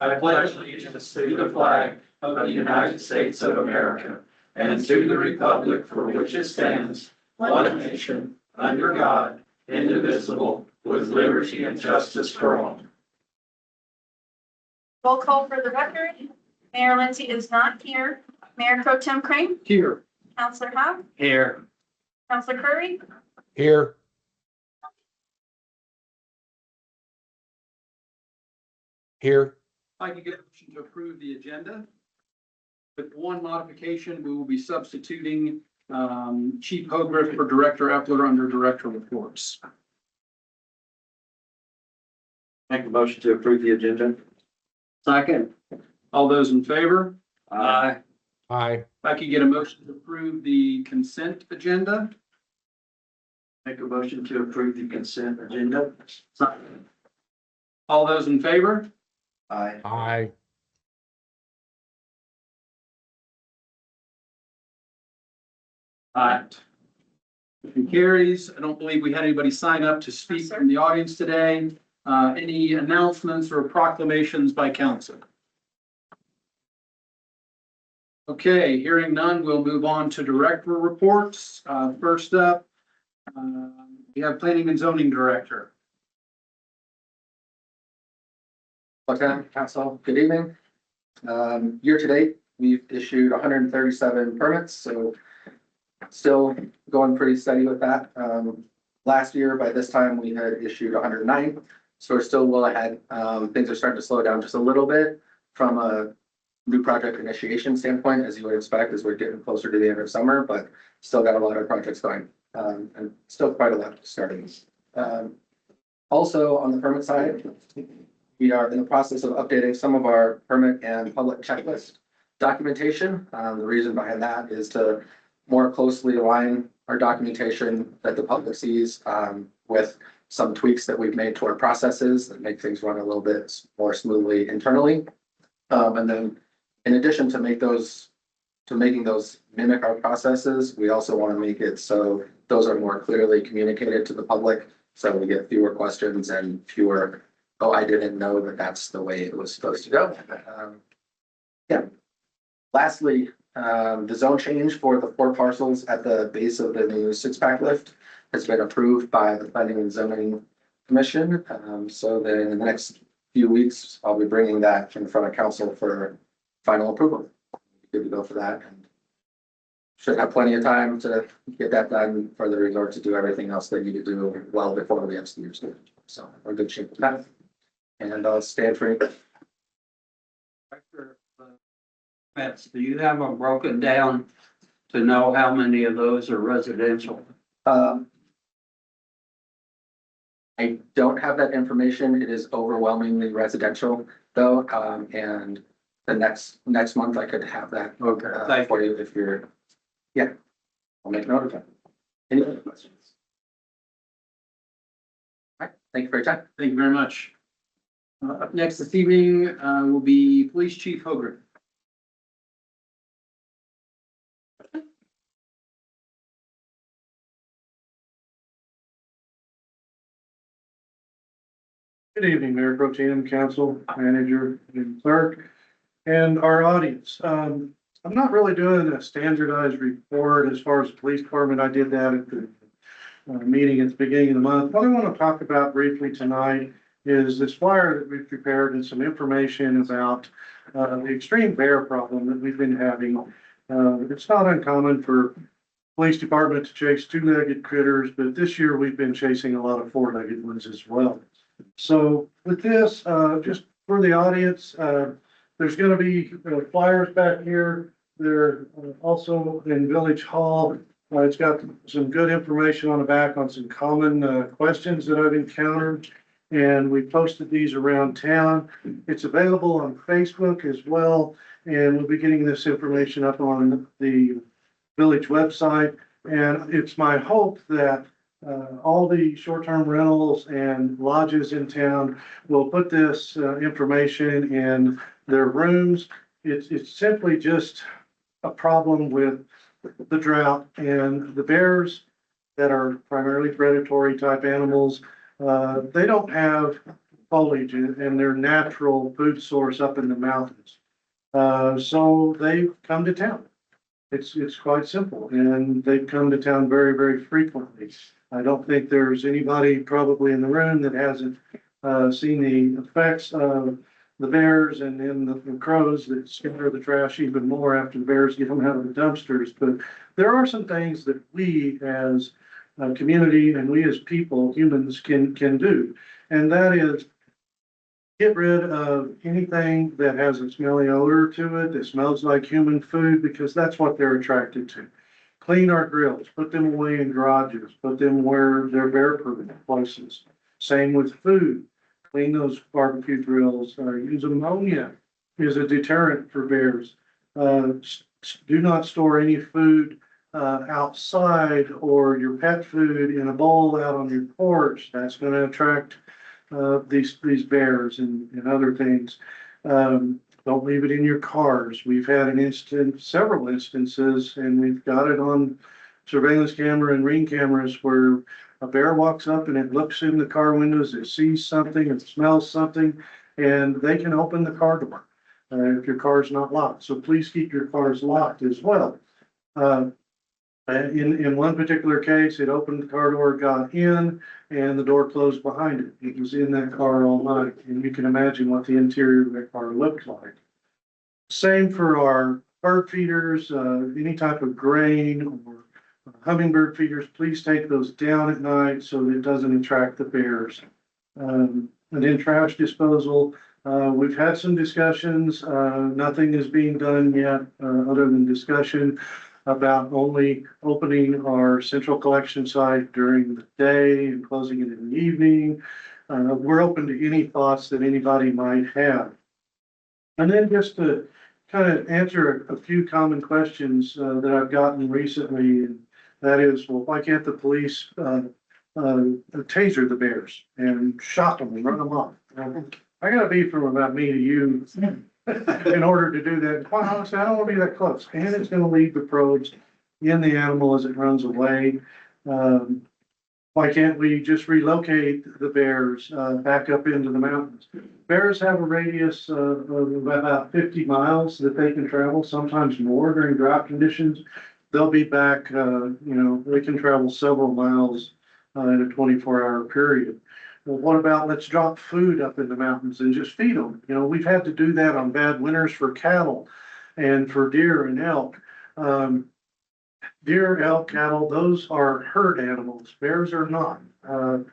I pledge allegiance to the flag of the United States of America and to the republic for which it stands, one nation, under God, indivisible, with liberty and justice for all. Roll call for the record. Mayor Lindsay is not here. Mayor Pro Tem Crane, Here. Councilor Howe, Here. Councilor Curry, Here. Here. I can get a motion to approve the agenda. With one modification, we will be substituting Chief Hogriff for Director Epler under Director Reports. Make a motion to approve the agenda. Second. All those in favor? Aye. Aye. If I could get a motion to approve the consent agenda. Make a motion to approve the consent agenda. All those in favor? Aye. Aye. Aye. Motion carries. I don't believe we had anybody sign up to speak from the audience today. Any announcements or proclamations by council? Okay, hearing none, we'll move on to director reports. First up, we have Planning and Zoning Director. Welcome, council. Good evening. Year to date, we've issued 137 permits, so still going pretty steady with that. Last year, by this time, we had issued 109, so we're still well ahead. Things are starting to slow down just a little bit from a new project initiation standpoint, as you would expect, as we're getting closer to the end of summer, but still got a lot of projects going, and still quite a lot starting. Also, on the permit side, we are in the process of updating some of our permit and public checklist documentation. The reason behind that is to more closely align our documentation that the public sees with some tweaks that we've made to our processes that make things run a little bit more smoothly internally. And then in addition to making those mimic our processes, we also want to make it so those are more clearly communicated to the public. So we get fewer questions and fewer, oh, I didn't know that that's the way it was supposed to go. Yeah. Lastly, the zone change for the 4 parcels at the base of the new 6-pack lift has been approved by the Planning and Zoning Commission. So that in the next few weeks, I'll be bringing that in front of council for final approval. Good to go for that, and should have plenty of time to get that done for the resort to do everything else they need to do well before we have skiers. So we're in good shape with that. And I'll stand for it. Do you have them broken down to know how many of those are residential? I don't have that information. It is overwhelmingly residential though. And the next month I could have that for you if you're, yeah, I'll make note of that. Any other questions? All right, thank you for your time. Thank you very much. Up next this evening will be Police Chief Hogriff. Good evening, Mayor Pro Tem, Council, Manager, and Clerk, and our audience. I'm not really doing a standardized report as far as the police department. I did that at the meeting at the beginning of the month. What I want to talk about briefly tonight is this flyer that we've prepared and some information about the extreme bear problem that we've been having. It's not uncommon for police department to chase 2-legged critters, but this year we've been chasing a lot of 4-legged ones as well. So with this, just for the audience, there's going to be flyers back here. They're also in Village Hall. It's got some good information on the back on some common questions that I've encountered. And we posted these around town. It's available on Facebook as well. And we'll be getting this information up on the village website. And it's my hope that all the short-term rentals and lodges in town will put this information in their rooms. It's simply just a problem with the drought and the bears that are primarily predatory type animals. They don't have foliage and their natural food source up in the mountains. So they've come to town. It's quite simple, and they've come to town very, very frequently. I don't think there's anybody probably in the room that hasn't seen the effects of the bears and then the crows that scatter the trash even more after the bears get them out of the dumpsters. But there are some things that we as a community and we as people, humans, can do. And that is get rid of anything that has a smelly odor to it, that smells like human food, because that's what they're attracted to. Clean our grills, put them away in garages, put them where they're bear-proof places. Same with food. Clean those barbecue grills, use ammonia as a deterrent for bears. Do not store any food outside or your pet food in a bowl out on your porch. That's going to attract these bears and other things. Don't leave it in your cars. We've had several instances, and we've got it on surveillance camera and ring cameras where a bear walks up and it looks in the car windows, it sees something, it smells something, and they can open the car door if your car's not locked. So please keep your cars locked as well. In one particular case, it opened the car door, got in, and the door closed behind it. It was in that car all night, and you can imagine what the interior of that car looked like. Same for our bird feeders, any type of grain or hummingbird feeders, please take those down at night so that it doesn't attract the bears. And then trash disposal, we've had some discussions, nothing is being done yet other than discussion about only opening our central collection site during the day and closing it in the evening. We're open to any thoughts that anybody might have. And then just to kind of answer a few common questions that I've gotten recently, and that is, well, why can't the police taser the bears and shock them and run them off? I gotta be from about me to you in order to do that. Quite honestly, I don't want to be that close, and it's going to leave the probes in the animal as it runs away. Why can't we just relocate the bears back up into the mountains? Bears have a radius of about 50 miles that they can travel, sometimes more during drought conditions. They'll be back, they can travel several miles in a 24-hour period. Well, what about let's drop food up in the mountains and just feed them? We've had to do that on bad winters for cattle and for deer and elk. Deer, elk, cattle, those are herd animals. Bears are not. A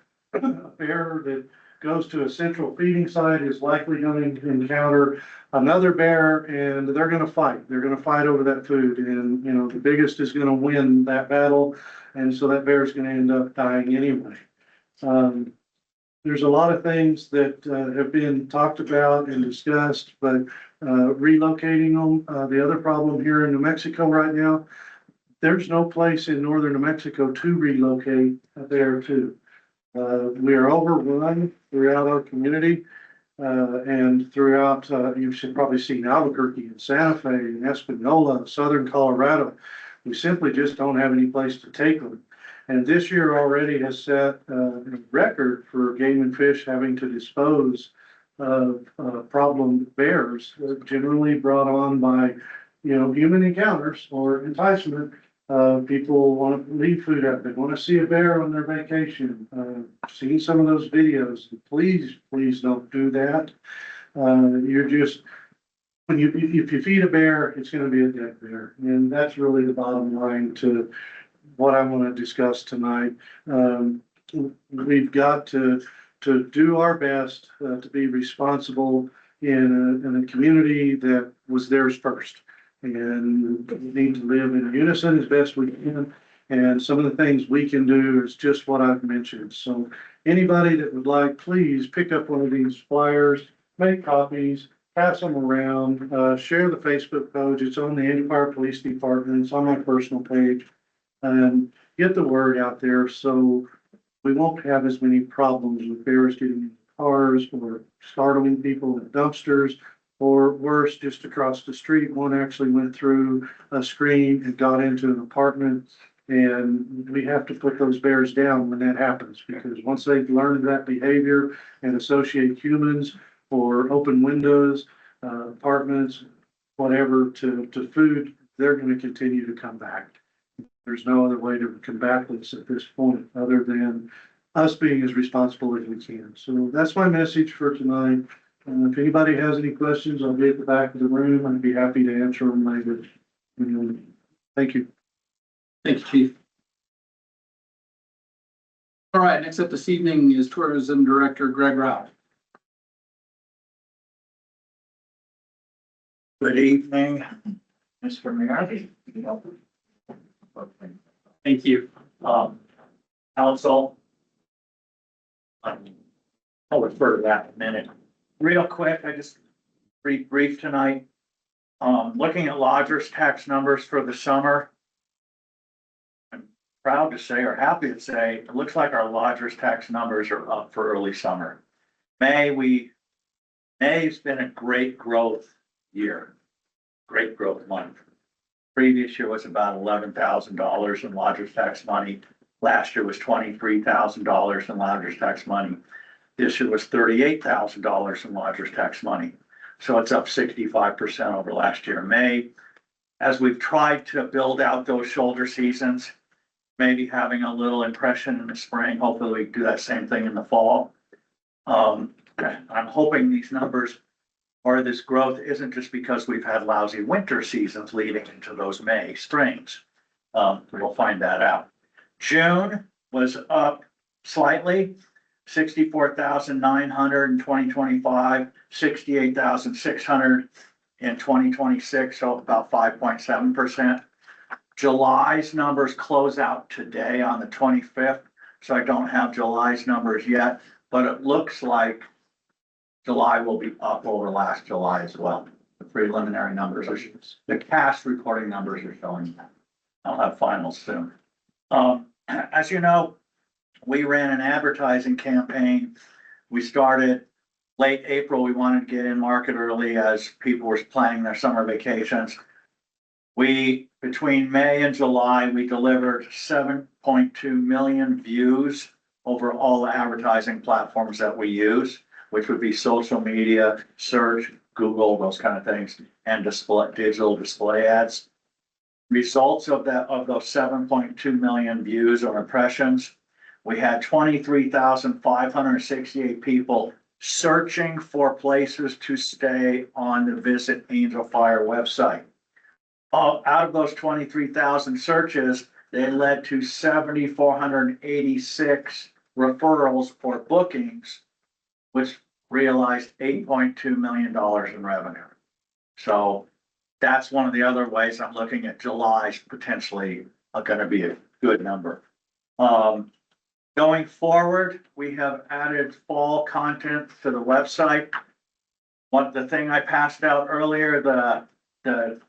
bear that goes to a central feeding site is likely going to encounter another bear, and they're going to fight. They're going to fight over that food, and the biggest is going to win that battle, and so that bear is going to end up dying anyway. There's a lot of things that have been talked about and discussed, but relocating them, the other problem here in New Mexico right now, there's no place in northern New Mexico to relocate there too. We are overrun throughout our community and throughout, you should probably see Albuquerque and Santa Fe and Espanola, southern Colorado. We simply just don't have any place to take them. And this year already has set a record for Game and Fish having to dispose of problem bears, generally brought on by, human encounters or enticement. People want to leave food out. They want to see a bear on their vacation. Seen some of those videos. Please don't do that. You're just, if you feed a bear, it's going to be a dead bear. And that's really the bottom line to what I want to discuss tonight. We've got to do our best to be responsible in a community that was theirs first. And we need to live in unison as best we can. And some of the things we can do is just what I've mentioned. So anybody that would like, please pick up one of these flyers, make copies, pass them around, share the Facebook page. It's on the Andy Fire Police Department. It's on my personal page. And get the word out there so we won't have as many problems with bears getting in cars or startling people in dumpsters, or worse, just across the street. One actually went through a screen and got into an apartment And we have to put those bears down when that happens, because once they've learned that behavior and associate humans or open windows, apartments, whatever to food, they're gonna continue to come back. There's no other way to combat this at this point, other than us being as responsible as we can. So that's my message for tonight. If anybody has any questions, I'll be at the back of the room. I'd be happy to answer them later. Thank you. Thank you, Chief. All right, next up this evening is Tourism Director Greg Rao. Good evening, Mr. Mayor. Thank you. Council. I'll refer to that in a minute. Real quick, I just brief tonight. Looking at lodgers tax numbers for the summer. I'm proud to say, or happy to say, it looks like our lodgers tax numbers are up for early summer. May's been a great growth year, great growth month. Previous year was about $11,000 in lodgers tax money. Last year was $23,000 in lodgers tax money. This year was $38,000 in lodgers tax money. So it's up 65% over last year. May, as we've tried to build out those shoulder seasons, maybe having a little impression in the spring, hopefully we can do that same thing in the fall. I'm hoping these numbers or this growth isn't just because we've had lousy winter seasons leading into those May springs. We'll find that out. June was up slightly, 64,900 in 2025, 68,600 in 2026, so about 5.7%. July's numbers close out today on the 25th, so I don't have July's numbers yet, but it looks like July will be up over last July as well. The preliminary numbers are, the cash reporting numbers are showing that. I'll have finals soon. As you know, we ran an advertising campaign. We started late April. We wanted to get in market early as people were planning their summer vacations. Between May and July, we delivered 7.2 million views over all the advertising platforms that we use, which would be social media, search, Google, those kind of things, and digital display ads. Results of those 7.2 million views or impressions, we had 23,568 people searching for places to stay on the Visit Angel Fire website. Out of those 23,000 searches, they led to 7,486 referrals or bookings, which realized $8.2 million in revenue. So that's one of the other ways I'm looking at July's potentially going to be a good number. Going forward, we have added fall content to the website. The thing I passed out earlier, the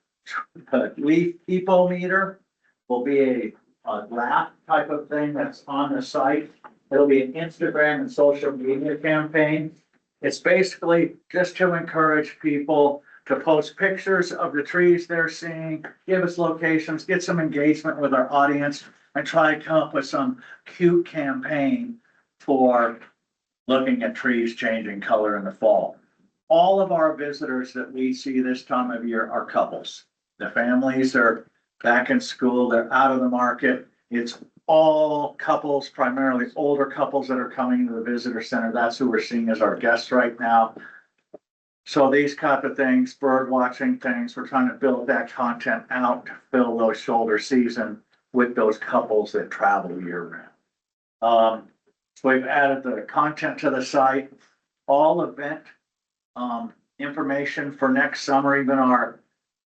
leaf people meter will be a graph type of thing that's on the site. It'll be an Instagram and social media campaign. It's basically just to encourage people to post pictures of the trees they're seeing, give us locations, get some engagement with our audience, and try to come up with some cute campaign for looking at trees changing color in the fall. All of our visitors that we see this time of year are couples. The families are back in school, they're out of the market. It's all couples, primarily older couples that are coming to the visitor center. That's who we're seeing as our guests right now. So these type of things, bird watching things, we're trying to build that content out to fill those shoulder season with those couples that travel year round. So we've added the content to the site, all event information for next summer, even our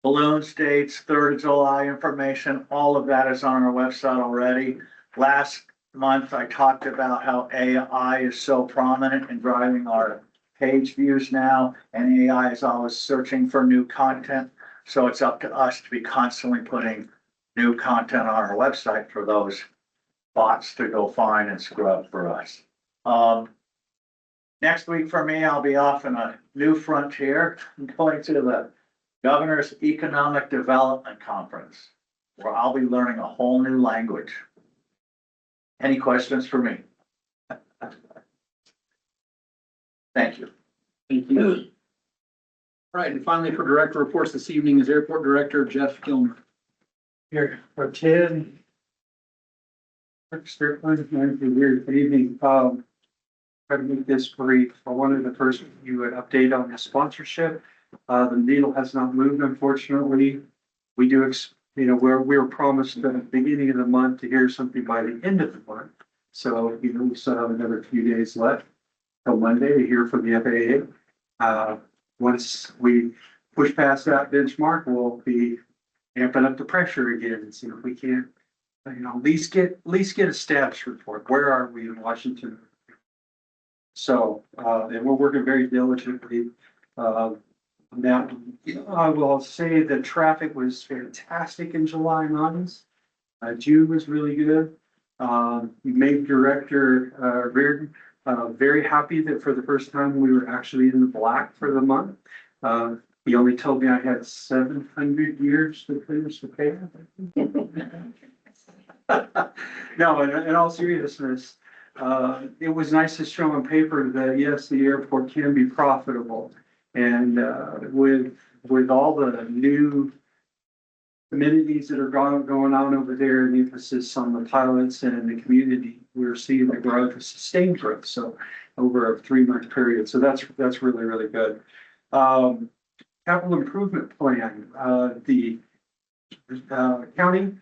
balloon states, 3rd of July information, all of that is on our website already. Last month, I talked about how AI is so prominent in driving our page views now, and AI is always searching for new content. So it's up to us to be constantly putting new content on our website for those bots to go find and scrub for us. Next week for me, I'll be off in a new frontier. I'm going to the Governor's Economic Development Conference. where I'll be learning a whole new language. Any questions for me? Thank you. Thank you. All right, and finally for director reports this evening is Airport Director Jeff Gilmer. Here, for Ted. Good evening. Try to make this brief. I wanted to first give you an update on the sponsorship. The needle has not moved, unfortunately. We do, we were promised at the beginning of the month to hear something by the end of the month. So, we still have another few days left till Monday to hear from the FAA. Once we push past that benchmark, we'll be amping up the pressure again and see if we can't, at least get a status report. Where are we in Washington? So, and we're working very diligently. Now, I will say the traffic was fantastic in July and August. June was really good. Made Director Reardon very happy that for the first time we were actually in the black for the month. He only told me I had 700 years to finish the pay. No, in all seriousness, it was nice to show on paper that yes, the airport can be profitable. And with all the new amenities that are going on over there, and the emphasis on the pilots and the community, we're seeing the growth, sustained growth. So over a 3-month period. So that's really, really good. Capital improvement plan, the county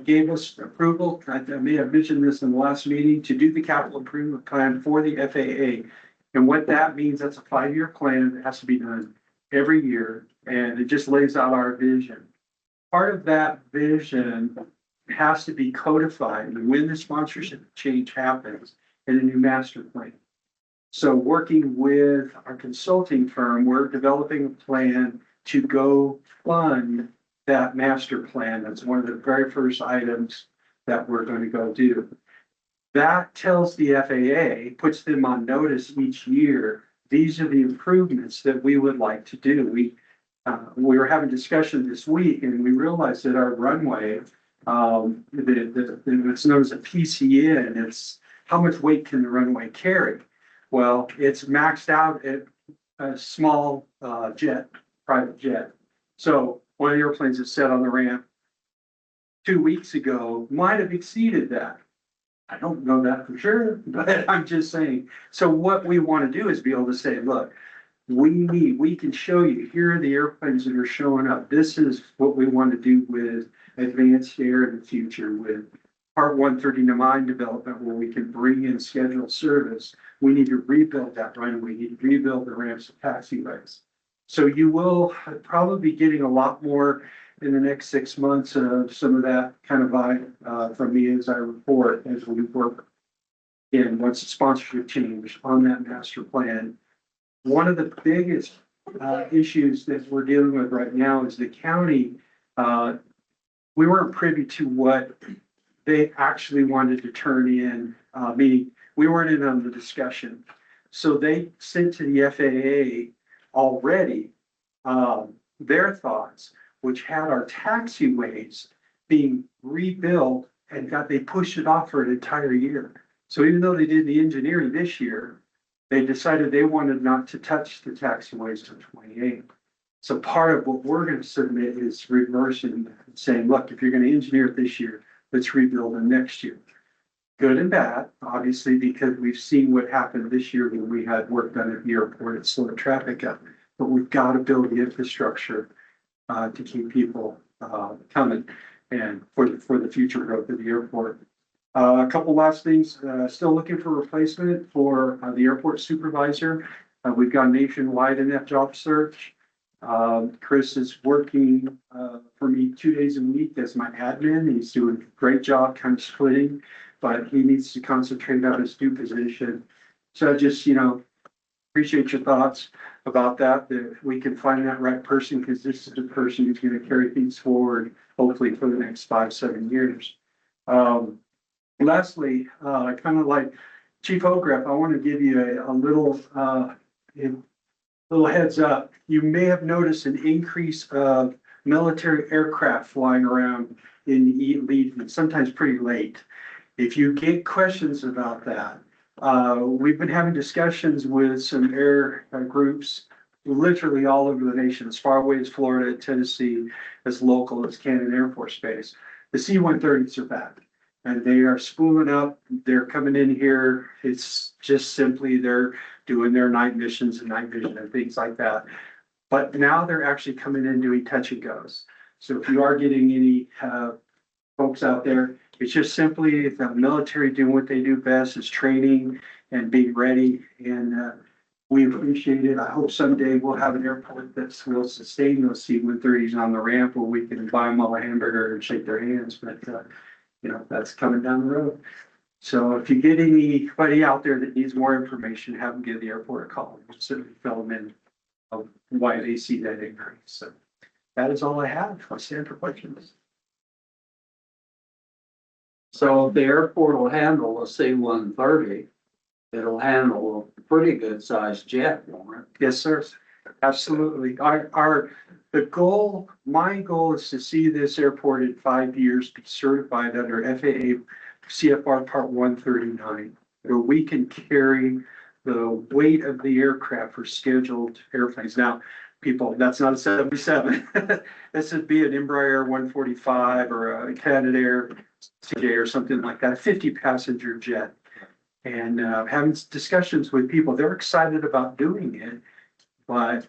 gave us approval. I may have mentioned this in the last meeting, to do the capital improvement plan for the FAA. And what that means, that's a 5-year plan that has to be done every year. And it just lays out our vision. Part of that vision has to be codified when the sponsorship change happens in a new master plan. So working with our consulting firm, we're developing a plan to go fund that master plan. That's one of the very first items that we're going to go do. That tells the FAA, puts them on notice each year, these are the improvements that we would like to do. We were having discussion this week and we realized that our runway, it's known as a PCN, it's how much weight can the runway carry? Well, it's maxed out at a small jet, private jet. So one of the airplanes that sat on the ramp 2 weeks ago might have exceeded that. I don't know that for sure, but I'm just saying. So what we want to do is be able to say, look, we can show you, here are the airplanes that are showing up. This is what we want to do with advanced air in the future, with Part 139 development, where we can bring in scheduled service. We need to rebuild that runway. We need to rebuild the ramps and taxiways. So you will probably be getting a lot more in the next 6 months of some of that kind of vibe from me as I report, as we work in once the sponsorship change on that master plan. One of the biggest issues that we're dealing with right now is the county. We weren't privy to what they actually wanted to turn in, meaning we weren't in on the discussion. So they sent to the FAA already their thoughts, which had our taxiways being rebuilt, and they pushed it off for an entire year. So even though they did the engineering this year, they decided they wanted not to touch the taxiways till 28. So part of what we're going to submit is reversing and saying, look, if you're going to engineer it this year, let's rebuild it next year. Good and bad, obviously, because we've seen what happened this year when we had work done at the airport and slowed traffic up. But we've got to build the infrastructure to keep people coming and for the future growth of the airport. A couple last things, still looking for replacement for the airport supervisor. We've gone nationwide in that job search. Chris is working for me 2 days a week as my admin. He's doing a great job kind of splitting, but he needs to concentrate on his new position. So just, appreciate your thoughts about that we can find that right person, because this is the person who's going to carry things forward, hopefully for the next 5-7 years. Lastly, kind of like Chief Ogreff, I want to give you a little heads up. You may have noticed an increase of military aircraft flying around in the evening, sometimes pretty late. If you get questions about that, we've been having discussions with some air groups literally all over the nation, as far away as Florida, Tennessee, as local as Cannon Air Force Base. The C-130s are back and they are spooling up. They're coming in here. It's just simply they're doing their night missions and night vision and things like that. But now they're actually coming in doing touch and goes. So if you are getting any folks out there, it's just simply the military doing what they do best, is training and being ready. And we appreciate it. I hope someday we'll have an airport that will sustain those C-130s on the ramp where we can buy them all a hamburger and shake their hands. But you know, that's coming down the road. So if you get anybody out there that needs more information, have them give the airport a call. We'll certainly fill them in of why they see that increase. So that is all I have. I stand for questions. So if the airport will handle a C-130, it'll handle a pretty good sized jet, won't it? Yes, sir. Absolutely. The goal, my goal is to see this airport in 5 years be certified under FAA CFR Part 139, where we can carry the weight of the aircraft for scheduled airplanes. Now, people, that's not a 77. This would be an Embraer 145 or a Canadair CJ or something like that, a 50-passenger jet. And having discussions with people, they're excited about doing it, but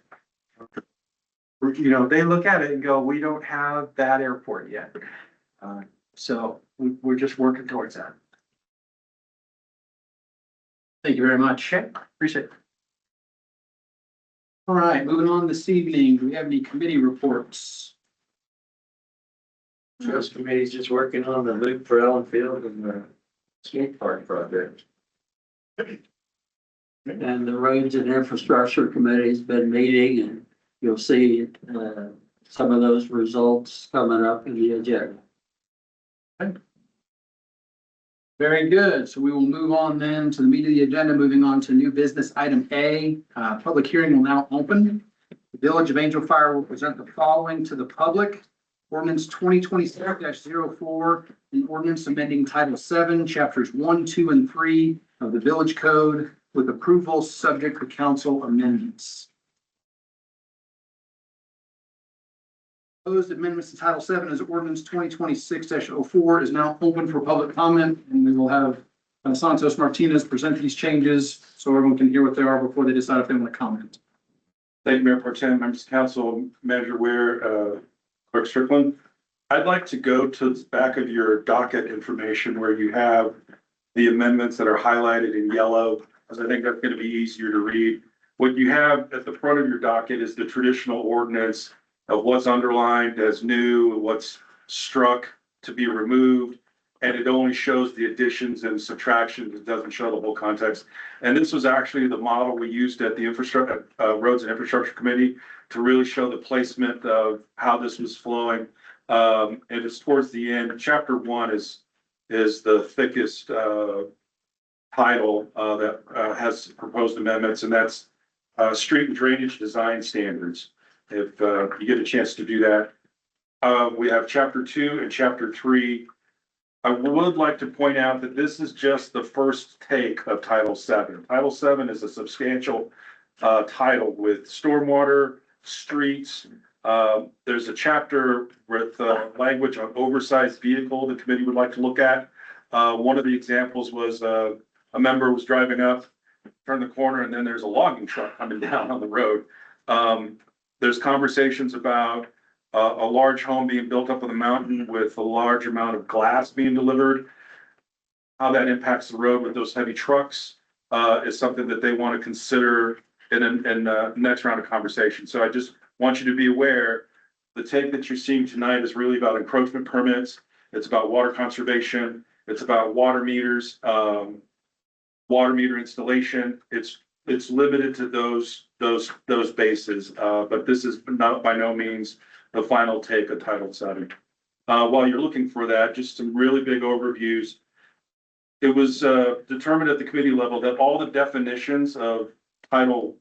you know, they look at it and go, we don't have that airport yet. So we're just working towards that. Thank you very much. Okay, appreciate it. All right, moving on this evening, do we have any committee reports? Trails Committee's just working on the loop for Allen Field and the skate park project. And the Roads and Infrastructure Committee's been meeting, and you'll see some of those results coming up in the agenda. Very good. So we will move on then to the meat of the agenda, moving on to new business item A. Public hearing will now open. The Village of Angel Fire will present the following to the public. Ordinance 2026-04, an ordinance amending Title 7, Chapters 1, 2, and 3 of the Village Code with approval subject to council amendments. Proposed amendments to Title 7 as ordinance 2026-04 is now open for public comment, and we will have Santos Martinez present these changes so everyone can hear what they are before they decide if they want to comment. Thank you, Mayor Pro Tem, members of council, Manager Ware, Clerk Strickland. I'd like to go to the back of your docket information where you have the amendments that are highlighted in yellow, because I think that's going to be easier to read. What you have at the front of your docket is the traditional ordinance of what's underlined as new, what's struck to be removed, and it only shows the additions and subtractions. It doesn't show the whole context. And this was actually the model we used at the infrastructure, Roads and Infrastructure Committee to really show the placement of how this was flowing. And it's towards the end. Chapter 1 is the thickest title that has proposed amendments, and that's street and drainage design standards. If you get a chance to do that. We have Chapter 2 and Chapter 3. I would like to point out that this is just the first take of Title 7. Title 7 is a substantial title with stormwater, streets. There's a chapter with language on oversized vehicle the committee would like to look at. One of the examples was a member was driving up, turned the corner, and then there's a logging truck coming down on the road. There's conversations about a large home being built up on the mountain with a large amount of glass being delivered. How that impacts the road with those heavy trucks is something that they want to consider in the next round of conversation. So I just want you to be aware, the take that you're seeing tonight is really about encroachment permits. It's about water conservation. It's about water meters, water meter installation. It's limited to those bases, but this is not by no means the final take of Title 7. While you're looking for that, just some really big overviews. It was determined at the committee level that all the definitions of Title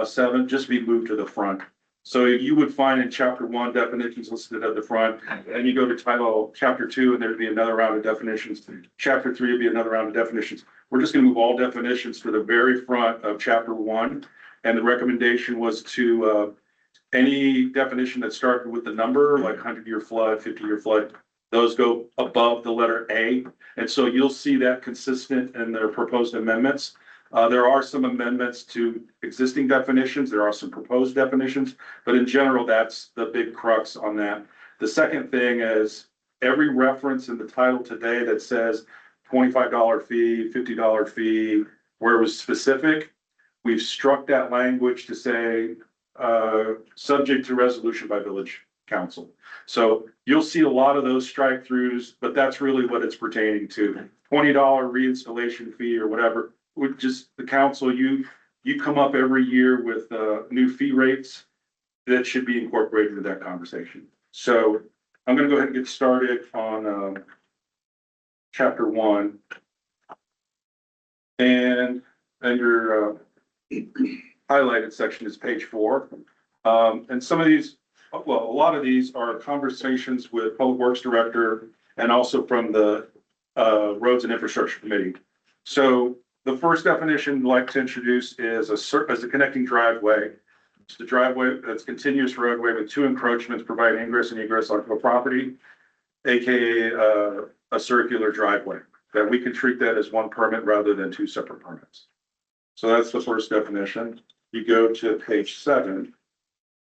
7 just be moved to the front. So you would find in chapter 1 definitions listed at the front, and you go to title chapter 2, and there'd be another round of definitions. Chapter 3 would be another round of definitions. We're just gonna move all definitions to the very front of chapter 1. And the recommendation was to, any definition that started with the number, like 100-year flood, 50-year flood, those go above the letter A. And so you'll see that consistent in their proposed amendments. There are some amendments to existing definitions. There are some proposed definitions, but in general, that's the big crux on that. The second thing is every reference in the title today that says $25 fee, $50 fee, where it was specific, we've struck that language to say, subject to resolution by village council. So you'll see a lot of those strike throughs, but that's really what it's pertaining to. $20 reinstallation fee or whatever. Would just the council, you come up every year with new fee rates that should be incorporated into that conversation. So I'm going to go ahead and get started on chapter 1, and your highlighted section is page 4. And some of these, well, a lot of these are conversations with Public Works Director and also from the Roads and Infrastructure Committee. So the first definition I'd like to introduce is as a connecting driveway. It's the driveway that's continuous roadway with 2 encroachments providing ingress and egress onto a property, AKA a circular driveway, that we can treat that as one permit rather than 2 separate permits. So that's the first definition. You go to page 7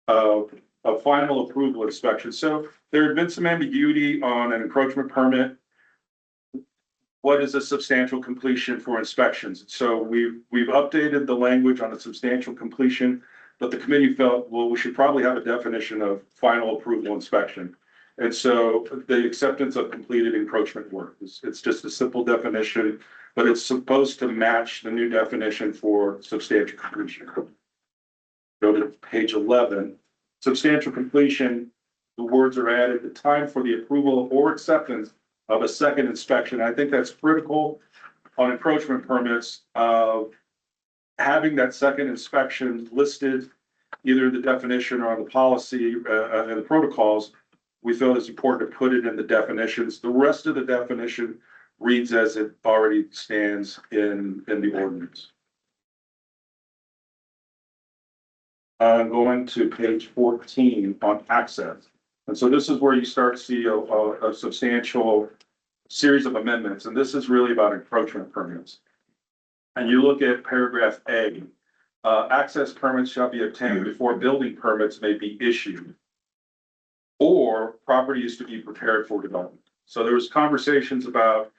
of a final approval inspection. So there had been some ambiguity on an encroachment permit. What is a substantial completion for inspections? So we've updated the language on a substantial completion, but the committee felt, well, we should probably have a definition of final approval inspection. And so the acceptance of completed encroachment work, it's just a simple definition, but it's supposed to match the new definition for substantial completion. Go to page 11, substantial completion, the words are added, the time for the approval or acceptance of a second inspection. I think that's critical on encroachment permits, having that second inspection listed either in the definition or on the policy and the protocols. We feel it's important to put it in the definitions. The rest of the definition reads as it already stands in the ordinance. I'm going to page 14 on access. And so this is where you start to see a substantial series of amendments. And this is really about encroachment permits. And you look at paragraph A, access permits shall be obtained before building permits may be issued, or property is to be prepared for development. So there was conversations about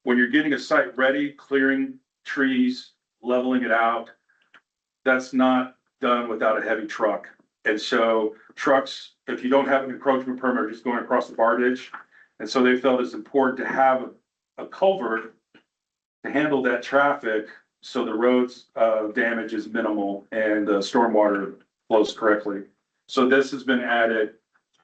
when you're getting a site ready, clearing trees, leveling it out, that's not done without a heavy truck. And so trucks, if you don't have an encroachment permit, are just going across the bar ditch. And so they felt it's important to have a culvert to handle that traffic so the road's damage is minimal and the stormwater flows correctly. So this has been added.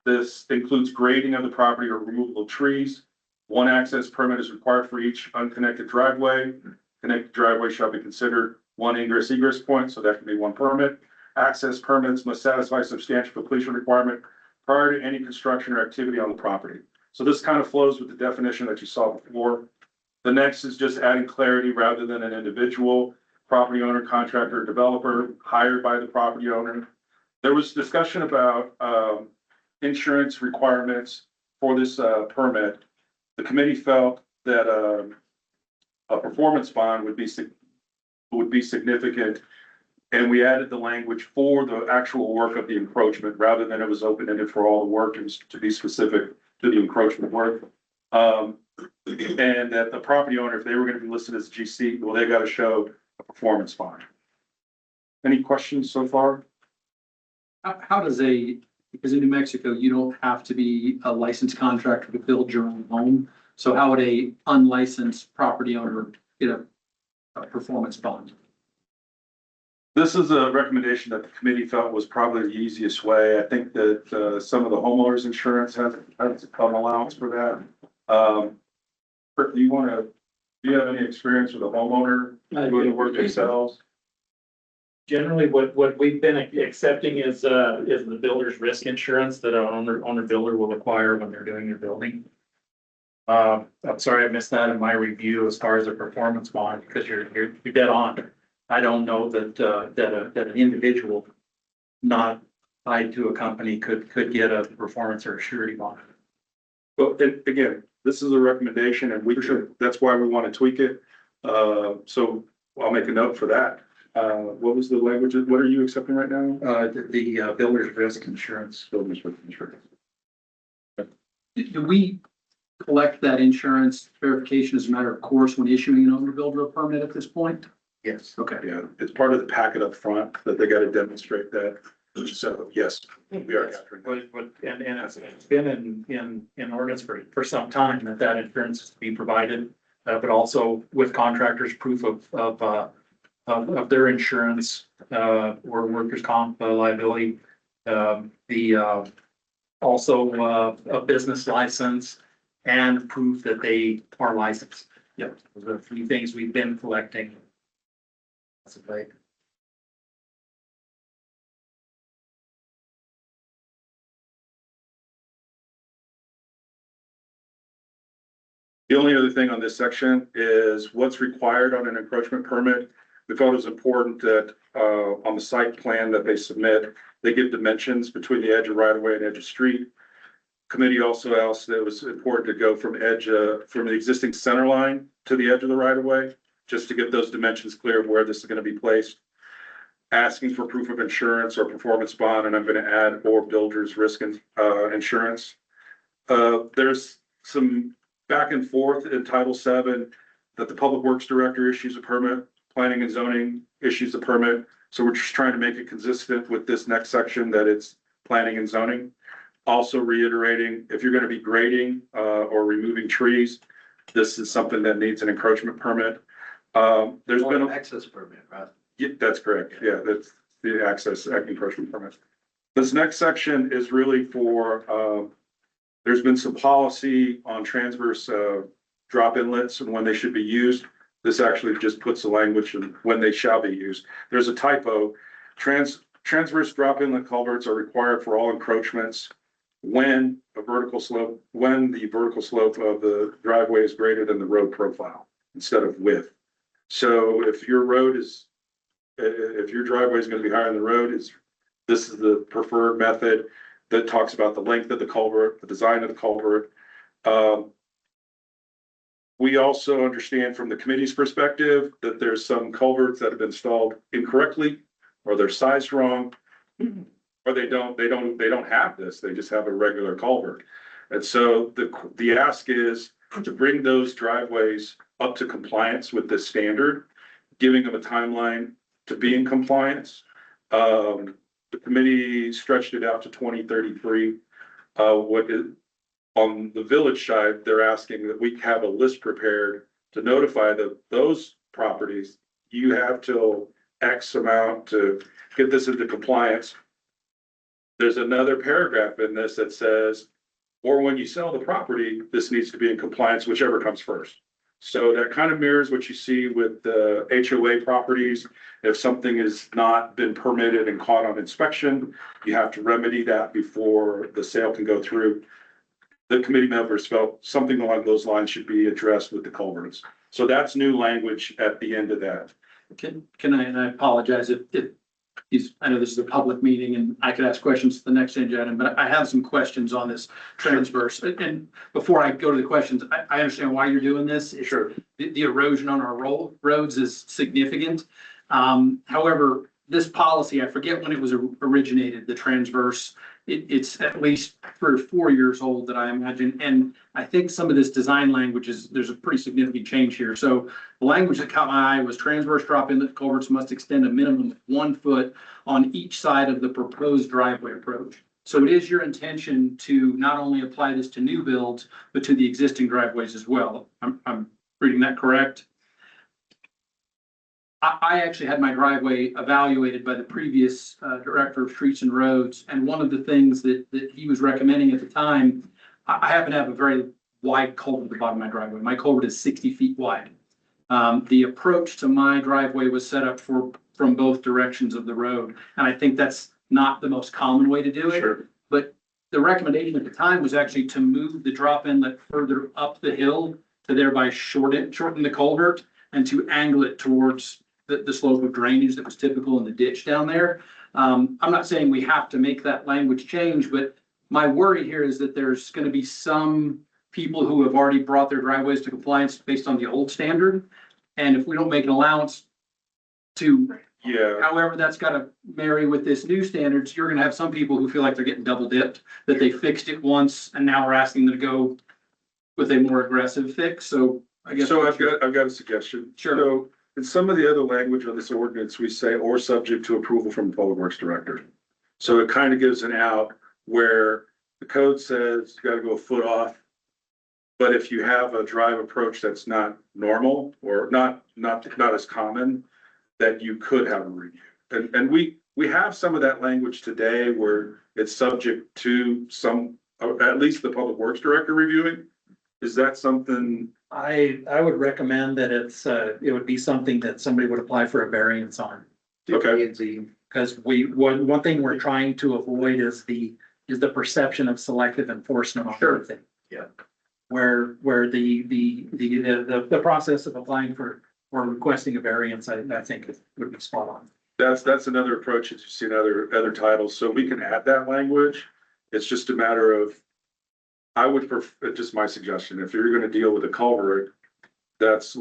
This includes grading of the property or removal of trees. 1 access permit is required for each unconnected driveway. Connected driveway shall be considered 1 ingress egress point, so that can be 1 permit. Access permits must satisfy substantial completion requirement prior to any construction or activity on the property. So this kind of flows with the definition that you saw before. The next is just adding clarity rather than an individual property owner, contractor, or developer hired by the property owner. There was discussion about insurance requirements for this permit. The committee felt that a performance bond would be significant, and we added the language for the actual work of the encroachment rather than it was open-ended for all the work. It was to be specific to the encroachment work. And that the property owner, if they were going to be listed as a GC, well, they got to show a performance bond. Any questions so far? How does because in New Mexico, you don't have to be a licensed contractor to build your own home. So how would a unlicensed property owner get a performance bond? This is a recommendation that the committee felt was probably the easiest way. I think that some of the homeowners insurance has an allowance for that. Kurt, do you have any experience with a homeowner doing the work themselves? Generally, what we've been accepting is the builder's risk insurance that an owner builder will acquire when they're doing their building. I'm sorry I missed that in my review as far as a performance bond, because you're dead on. I don't know that an individual not tied to a company could get a performance or a surety bond. Well, and again, this is a recommendation and that's why we want to tweak it. So I'll make a note for that. What was the language? What are you accepting right now? The builder's risk insurance. Builders with insurance. Do we collect that insurance verification as a matter of course when issuing an owner builder permit at this point? Yes. Okay. Yeah, it's part of the packet up front that they got to demonstrate that. So yes, we are capturing that. And it's been in ordinance for some time that insurance is to be provided, but also with contractors, proof of their insurance, or workers' comp liability. Also a business license and proof that they are licensed. Yep, those are 3 things we've been collecting. That's right. The only other thing on this section is what's required on an encroachment permit. We felt it was important that on the site plan that they submit, they give dimensions between the edge of right of way and edge of street. Committee also asked that it was important to go from from the existing center line to the edge of the right of way, just to get those dimensions clear of where this is going to be placed. Asking for proof of insurance or performance bond, and I'm going to add or builder's risk insurance. There's some back and forth in Title VII that the Public Works Director issues a permit, Planning and Zoning issues a permit. So we're just trying to make it consistent with this next section that it's planning and zoning. Also reiterating, if you're going to be grading or removing trees, this is something that needs an encroachment permit. There's been an access permit, right? Yeah, that's correct. Yeah, that's the access encroachment permit. This next section is really for, there's been some policy on transverse drop inlets and when they should be used. This actually just puts the language in when they shall be used. There's a typo. Transverse drop inlet culverts are required for all encroachments when the vertical slope of the driveway is greater than the road profile instead of width. So if your driveway is going to be higher than the road, this is the preferred method that talks about the length of the culvert, the design of the culvert. We also understand from the committee's perspective that there's some culverts that have been installed incorrectly, or they're sized wrong, or they don't have this. They just have a regular culvert. And so the ask is to bring those driveways up to compliance with this standard, giving them a timeline to be in compliance. The committee stretched it out to 2033. On the village side, they're asking that we have a list prepared to notify those properties. You have till X amount to get this into compliance. There's another paragraph in this that says, or when you sell the property, this needs to be in compliance, whichever comes first. So that kind of mirrors what you see with the HOA properties. If something has not been permitted and caught on inspection, you have to remedy that before the sale can go through. The committee members felt something along those lines should be addressed with the culverts. So that's new language at the end of that. Can I, and I apologize if I know this is a public meeting and I could ask questions to the next agenda, but I have some questions on this transverse. And before I go to the questions, I understand why you're doing this. Sure. The erosion on our roads is significant. However, this policy, I forget when it was originated, the transverse, it's at least 3 or 4 years old that I imagine. And I think some of this design language there's a pretty significant change here. So the language that caught my eye was transverse drop inlet culverts must extend a minimum of 1 foot on each side of the proposed driveway approach. So it is your intention to not only apply this to new builds, but to the existing driveways as well. I'm reading that correct? I actually had my driveway evaluated by the previous director of streets and roads. And one of the things that he was recommending at the time, I happen to have a very wide culvert at the bottom of my driveway. My culvert is 60 feet wide. The approach to my driveway was set up for from both directions of the road. And I think that's not the most common way to do it. Sure. But the recommendation at the time was actually to move the drop inlet further up the hill to thereby shorten the culvert and to angle it towards the slope of drainage that was typical in the ditch down there. I'm not saying we have to make that language change, but my worry here is that there's gonna be some people who have already brought their driveways to compliance based on the old standard. And if we don't make an allowance to, Yeah, however, that's gotta marry with this new standards, you're gonna have some people who feel like they're getting double dipped, that they fixed it once and now we're asking them to go with a more aggressive fix. So I guess. so I've got a suggestion. Sure. So in some of the other language on this ordinance, we say, or subject to approval from the Public Works Director. So it kind of gives an out where the code says you gotta go a foot off. But if you have a drive approach that's not normal or not as common, that you could have a review. And we have some of that language today where it's subject to some, at least the Public Works Director reviewing. Is that something? I would recommend that it would be something that somebody would apply for a variance on. Okay. Because one thing we're trying to avoid is the perception of selective enforcement on everything. Yeah. Where the process of applying for or requesting a variance, I think would be spot on. That's another approach that you see in other titles. So we can add that language. It's just a matter of, I would prefer, just my suggestion, if you're gonna deal with a culvert, that's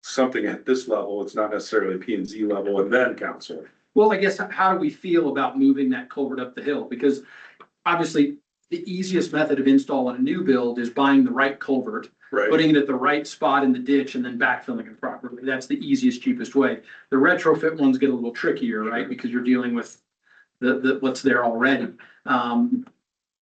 something at this level, it's not necessarily P and Z level and then council. Well, I guess, how do we feel about moving that culvert up the hill? Because obviously, the easiest method of install on a new build is buying the right culvert, Right. putting it at the right spot in the ditch and then backfilling it properly. That's the easiest, cheapest way. The retrofit ones get a little trickier, right? Because you're dealing with the what's there already. One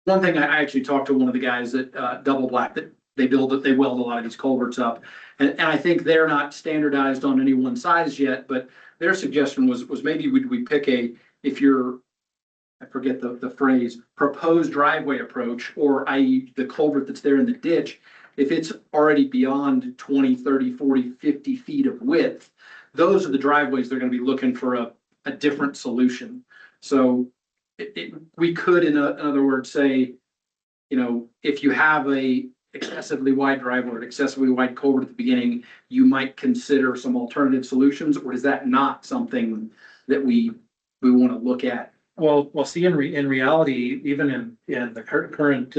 thing, I actually talked to one of the guys at Double Black that they weld a lot of these culverts up. And I think they're not standardized on any one size yet, but their suggestion was maybe we pick if you're, I forget the phrase, proposed driveway approach, or i.e. the culvert that's there in the ditch, if it's already beyond 20, 30, 40, 50 feet of width, those are the driveways they're gonna be looking for a different solution. So we could, in other words, say, you know, if you have a excessively wide driveway or an excessively wide culvert at the beginning, you might consider some alternative solutions, or is that not something that we want to look at? Well, see, in reality, even in the current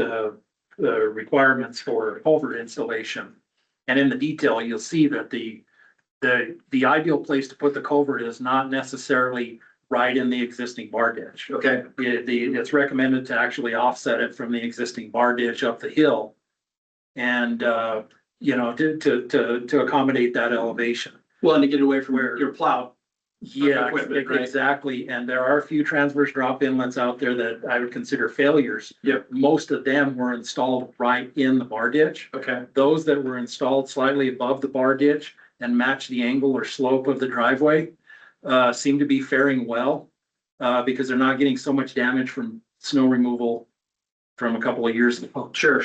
requirements for culvert installation, and in the detail, you'll see that the ideal place to put the culvert is not necessarily right in the existing bar ditch. Okay. It's recommended to actually offset it from the existing bar ditch up the hill. And, you know, to accommodate that elevation. Well, and to get away from your plow. Yeah, Equipment, right? exactly. And there are a few transverse drop inlets out there that I would consider failures. Yep. Most of them were installed right in the bar ditch. Okay. Those that were installed slightly above the bar ditch and match the angle or slope of the driveway seem to be faring well because they're not getting so much damage from snow removal from a couple of years ago. Sure.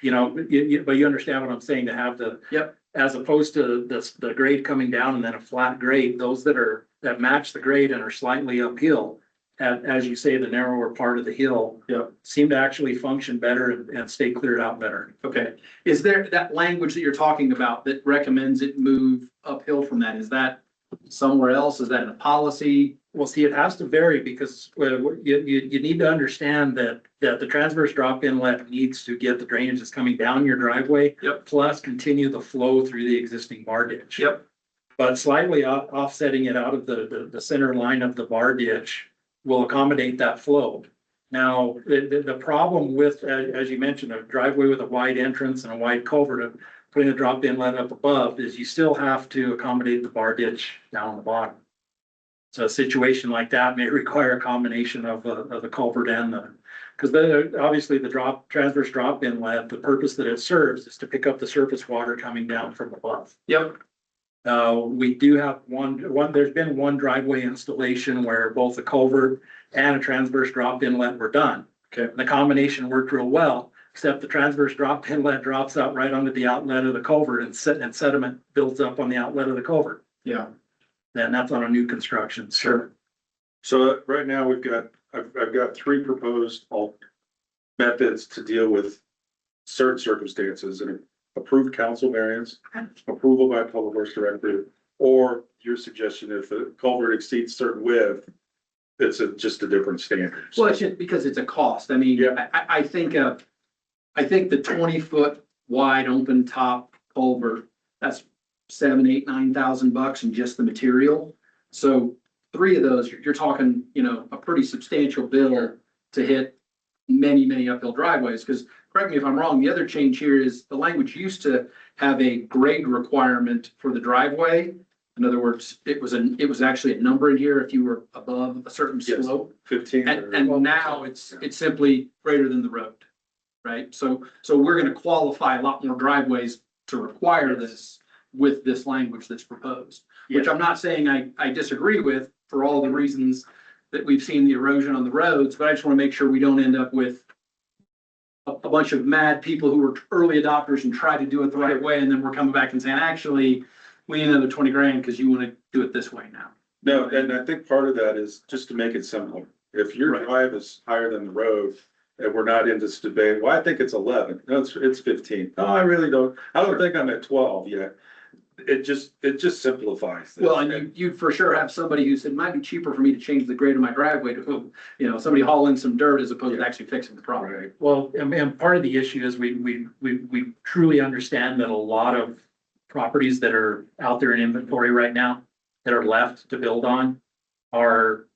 You know, but you understand what I'm saying, to have the. Yep. As opposed to the grade coming down and then a flat grade, those that match the grade and are slightly uphill. As you say, the narrower part of the hill. Yep. Seem to actually function better and stay cleared out better. Okay. Is there that language that you're talking about that recommends it move uphill from that? Is that somewhere else? Is that in a policy? Well, see, it has to vary because you need to understand that the transverse drop inlet needs to get the drainage that's coming down your driveway. Yep. Plus continue the flow through the existing bar ditch. Yep. But slightly offsetting it out of the center line of the bar ditch will accommodate that flow. Now, the problem with, as you mentioned, a driveway with a wide entrance and a wide culvert of putting a drop inlet up above is you still have to accommodate the bar ditch down the bottom. So a situation like that may require a combination of the culvert and because obviously the transverse drop inlet, the purpose that it serves is to pick up the surface water coming down from above. Yep. We do have there's been one driveway installation where both the culvert and a transverse drop inlet were done. Okay. The combination worked real well, except the transverse drop inlet drops out right onto the outlet of the culvert and sediment builds up on the outlet of the culvert. Yeah. then that's on a new construction. Sure. So right now I've got three proposed methods to deal with certain circumstances: an approved council variance, approval by public works director, or your suggestion if the culvert exceeds certain width, it's just a different standard. Well, it's just because it's a cost. I mean, Yeah. I think the 20-foot wide open top culvert, that's $7,000, $8,000, $9,000 in just the material. So three of those, you're talking, a pretty substantial bill to hit many uphill driveways. Because correct me if I'm wrong, the other change here is the language used to have a grade requirement for the driveway. In other words, it was actually a number in here if you were above a certain Yes. slope. 15. And now it's simply greater than the road, right? So we're gonna qualify a lot more driveways to require this with this language that's proposed. Which I'm not saying I disagree with for all the reasons that we've seen the erosion on the roads, but I just wanna make sure we don't end up with a bunch of mad people who were early adopters and try to do it the right way, and then we're coming back and saying, actually, we need another 20 grand because you wanna do it this way now. No, and I think part of that is just to make it simple. If your Right. drive is higher than the road and we're not in this debate, well, I think it's 11. No, it's 15. No, I really don't. I don't think I'm at 12 yet. It just simplifies this. Well, and you'd for sure have somebody who said, it might be cheaper for me to change the grade of my driveway to, somebody hauling some dirt as opposed to actually fixing the problem. Right. Well, and part of the issue is we truly understand that a lot of properties that are out there in inventory right now that are left to build on are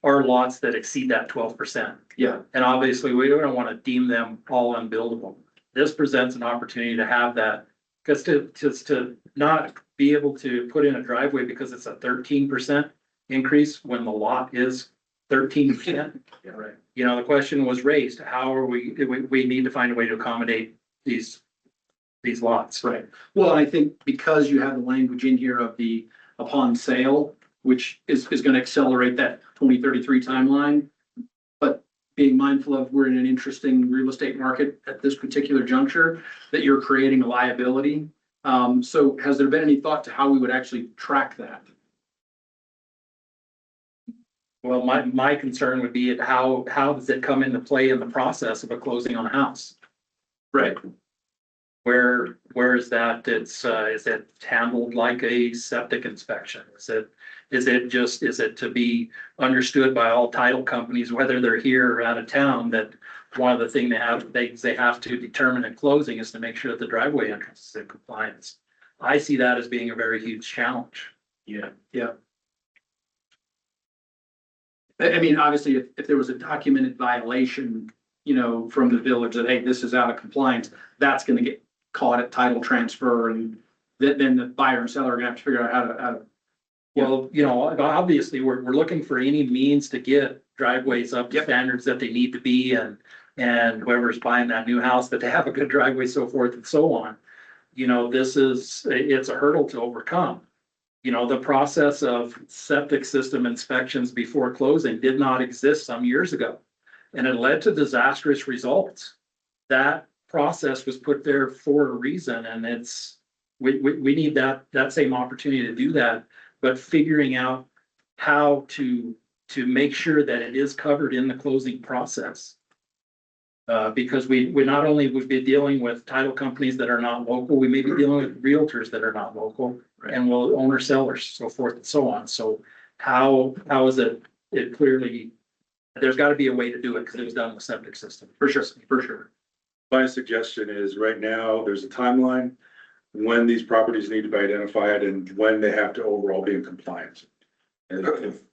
lots that exceed that 12%. Yeah. And obviously, we don't want to deem them all unbuildable. This presents an opportunity to have that, because to not be able to put in a driveway because it's a 13% increase when the lot is 13%. Yeah, right. The question was raised, how are we need to find a way to accommodate these lots. Right. Well, and I think because you have the language in here of the upon sale, which is gonna accelerate that 2033 timeline. But being mindful of, we're in an interesting real estate market at this particular juncture, that you're creating a liability. So has there been any thought to how we would actually track that? Well, my concern would be how does it come into play in the process of a closing on a house? Right. Where is that? Is it handled like a septic inspection? Is it to be understood by all title companies, whether they're here or out of town, that one of the things they have to determine at closing is to make sure that the driveway entrance is in compliance. I see that as being a very huge challenge. Yeah. I mean, obviously, if there was a documented violation, from the village that, hey, this is out of compliance, that's gonna get caught at title transfer, and then the buyer and seller are gonna have to figure out how to. Well, obviously, we're looking for any means to get driveways up to Yep. standards that they need to be, and whoever's buying that new house, that they have a good driveway, so forth and so on. It's a hurdle to overcome. The process of septic system inspections before closing did not exist some years ago, and it led to disastrous results. That process was put there for a reason, and we need that same opportunity to do that, but figuring out how to make sure that it is covered in the closing process. Because we not only would be dealing with title companies that are not local, we may be dealing with realtors that are not local, and will owner sellers, so forth and so on. So how is it clearly, there's got to be a way to do it because it was done in the septic system. For sure. My suggestion is right now, there's a timeline when these properties need to be identified and when they have to overall be in compliance. And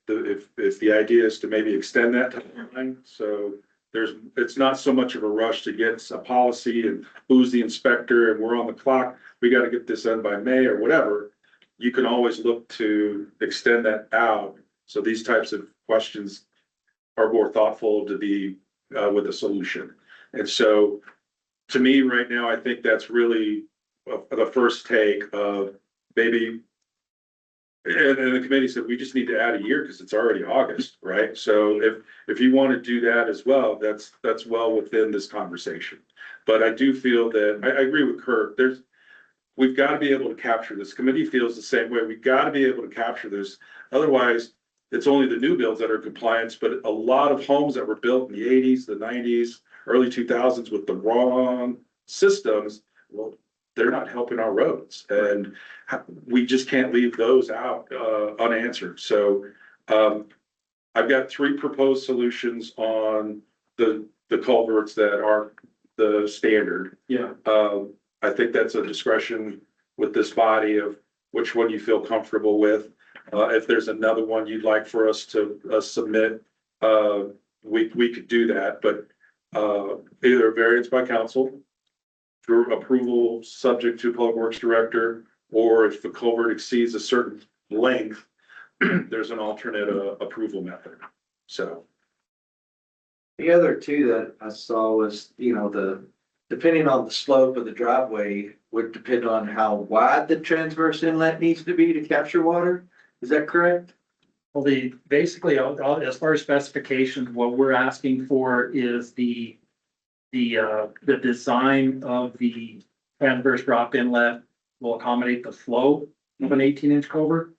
if the idea is to maybe extend that timeline, so it's not so much of a rush to get a policy and who's the inspector and we're on the clock, we got to get this done by May or whatever. You can always look to extend that out. So these types of questions are more thoughtful to be with a solution. And so to me right now, I think that's really the first take of maybe, and the committee said, we just need to add a year because it's already August, right? So if you want to do that as well, that's well within this conversation. But I do feel that, I agree with Kurt, we've got to be able to capture this. Committee feels the same way. We've got to be able to capture this. Otherwise, it's only the new builds that are in compliance, but a lot of homes that were built in the eighties, the nineties, early 2000s with the wrong systems, well, they're not helping our roads. And we just can't leave those out unanswered. So I've got 3 proposed solutions on the culverts that are the standard. Yeah. I think that's a discretion with this body of which one you feel comfortable with. If there's another one you'd like for us to submit, we could do that, but either variance by council through approval subject to Public Works Director, or if the culvert exceeds a certain length, there's an alternate approval method. So. The other two that I saw was, depending on the slope of the driveway would depend on how wide the transverse inlet needs to be to capture water. Is that correct? Well, basically, as far as specifications, what we're asking for is the design of the transverse drop inlet will accommodate the flow of an 18-inch culvert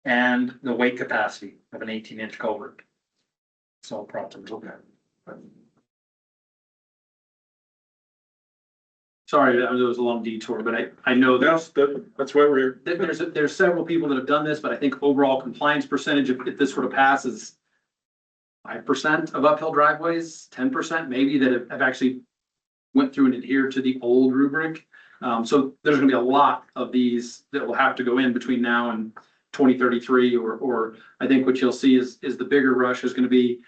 and the weight capacity of an 18-inch culvert. So properly. Okay. Sorry, that was a long detour, but I know That's why we're here. there's several people that have done this, but I think overall compliance percentage, if this sort of passes, 5% of uphill driveways, 10% maybe that have actually went through and adhered to the old rubric. So there's gonna be a lot of these that will have to go in between now and 2033, or I think what you'll see is the bigger rush is gonna be,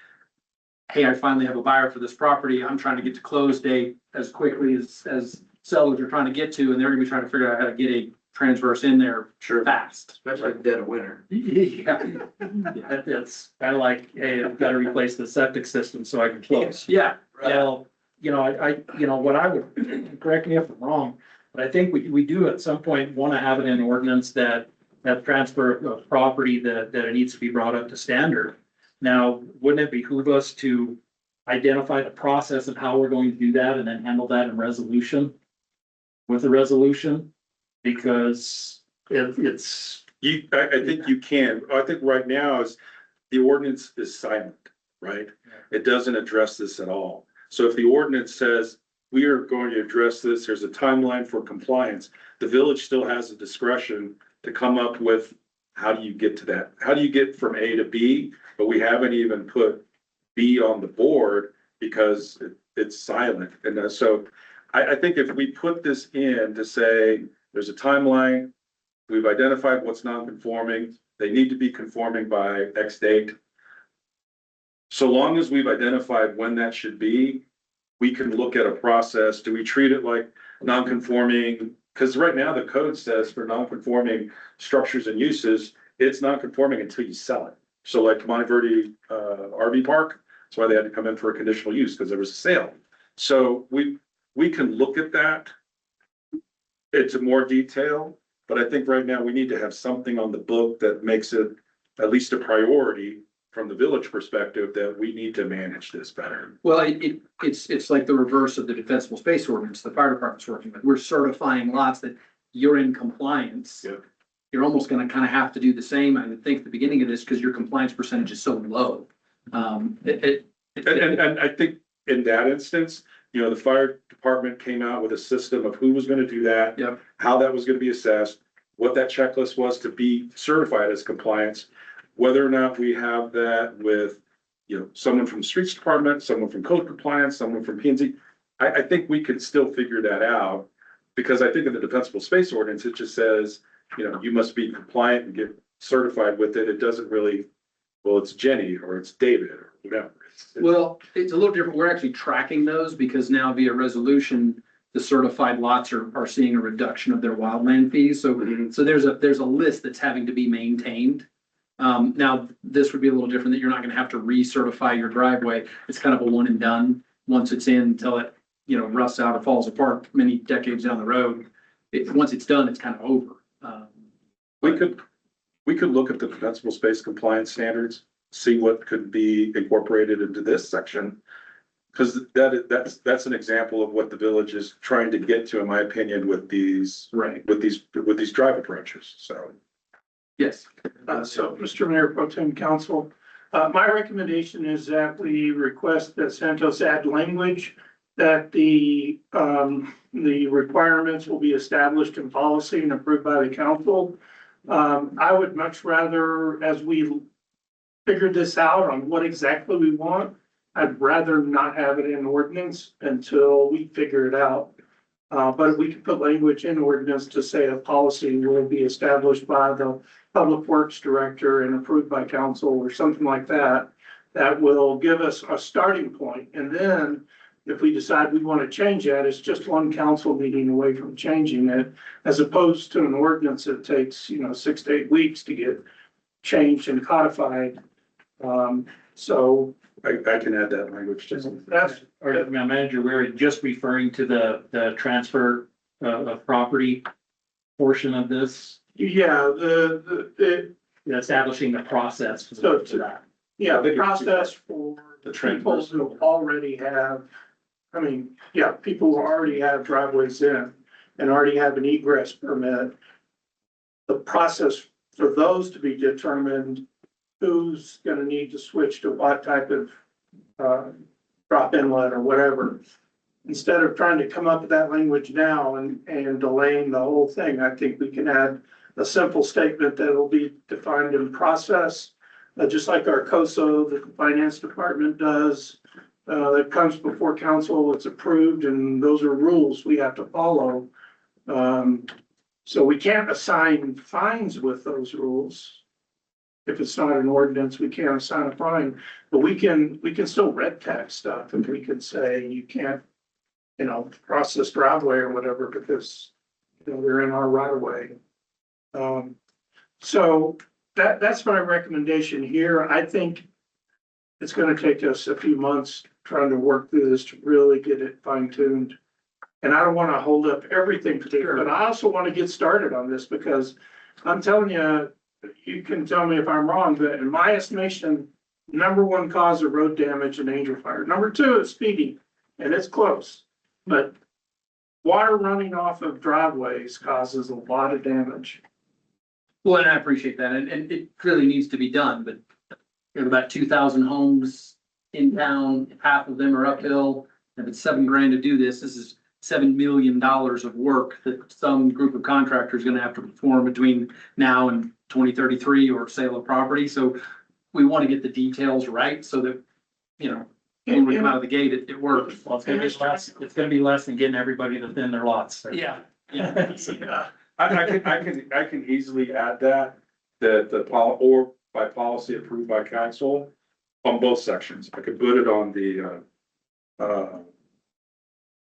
hey, I finally have a buyer for this property. I'm trying to get to close date as quickly as sellers are trying to get to, and they're gonna be trying to figure out how to get a transverse in there fast. Especially in the dead of winter. Yeah, it's kind of like, hey, I've got to replace the septic system so I can close. Yeah, Well, what I would, correct me if I'm wrong, but I think we do at some point want to have it in ordinance that transfer of property that it needs to be brought up to standard. Now, wouldn't it behoove us to identify the process of how we're going to do that and then handle that in resolution? With a resolution, because it's. I think you can. I think right now is the ordinance is silent, right? It doesn't address this at all. So if the ordinance says we are going to address this, there's a timeline for compliance, the village still has the discretion to come up with how do you get to that? How do you get from A to B? But we haven't even put B on the board because it's silent. And so I think if we put this in to say there's a timeline, we've identified what's non-conforming, they need to be conforming by X date. So long as we've identified when that should be, we can look at a process. Do we treat it like non-conforming? Because right now the code says for non-conforming structures and uses, it's non-conforming until you sell it. So like Monteverde RV Park, that's why they had to come in for a conditional use because there was a sale. So we can look at that into more detail, but I think right now we need to have something on the book that makes it at least a priority from the village perspective that we need to manage this better. well, it's like the reverse of the defensible space ordinance the fire department's working with. We're certifying lots that you're in compliance. Yep. You're almost gonna kind of have to do the same, I would think, at the beginning of this, because your compliance percentage is so low. And I think in that instance, the fire department came out with a system of who was gonna do that. Yep. How that was gonna be assessed, what that checklist was to be certified as compliance. Whether or not we have that with, someone from the streets department, someone from code compliance, someone from P and Z. I think we could still figure that out, because I think in the defensible space ordinance, it just says, you must be compliant and get certified with it. It doesn't really, well, it's Jenny or it's David or whatever. Well, it's a little different. We're actually tracking those because now via resolution, the certified lots are seeing a reduction of their wildland fees. So there's a list that's having to be maintained. Now, this would be a little different, that you're not gonna have to recertify your driveway. It's kind of a one and done. Once it's in, until it, rusts out or falls apart many decades down the road. Once it's done, it's kind of over. We could look at the defensible space compliance standards, see what could be incorporated into this section. Because that's an example of what the village is trying to get to, in my opinion, with these, Right. with these drive approaches, so. Yes. So, Mr. Mayor Pro Tem Council, my recommendation is that we request that Santos add language that the requirements will be established in policy and approved by the council. I would much rather, as we figure this out on what exactly we want, I'd rather not have it in ordinance until we figure it out. But if we can put language in ordinance to say a policy will be established by the Public Works Director and approved by council or something like that, that will give us a starting point. And then if we decide we want to change that, it's just one council meeting away from changing it, as opposed to an ordinance that takes, 6 to 8 weeks to get changed and codified. So I can add that language, just. that's, Or, Manager, we're just referring to the transfer of property portion of this, yeah, establishing the process for So for that. yeah, I think the it's- process for The people transfers. who already have, people who already have driveways in and already have an egress permit. The process for those to be determined, who's gonna need to switch to what type of, drop inlet or whatever. Instead of trying to come up with that language now and delaying the whole thing, I think we can add a simple statement that will be defined in process. Just like our COSO, the finance department does, that comes before council, it's approved, and those are rules we have to follow. So we can't assign fines with those rules. If it's not an ordinance, we can't assign a fine, but we can still red tag stuff, and we can say you can't, cross this driveway or whatever, because, they're in our right of way. So that's my recommendation here. I think it's gonna take us a few months trying to work through this to really get it fine tuned. And I don't wanna hold up everything for this, but I also wanna get started on this, because I'm telling you, you can tell me if I'm wrong, but in my estimation, number one cause of road damage and Angel Fire. Number two is speeding, and it's close. But water running off of driveways causes a lot of damage. Well, and I appreciate that, and it really needs to be done, but we have about 2,000 homes in town, half of them are uphill. If it's $7,000 to do this, this is $7 million of work that some group of contractors is gonna have to perform between now and 2033 or sale of property, so we want to get the details right so that, when we come out of the gate, it works. Well, it's gonna be less than getting everybody to thin their lots. Yeah. Yeah. I can easily add that or by policy approved by council on both sections. I could put it on the,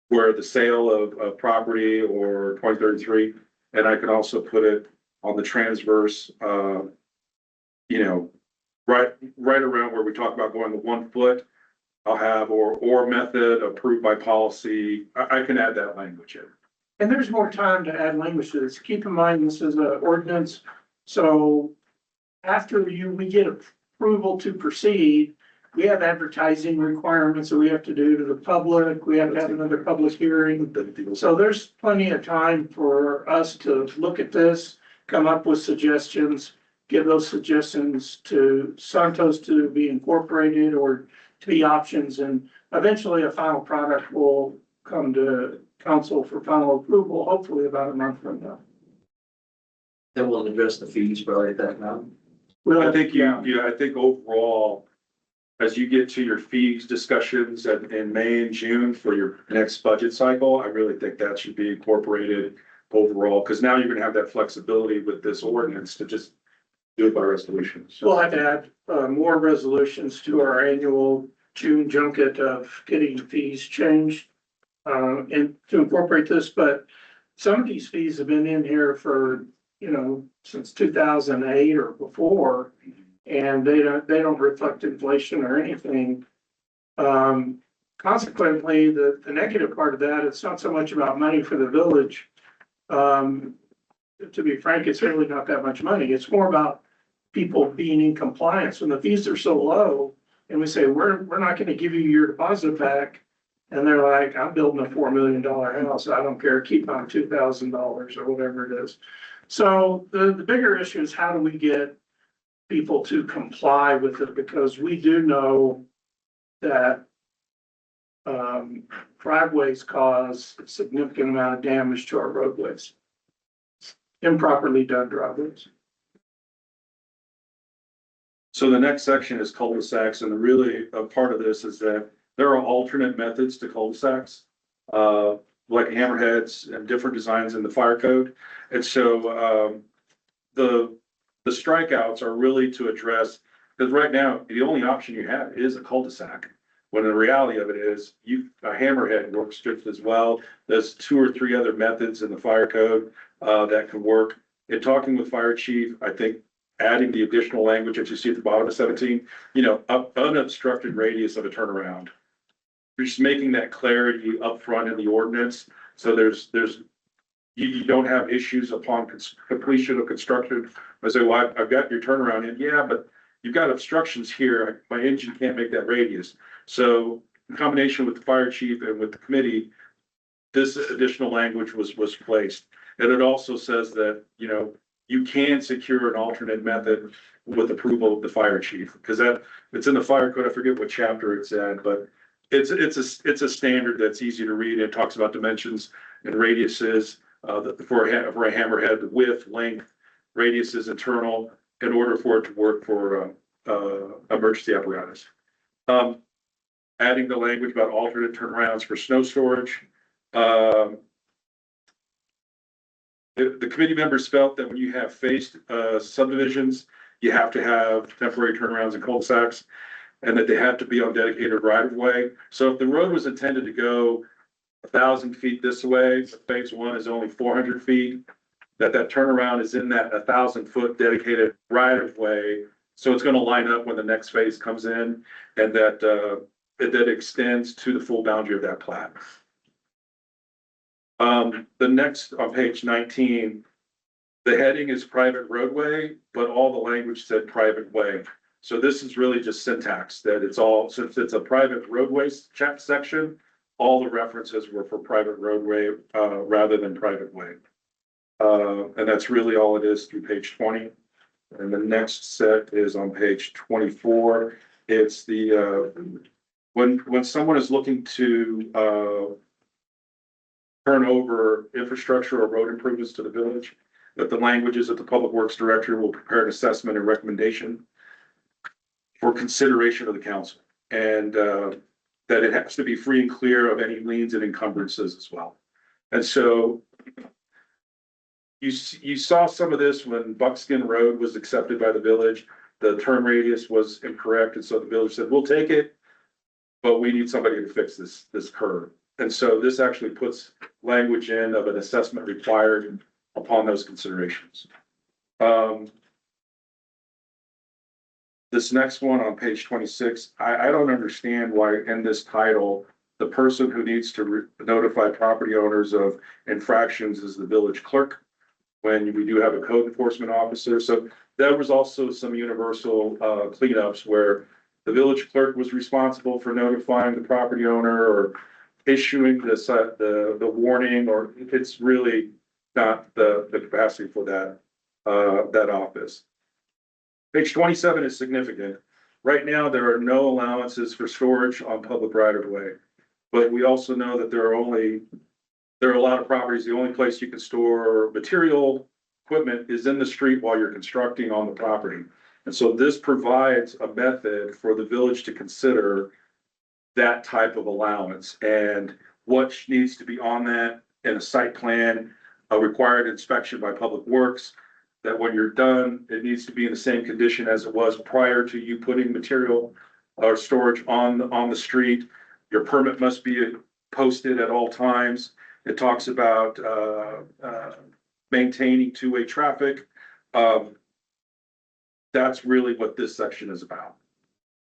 where the sale of property or 2033, and I can also put it on the transverse, right around where we talk about going the 1 foot. I'll have or method approved by policy. I can add that language in. And there's more time to add language to this. Keep in mind, this is an ordinance, so after we get approval to proceed, we have advertising requirements that we have to do to the public. We have to have another public hearing. So there's plenty of time for us to look at this, come up with suggestions, give those suggestions to Santos to be incorporated or to be options, and eventually a final product will come to council for final approval, hopefully about a month from now. Then we'll address the fees probably at that time. I think I think overall, as you get to your fees discussions in May and June for your next budget cycle, I really think that should be incorporated overall, because now you're gonna have that flexibility with this ordinance to just do it by resolution. We'll have to add more resolutions to our annual June junket of getting fees changed and to incorporate this, but some of these fees have been in here for, since 2008 or before, and they don't reflect inflation or anything. Consequently, the negative part of that, it's not so much about money for the village. To be frank, it's really not that much money. It's more about people being in compliance. When the fees are so low, and we say, we're not gonna give you your deposit back. And they're like, I'm building a $4 million house. I don't care. Keep my $2,000 or whatever it is. So the bigger issue is how do we get people to comply with it? Because we do know that driveways cause a significant amount of damage to our roadways. Improperly done driveways. So the next section is cul-de-sacs, and really a part of this is that there are alternate methods to cul-de-sacs, like hammerheads and different designs in the fire code. And so, the strikeouts are really to address, because right now, the only option you have is a cul-de-sac. When the reality of it is, a hammerhead works just as well. There's 2 or 3 other methods in the fire code, that can work. In talking with fire chief, I think adding the additional language that you see at the bottom of 17, unobstructed radius of a turnaround. You're just making that clarity upfront in the ordinance, so you don't have issues upon completion of construction. I say, well, I've got your turnaround in, yeah, but you've got obstructions here, my engine can't make that radius. So in combination with the fire chief and with the committee, this additional language was placed. And it also says that, you can secure an alternate method with approval of the fire chief, because it's in the fire code, I forget what chapter it's in, but it's a standard that's easy to read. It talks about dimensions and radiuses, for a hammerhead, the width, length, radiuses, internal, in order for it to work for, emergency apparatus. Adding the language about alternate turnarounds for snow storage. The committee members felt that when you have phased subdivisions, you have to have temporary turnarounds and cul-de-sacs, and that they have to be on dedicated right of way. So if the road was intended to go 1,000 feet this way, phase 1 is only 400 feet, that turnaround is in that 1,000-foot dedicated right of way. So it's going to line up when the next phase comes in, and that extends to the full boundary of that plat. The next on page 19, the heading is private roadway, but all the language said private way. So this is really just syntax, that since it's a private roadways section, all the references were for private roadway, rather than private way. And that's really all it is through page 20. And the next set is on page 24. It's when someone is looking to, turn over infrastructure or road improvements to the village, that the language is that the Public Works Director will prepare an assessment and recommendation for consideration of the council, and that it has to be free and clear of any liens and encumbrances as well. And so you saw some of this when Buckskin Road was accepted by the village. The turn radius was incorrect, and so the village said, we'll take it, but we need somebody to fix this curve. And so this actually puts language in of an assessment required upon those considerations. This next one on page 26, I don't understand why in this title, the person who needs to notify property owners of infractions is the village clerk, when we do have a code enforcement officer. So there was also some universal cleanups where the village clerk was responsible for notifying the property owner or issuing the warning, or it's really not the capacity for that office. Page 27 is significant. Right now, there are no allowances for storage on public right of way, but we also know that there are a lot of properties. The only place you can store material equipment is in the street while you're constructing on the property. And so this provides a method for the village to consider that type of allowance and what needs to be on that in a site plan, a required inspection by Public Works, that when you're done, it needs to be in the same condition as it was prior to you putting material or storage on the street. Your permit must be posted at all times. It talks about maintaining two-way traffic. That's really what this section is about.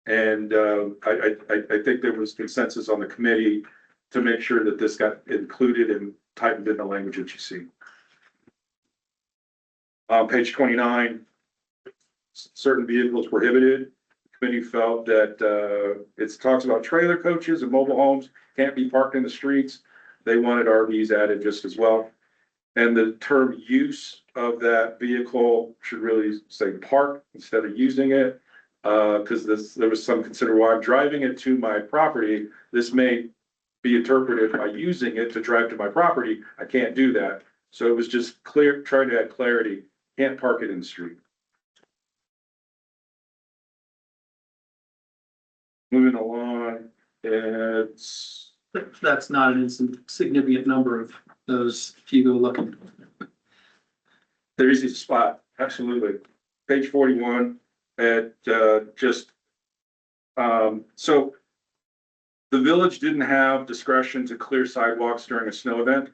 And I think there was consensus on the committee to make sure that this got included and tightened in the language that you see. Page 29, certain vehicles prohibited. committee felt that, it talks about trailer coaches and mobile homes can't be parked in the streets. They wanted RVs added just as well. And the term use of that vehicle should really say park instead of using it. Because there was some consider while I'm driving it to my property, this may be interpreted by using it to drive to my property. I can't do that. So it was just clear, trying to add clarity, can't park it in the street. Moving along, it's, That's not an insignificant number of those if you go looking. they're easy to spot, absolutely. Page 41, so the village didn't have discretion to clear sidewalks during a snow event.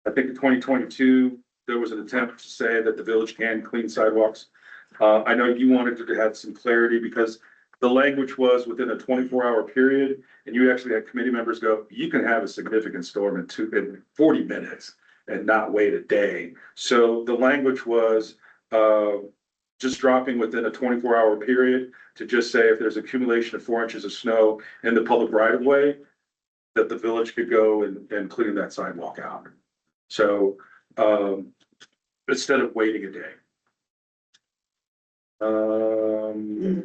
I think in 2022, there was an attempt to say that the village can clean sidewalks. I know you wanted to have some clarity because the language was within a 24-hour period, and you actually had committee members go, you can have a significant storm in 40 minutes and not wait a day. So the language was just dropping within a 24-hour period to just say if there's accumulation of 4 inches of snow in the public right of way, that the village could go and clean that sidewalk out. So instead of waiting a day.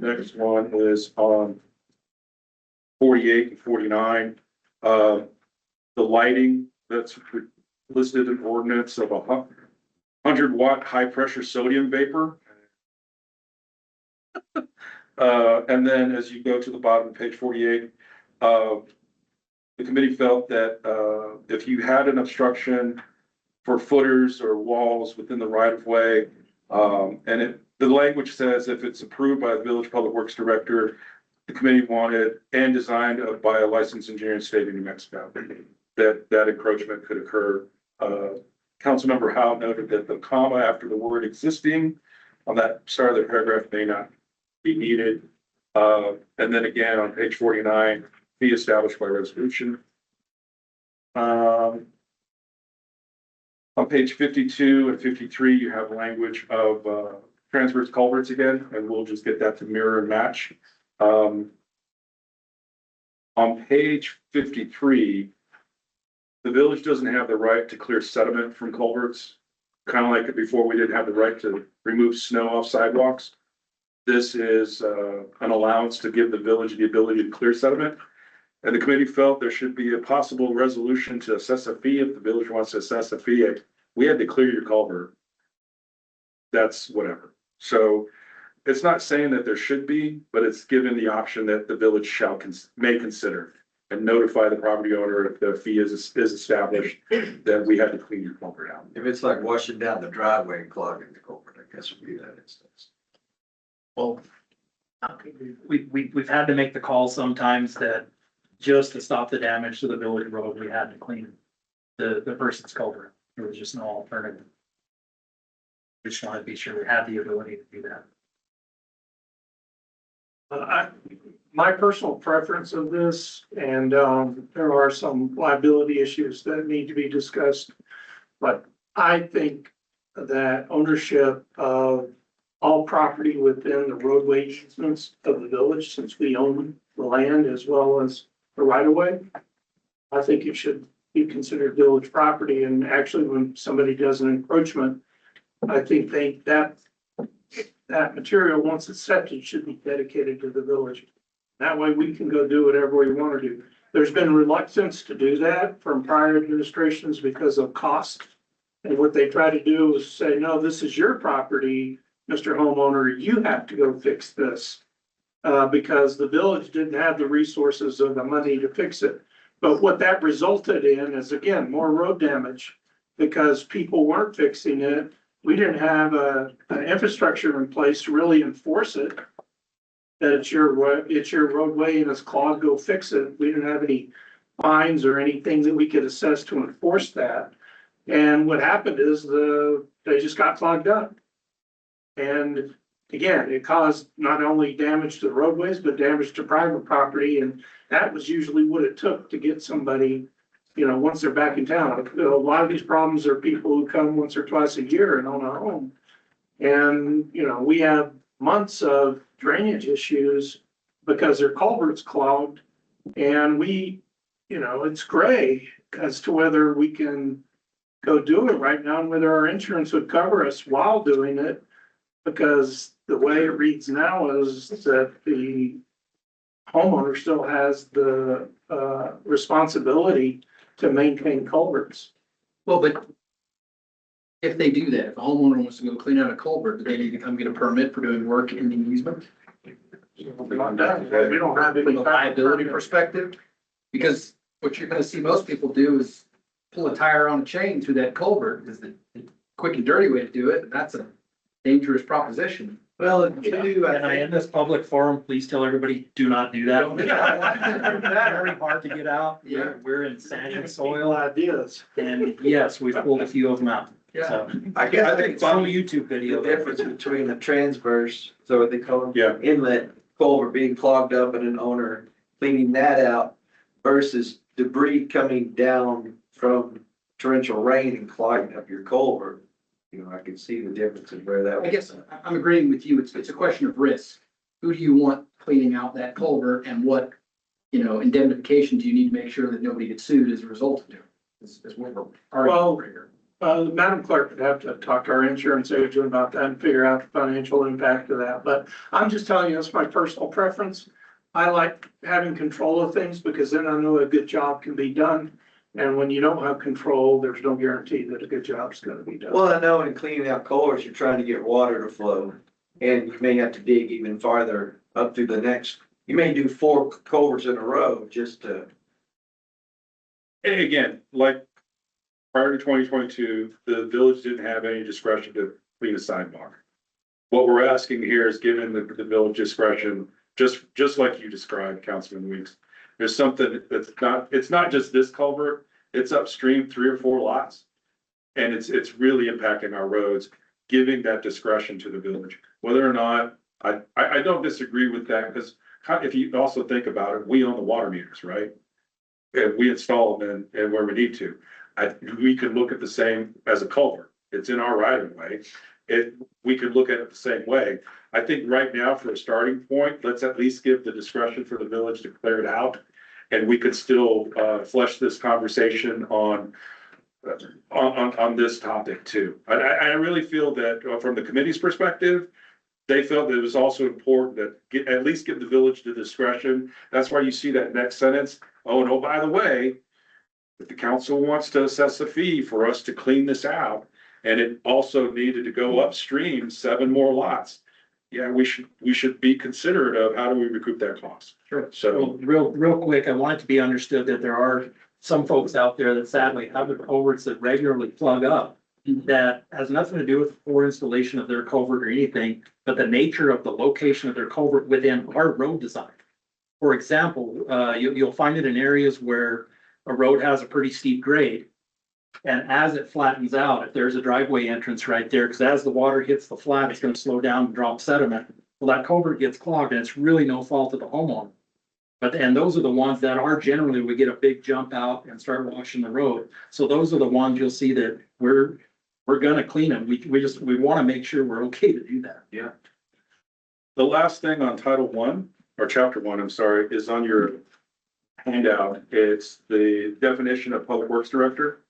Next one is on 48 and 49. The lighting that's listed in ordinance of 100-watt high-pressure sodium vapor. And then as you go to the bottom of page 48, the committee felt that if you had an obstruction for footers or walls within the right of way, and the language says if it's approved by the village public works director, the committee wanted and designed by a licensed engineer in the state of New Mexico, that encroachment could occur. Councilmember Howe noted that the comma after the word existing on that start of the paragraph may not be needed. And then again, on page 49, be established by resolution. On page 52 and 53, you have language of transverse culverts again, and we'll just get that to mirror and match. On page 53, the village doesn't have the right to clear sediment from culverts. Kind of like before, we didn't have the right to remove snow off sidewalks. This is an allowance to give the village the ability to clear sediment. And the committee felt there should be a possible resolution to assess a fee if the village wants to assess a fee. We had to clear your culvert. That's whatever. So it's not saying that there should be, but it's given the option that the village may consider and notify the property owner if the fee is established that we had to clean your culvert out. If it's like washing down the driveway and clogging the culvert, I guess would be that instance. Well, we've had to make the call sometimes that just to stop the damage to the village road, we had to clean the person's culvert. There was just no alternative. We just wanted to be sure we had the ability to do that. My personal preference of this, and there are some liability issues that need to be discussed, but I think that ownership of all property within the roadway easements of the village, since we own the land as well as the right of way, I think it should be considered village property. And actually, when somebody does an encroachment, I think that material, once it's accepted, should be dedicated to the village. That way we can go do whatever we want to do. There's been reluctance to do that from prior administrations because of cost. And what they try to do is say, no, this is your property, Mr. Homeowner, you have to go fix this. Because the village didn't have the resources or the money to fix it. But what that resulted in is, again, more road damage because people weren't fixing it. We didn't have an infrastructure in place to really enforce it. That it's your roadway and it's clogged, go fix it. We didn't have any fines or anything that we could assess to enforce that. And what happened is they just got clogged up. And again, it caused not only damage to the roadways, but damage to private property. And that was usually what it took to get somebody, once they're back in town. A lot of these problems are people who come once or twice a year and own a home. And, we have months of drainage issues because their culvert's clogged. And we, it's gray as to whether we can go do it right now and whether our insurance would cover us while doing it. Because the way it reads now is that the homeowner still has the responsibility to maintain culverts. Well, but if they do that, if a homeowner wants to go clean out a culvert, do they need to come get a permit for doing work in the easement? We don't have any. From a liability perspective, because what you're gonna see most people do is pull a tire on a chain through that culvert is the quick and dirty way to do it, and that's a dangerous proposition. Well, and I, in this public forum, please tell everybody, do not do that. Very hard to get out. Yeah. We're in sand and Soil soil, ideas. and yes, we've pulled a few of them out. So, I guess I it's think on a YouTube video. the difference between a transverse, so what they call it, Yeah. inlet culvert being clogged up and an owner cleaning that out versus debris coming down from torrential rain and clogging up your culvert. I can see the difference in where that. I guess I'm agreeing with you. It's a question of risk. Who do you want cleaning out that culvert and what, indemnification do you need to make sure that nobody gets sued as a result of doing? Is what we're arguing here. Madam Clerk would have to talk to our insurance agent about that and figure out the financial impact of that. But I'm just telling you, that's my personal preference. I like having control of things because then I know a good job can be done. And when you don't have control, there's no guarantee that a good job is gonna be done. Well, I know in cleaning out culverts, you're trying to get water to flow, and you may have to dig even farther up through the next. You may do 4 culverts in a row just to. And again, like prior to 2022, the village didn't have any discretion to clean a sidewalk. What we're asking here is given the village discretion, just like you described, Councilman Weeks. There's something it's not just this culvert, it's upstream 3 or 4 lots. And it's really impacting our roads, giving that discretion to the village. Whether or not, I don't disagree with that, because if you also think about it, we own the water meters, right? And we install them and where we need to. We could look at the same as a culvert. It's in our right of way. We could look at it the same way. I think right now for a starting point, let's at least give the discretion for the village to clear it out. And we could still flesh this conversation on this topic too. I really feel that from the committee's perspective, they felt that it was also important that at least give the village the discretion. That's why you see that next sentence. Oh, and by the way, if the council wants to assess a fee for us to clean this out, and it also needed to go upstream 7 more lots. Yeah, we should be considerate of how do we recoup that cost. Sure. So Real quick, I want it to be understood that there are some folks out there that sadly have the culverts that regularly plug up. That has nothing to do with the poor installation of their culvert or anything, but the nature of the location of their culvert within our road design. For example, you'll find it in areas where a road has a pretty steep grade. And as it flattens out, if there's a driveway entrance right there, because as the water hits the flat, it's going to slow down and drop sediment. Well, that culvert gets clogged and it's really no fault of the homeowner. And those are the ones that are generally, we get a big jump out and start washing the road. So those are the ones you'll see that we're gonna clean them. We want to make sure we're okay to do that. yeah. The last thing on Title 1 or Chapter 1, I'm sorry, is on your handout. It's the definition of Public Works Director.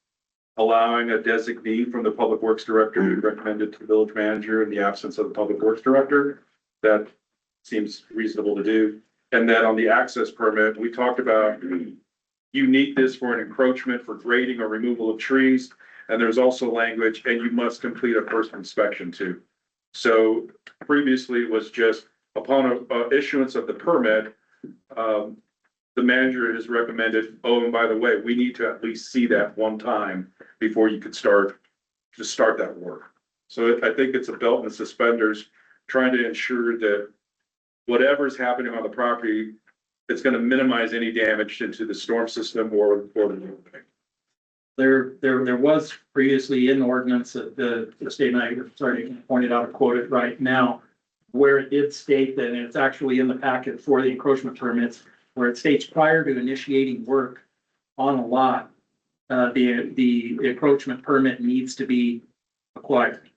Allowing a designee from the Public Works Director to be recommended to the village manager in the absence of the Public Works Director. That seems reasonable to do. And then on the access permit, we talked about you need this for an encroachment for grading or removal of trees. And there's also language, and you must complete a first inspection too. So previously it was just upon issuance of the permit, the manager has recommended, oh, and by the way, we need to at least see that one time before you could start that work. So I think it's a belt and suspenders, trying to ensure that whatever's happening on the property, it's gonna minimize any damage into the storm system or the roadway. There was previously in ordinance that the state, and I pointed out, quote it right now, where it did state that, and it's actually in the packet for the encroachment permits, where it states prior to initiating work on a lot, the encroachment permit needs to be acquired.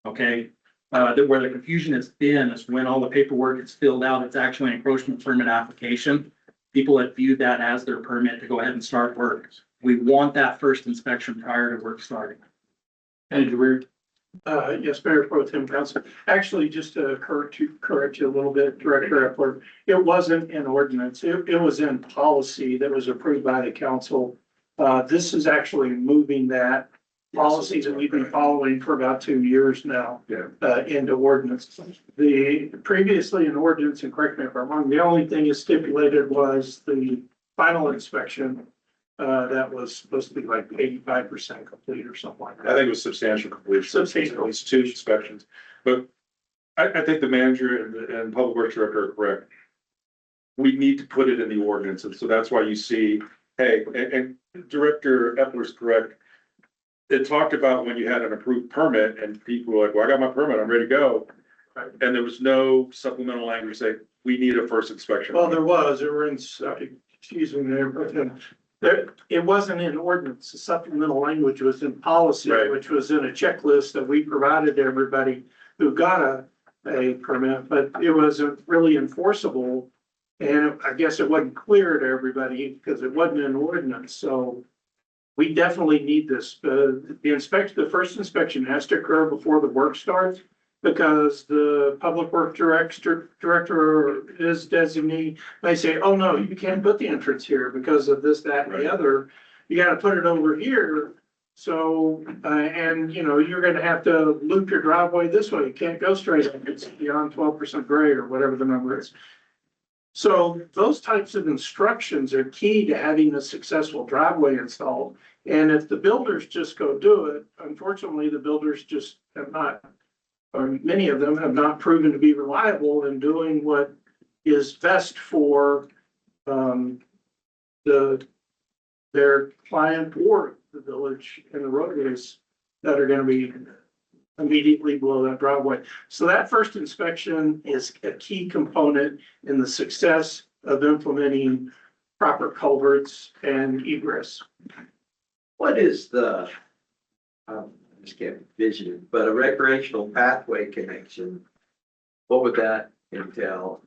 Okay, where the confusion has been is when all the paperwork is filled out, it's actually an encroachment permit application. People have viewed that as their permit to go ahead and start work. We want that first inspection prior to work starting. Manager Weir. Yes, Mayor Pro Tem Council. Actually, just to correct you a little bit, Director Epler, it wasn't an ordinance. It was in policy that was approved by the council. This is actually moving that policy that we've been following for about 2 years now. Into ordinance. The previously in ordinance, and correct me if I'm wrong, the only thing is stipulated was the final inspection. That was supposed to be like 85% complete or something like I that. think it was substantial completion. Substantial. At least 2 inspections, but I think the manager and public works director are correct. We need to put it in the ordinance, and so that's why you see, hey, and Director Epler's correct. It talked about when you had an approved permit and people were like, well, I got my permit, I'm ready to go. Right. And there was no supplemental language saying, we need a first inspection. Well, there were in, excuse me, there, but it wasn't in ordinance. The supplemental language was in policy, Right. which was in a checklist that we provided to everybody who got a permit, but it wasn't really enforceable. And I guess it wasn't clear to everybody because it wasn't an ordinance, so we definitely need this. The first inspection has to occur before the work starts because the public works director is designee. They say, oh, no, you can't put the entrance here because of this, that, and Right. the other. You gotta put it over here. So, and you know, you're gonna have to loop your driveway this way. You can't go straight up. It's beyond 12% grade or whatever the number is. So those types of instructions are key to having a successful driveway installed. And if the builders just go do it, unfortunately, the builders just have not, or many of them have not proven to be reliable in doing what is best for their client or the village and the roadways that are gonna be immediately below that driveway. So that first inspection is a key component in the success of implementing proper culverts and egress. What is the, I just can't envision it, but a recreational pathway connection? What would that entail?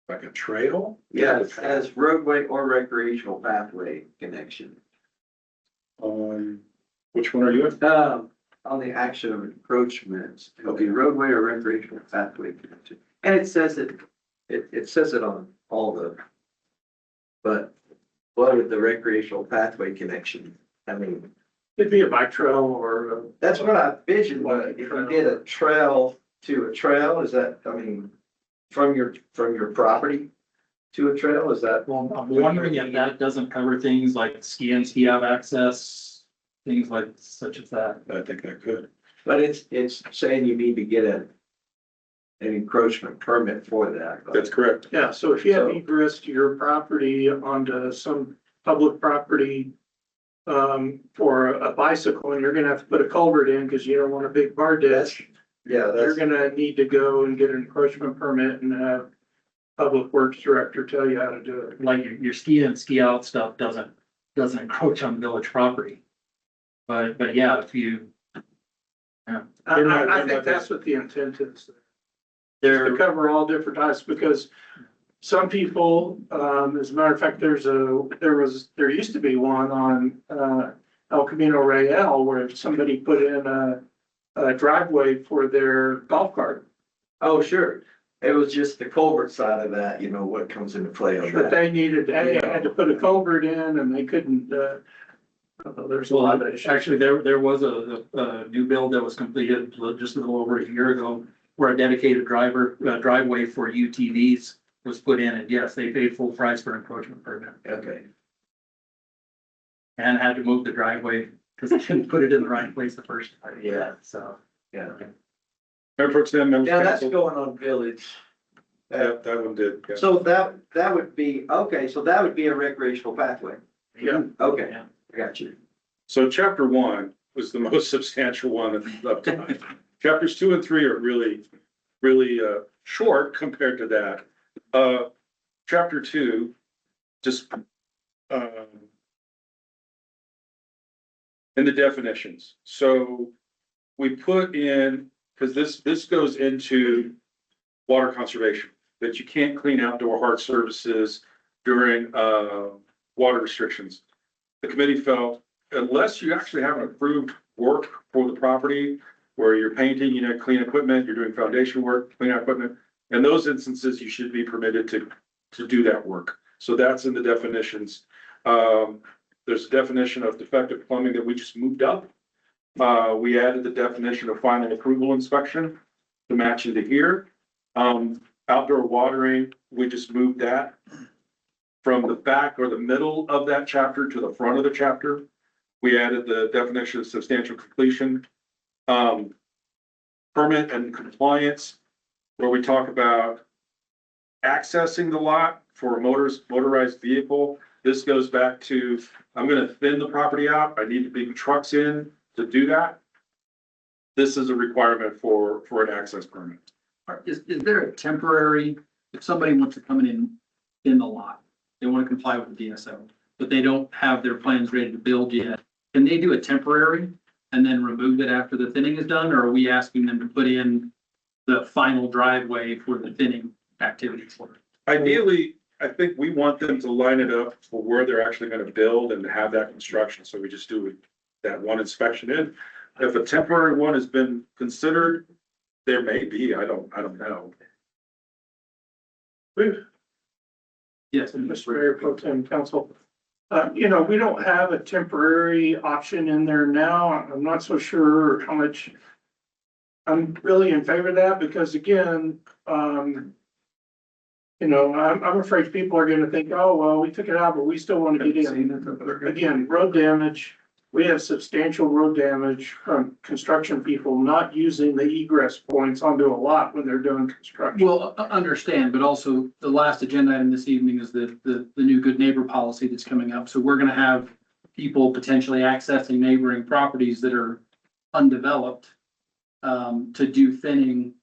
Like a trail? Yes, as roadway or recreational pathway connection. Which one are you at? On the action of encroachments, it'll be roadway or recreational pathway connection. And it says it says it on all the, but what would the recreational pathway connection, I mean, It'd be a bike trail or that's what I envisioned, but if you did a trail to a trail, is that, I mean, from your property to a trail, is that? Well, I'm wondering if that doesn't cover things like ski out access, things like such as that. I think that could. But it's saying you need to get an encroachment permit for that. That's correct. yeah, so if you have So- egress to your property onto some public property for a bicycle and you're gonna have to put a culvert in because you don't want a big bar ditch, Yeah, you're that's, gonna need to go and get an encroachment permit and have public works director tell you how to do it. Like your ski out stuff doesn't encroach on village property. But yeah, if you. Yeah, I think that's what the intent is. To there, cover all different types, because some people, as a matter of fact, there used to be one on, El Camino Real where somebody put in a driveway for their golf cart. oh, sure. It was just the culvert side of that, you know, what comes into play on But that. they had to put a culvert in and they couldn't, there's a lot of issues. actually, there was a new build that was completed just a little over a year ago where a dedicated driveway for UTVs was put in, and yes, they paid full price for encroachment permit Okay. and had to move the driveway because they didn't put it in the right place the first time. Yeah. So. Yeah. Mayor Pro Tem, members Yeah, of that's council. going on village. That one did. Yeah. So that would be, okay, so that would be a recreational pathway. Yeah. Okay, Yeah. I got you. So chapter 1 was the most substantial one up tonight. Chapters 2 and 3 are really short compared to that. Chapter 2, just in the definitions. So we put in because this goes into water conservation, that you can't clean outdoor hard surfaces during, water restrictions. The committee felt, unless you actually have an approved work for the property, where you're painting, clean equipment, you're doing foundation work, clean out equipment, in those instances, you should be permitted to do that work. So that's in the definitions. There's a definition of defective plumbing that we just moved up. We added the definition of final approval inspection to match into here. Outdoor watering, we just moved that from the back or the middle of that chapter to the front of the chapter. We added the definition of substantial completion. Permit and compliance, where we talk about accessing the lot for a motorized vehicle. This goes back to, I'm gonna thin the property out. I need to bring trucks in to do that. This is a requirement for an access permit. Is there a temporary, if somebody wants to come in the lot, they want to comply with the DSO, but they don't have their plans ready to build yet, can they do a temporary and then remove it after the thinning is done, or are we asking them to put in the final driveway for the thinning activities? Ideally, I think we want them to line it up for where they're actually gonna build and have that construction, so we just do that one inspection in. If a temporary one has been considered, there may be, I don't know. Yes. Mr. Mayor Pro Tem Council. We don't have a temporary option in there now. I'm not so sure how much. I'm really in favor of that because again, I'm afraid people are gonna think, oh, well, we took it out, but we still want to get in. Again, road damage. We have substantial road damage from construction people not using the egress points onto a lot when they're doing construction. Well, understand, but also the last agenda item this evening is the new good neighbor policy that's coming up. So we're gonna have people potentially accessing neighboring properties that are undeveloped to do thinning,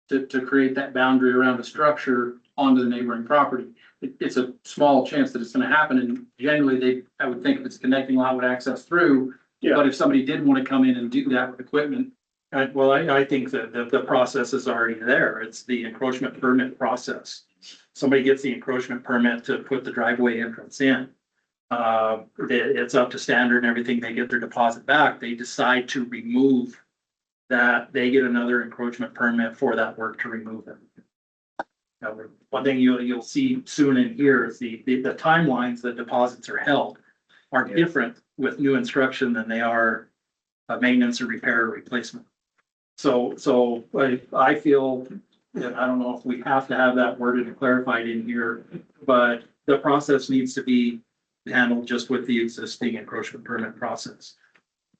to create that boundary around a structure onto the neighboring property. It's a small chance that it's gonna happen, and generally I would think if it's a connecting lot would access through. Yeah. But if somebody did want to come in and do that with equipment, I think that the process is already there. It's the encroachment permit process. Somebody gets the encroachment permit to put the driveway entrance in. It's up to standard and everything. They get their deposit back. They decide to remove that. They get another encroachment permit for that work to remove it. Now, one thing you'll see soon in here is the timelines that deposits are held are different with new instruction than they are maintenance or repair or replacement. So I feel, and I don't know if we have to have that worded and clarified in here, but the process needs to be handled just with the existing encroachment permit process.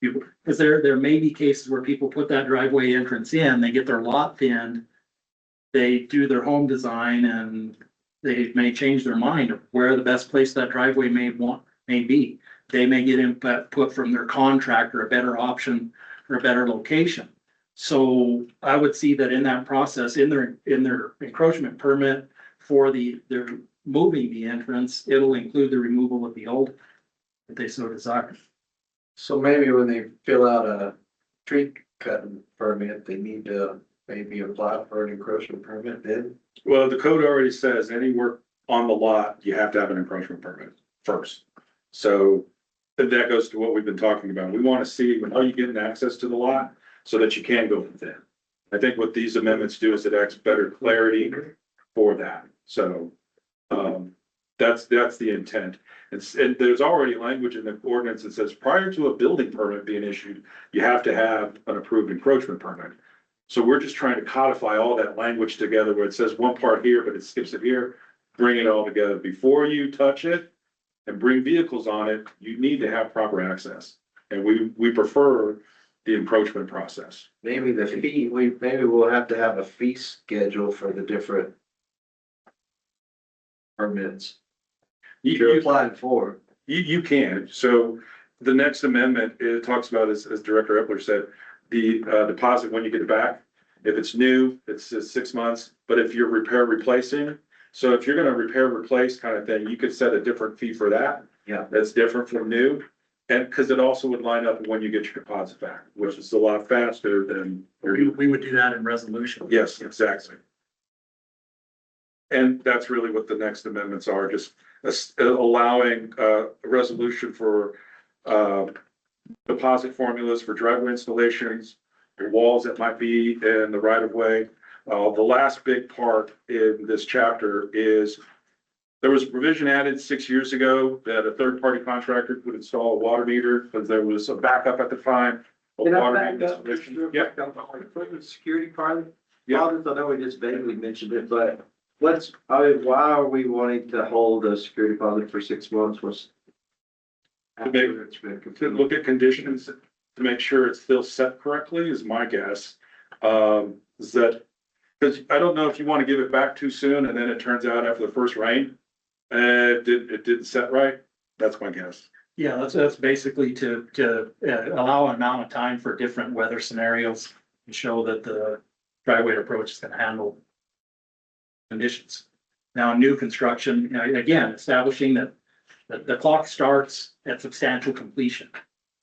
Because there may be cases where people put that driveway entrance in, they get their lot thinned, they do their home design and they may change their mind of where the best place that driveway may be. They may get input from their contractor, a better option or a better location. So I would see that in that process, in their encroachment permit for they're moving the entrance, it'll include the removal of the old if they so desire. So maybe when they fill out a tree cutting permit, they need to maybe apply for an encroachment permit then? Well, the code already says any work on the lot, you have to have an encroachment permit first. So that goes to what we've been talking about. We want to see how you get access to the lot so that you can go within. I think what these amendments do is it adds better clarity for that. So that's the intent. And there's already language in the ordinance that says prior to a building permit being issued, you have to have an approved encroachment permit. So we're just trying to codify all that language together where it says one part here, but it skips it here, bring it all together. Before you touch it and bring vehicles on it, you need to have proper access. And we prefer the encroachment process. Maybe the fee, maybe we'll have to have a fee schedule for the different permits you're applying for. You can. So the next amendment, it talks about, as Director Epler said, the deposit when you get it back. If it's new, it's 6 months, but if you're replacing, so if you're gonna repair, replace kind of thing, you could set a different fee for that. Yeah. That's different from new. And because it also would line up when you get your deposit back, which is a lot faster than. We would do that in resolution. Yes, exactly. And that's really what the next amendments are, just allowing a resolution for deposit formulas for driveway installations, walls that might be in the right of way. The last big part in this chapter is there was a provision added 6 years ago that a third-party contractor could install a water meter because there was a backup at the time. of Can I water back meter up just installation. real Yeah, quick on the security part? Yeah. I know we just vaguely mentioned it, but why are we wanting to hold a security deposit for 6 months? After it's been to completed? look at conditions to make sure it's still set correctly is my guess. Is that, because I don't know if you want to give it back too soon and then it turns out after the first rain, it didn't set right. That's my guess. Yeah, that's basically to allow an amount of time for different weather scenarios and show that the driveway approach is gonna handle conditions. Now, new construction, you know, again, establishing that the clock starts at substantial completion.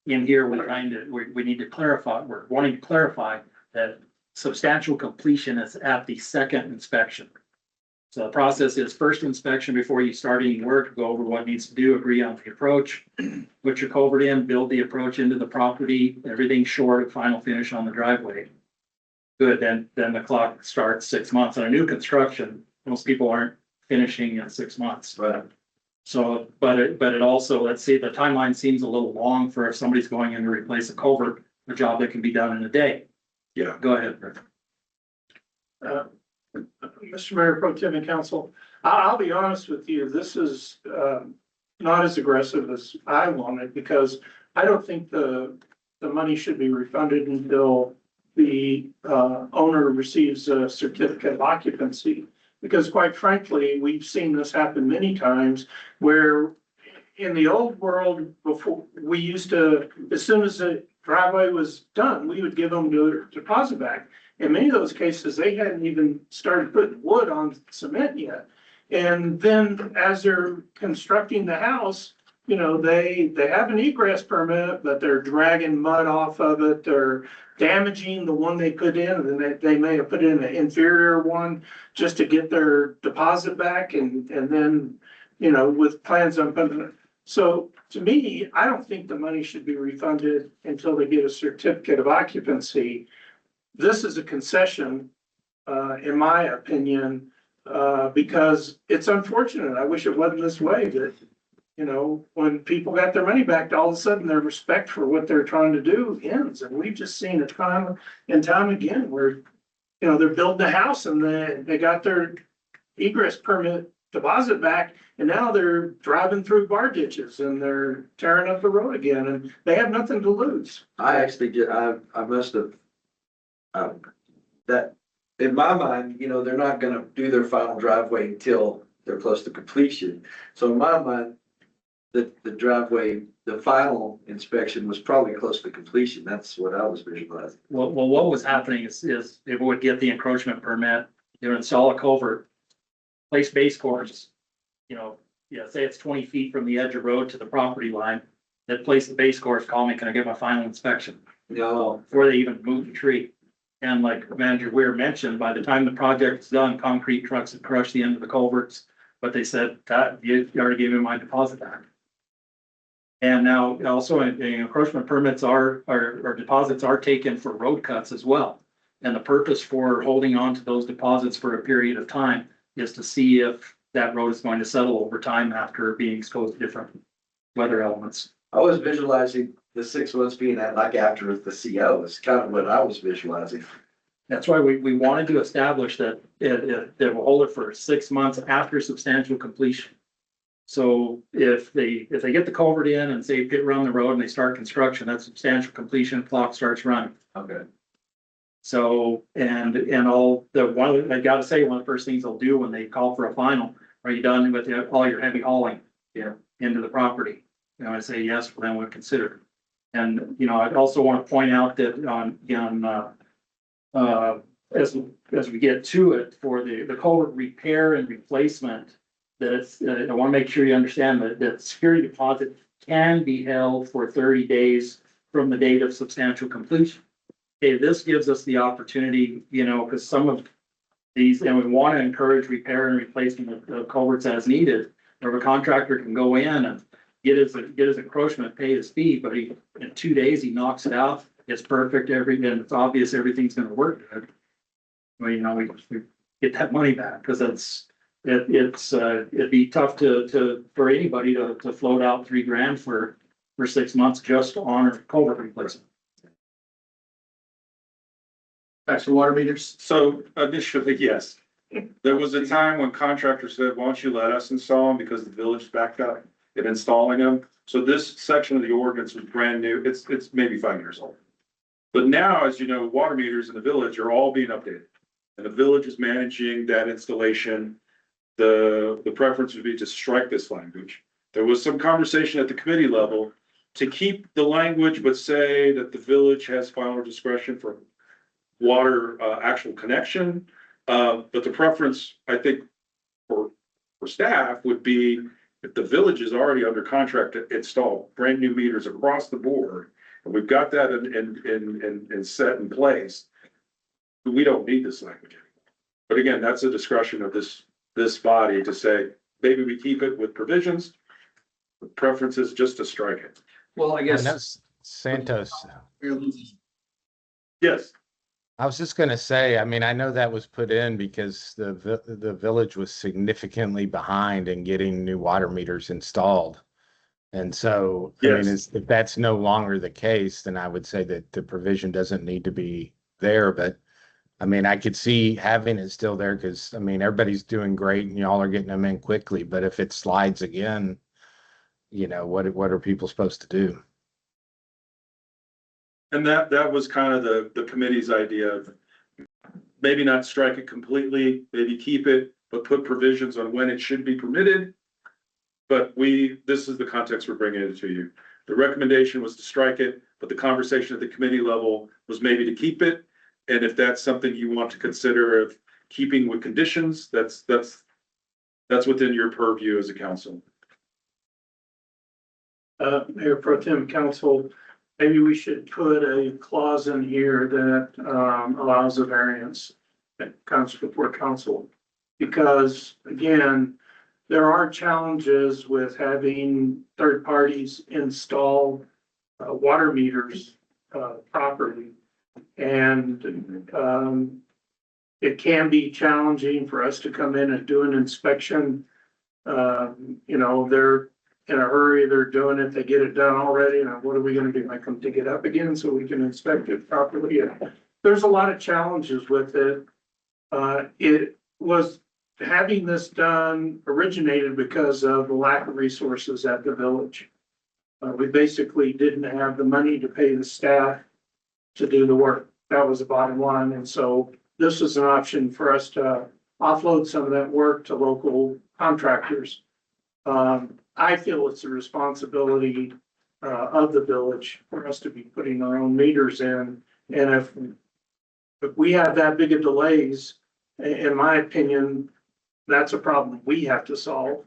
In here, we need to clarify, we're wanting to clarify that substantial completion is at the second inspection. So the process is first inspection before you start any work, go over what needs to do, agree on the approach, put your culvert in, build the approach into the property, everything short of final finish on the driveway. Good, then the clock starts 6 months. On a new construction, most people aren't finishing in 6 months. Right. So, but it also, let's see, the timeline seems a little long for if somebody's going in to replace a culvert, a job that can be done in a day. Yeah. Go ahead, Rick. Mr. Mayor, Pro Tem and Council, I'll be honest with you, this is not as aggressive as I wanted because I don't think the money should be refunded until the owner receives a certificate of occupancy. Because quite frankly, we've seen this happen many times where in the old world, before, we used to, as soon as the driveway was done, we would give them their deposit back. In many of those cases, they hadn't even started putting wood on cement yet. And then as they're constructing the house, you know, they have an egress permit, but they're dragging mud off of it or damaging the one they put in, and then they may have put in an inferior one just to get their deposit back and then, you know, with plans on putting it. So to me, I don't think the money should be refunded until they get a certificate of occupancy. This is a concession, in my opinion, because it's unfortunate. I wish it wasn't this way, that, you know, when people got their money back, all of a sudden their respect for what they're trying to do ends. And we've just seen it time and time again where, you know, they're building a house and they got their egress permit deposit back, and now they're driving through bar ditches and they're tearing up the road again, and they have nothing to lose. I actually did, I must have, that, in my mind, you know, they're not gonna do their final driveway until they're close to completion. So in my mind, the driveway, the final inspection was probably close to completion. That's what I was visualizing. Well, what was happening is it would get the encroachment permit, they would install a culvert, place base course, you know, yeah, say it's 20 feet from the edge of road to the property line. That place the base course, call me, can I get my final inspection? No, Before they even move the tree. And like Manager Weir mentioned, by the time the project's done, concrete trucks had crushed the end of the culverts. But they said, that you already gave me my deposit back. And now also encroachment permits or deposits are taken for road cuts as well. And the purpose for holding on to those deposits for a period of time is to see if that road is going to settle over time after being exposed to different weather elements. I was visualizing the 6 months being at like after the CO is kind of what I was visualizing. That's why we wanted to establish that it will hold it for 6 months after substantial completion. So if they get the culvert in and say pit run the road and they start construction, that's substantial completion, clock starts running. Okay. So, and all the one, I gotta say, one of the first things they'll do when they call for a final, are you done with all your heavy hauling? Yeah. Into the property? You know, I say yes, well, then we'll consider. And, you know, I'd also want to point out that as we get to it for the culvert repair and replacement, that it's, I want to make sure you understand that security deposit can be held for 30 days from the date of substantial completion. Okay, this gives us the opportunity, you know, because some of these, and we want to encourage repair and replacement of culverts as needed, where a contractor can go in and get his encroachment, pay his fee, but in 2 days, he knocks it out. It's perfect, and it's obvious everything's gonna work good. Well, you know, we get that money back, because it'd be tough for anybody to float out $3,000 for 6 months just on a culvert replacement. Back to water meters. So initially, yes, there was a time when contractors said, why don't you let us install them because the village backed up in installing them. So this section of the ordinance was brand new. It's maybe 5 years old. But now, as you know, water meters in the village are all being updated. And the village is managing that installation. The preference would be to strike this language. There was some conversation at the committee level to keep the language, but say that the village has final discretion for water actual connection. But the preference, I think, for staff would be if the village is already under contract to install brand new meters across the board, and we've got that in set in place, we don't need this language anymore. But again, that's a discretion of this body to say, maybe we keep it with provisions. The preference is just to strike it. Well, I I guess. know Santos. Yes. I was just gonna say, I mean, I know that was put in because the village was significantly behind in getting new water meters installed. And so, I mean, Yes. if that's no longer the case, then I would say that the provision doesn't need to be there. But I mean, I could see having it still there because, I mean, everybody's doing great and y'all are getting them in quickly. But if it slides again, you know, what are people supposed to do? And that was kind of the committee's idea of maybe not strike it completely, maybe keep it, but put provisions on when it should be permitted. But this is the context we're bringing it to you. The recommendation was to strike it, but the conversation at the committee level was maybe to keep it. And if that's something you want to consider of keeping with conditions, that's within your purview as a council. Mayor Pro Tem Council, maybe we should put a clause in here that allows a variance that comes before council. Because again, there are challenges with having third parties install water meters properly. And it can be challenging for us to come in and do an inspection. You know, they're in a hurry, they're doing it, they get it done already, and what are we gonna do? Like, come dig it up again so we can inspect it properly? There's a lot of challenges with it. It was, having this done originated because of the lack of resources at the village. We basically didn't have the money to pay the staff to do the work. That was the bottom line, and so this is an option for us to offload some of that work to local contractors. I feel it's a responsibility of the village for us to be putting our own meters in. And if we have that big of delays, in my opinion, that's a problem we have to solve.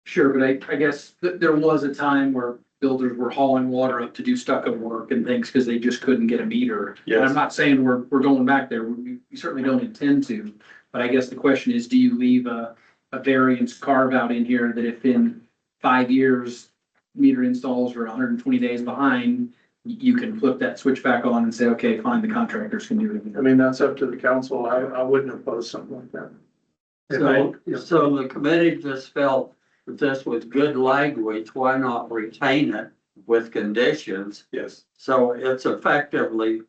Sure, but I guess there was a time where builders were hauling water up to do stucco work and things because they just couldn't get a meter. And Yes. I'm not saying we're going back there. We certainly don't intend to. But I guess the question is, do you leave a variance carve out in here that if in 5 years meter installs are 120 days behind, you can flip that switch back on and say, okay, fine, the contractors can do it. I mean, that's up to the council. I wouldn't oppose something like that. So the committee just felt that this was good language, why not retain it with conditions? Yes. So it's effectively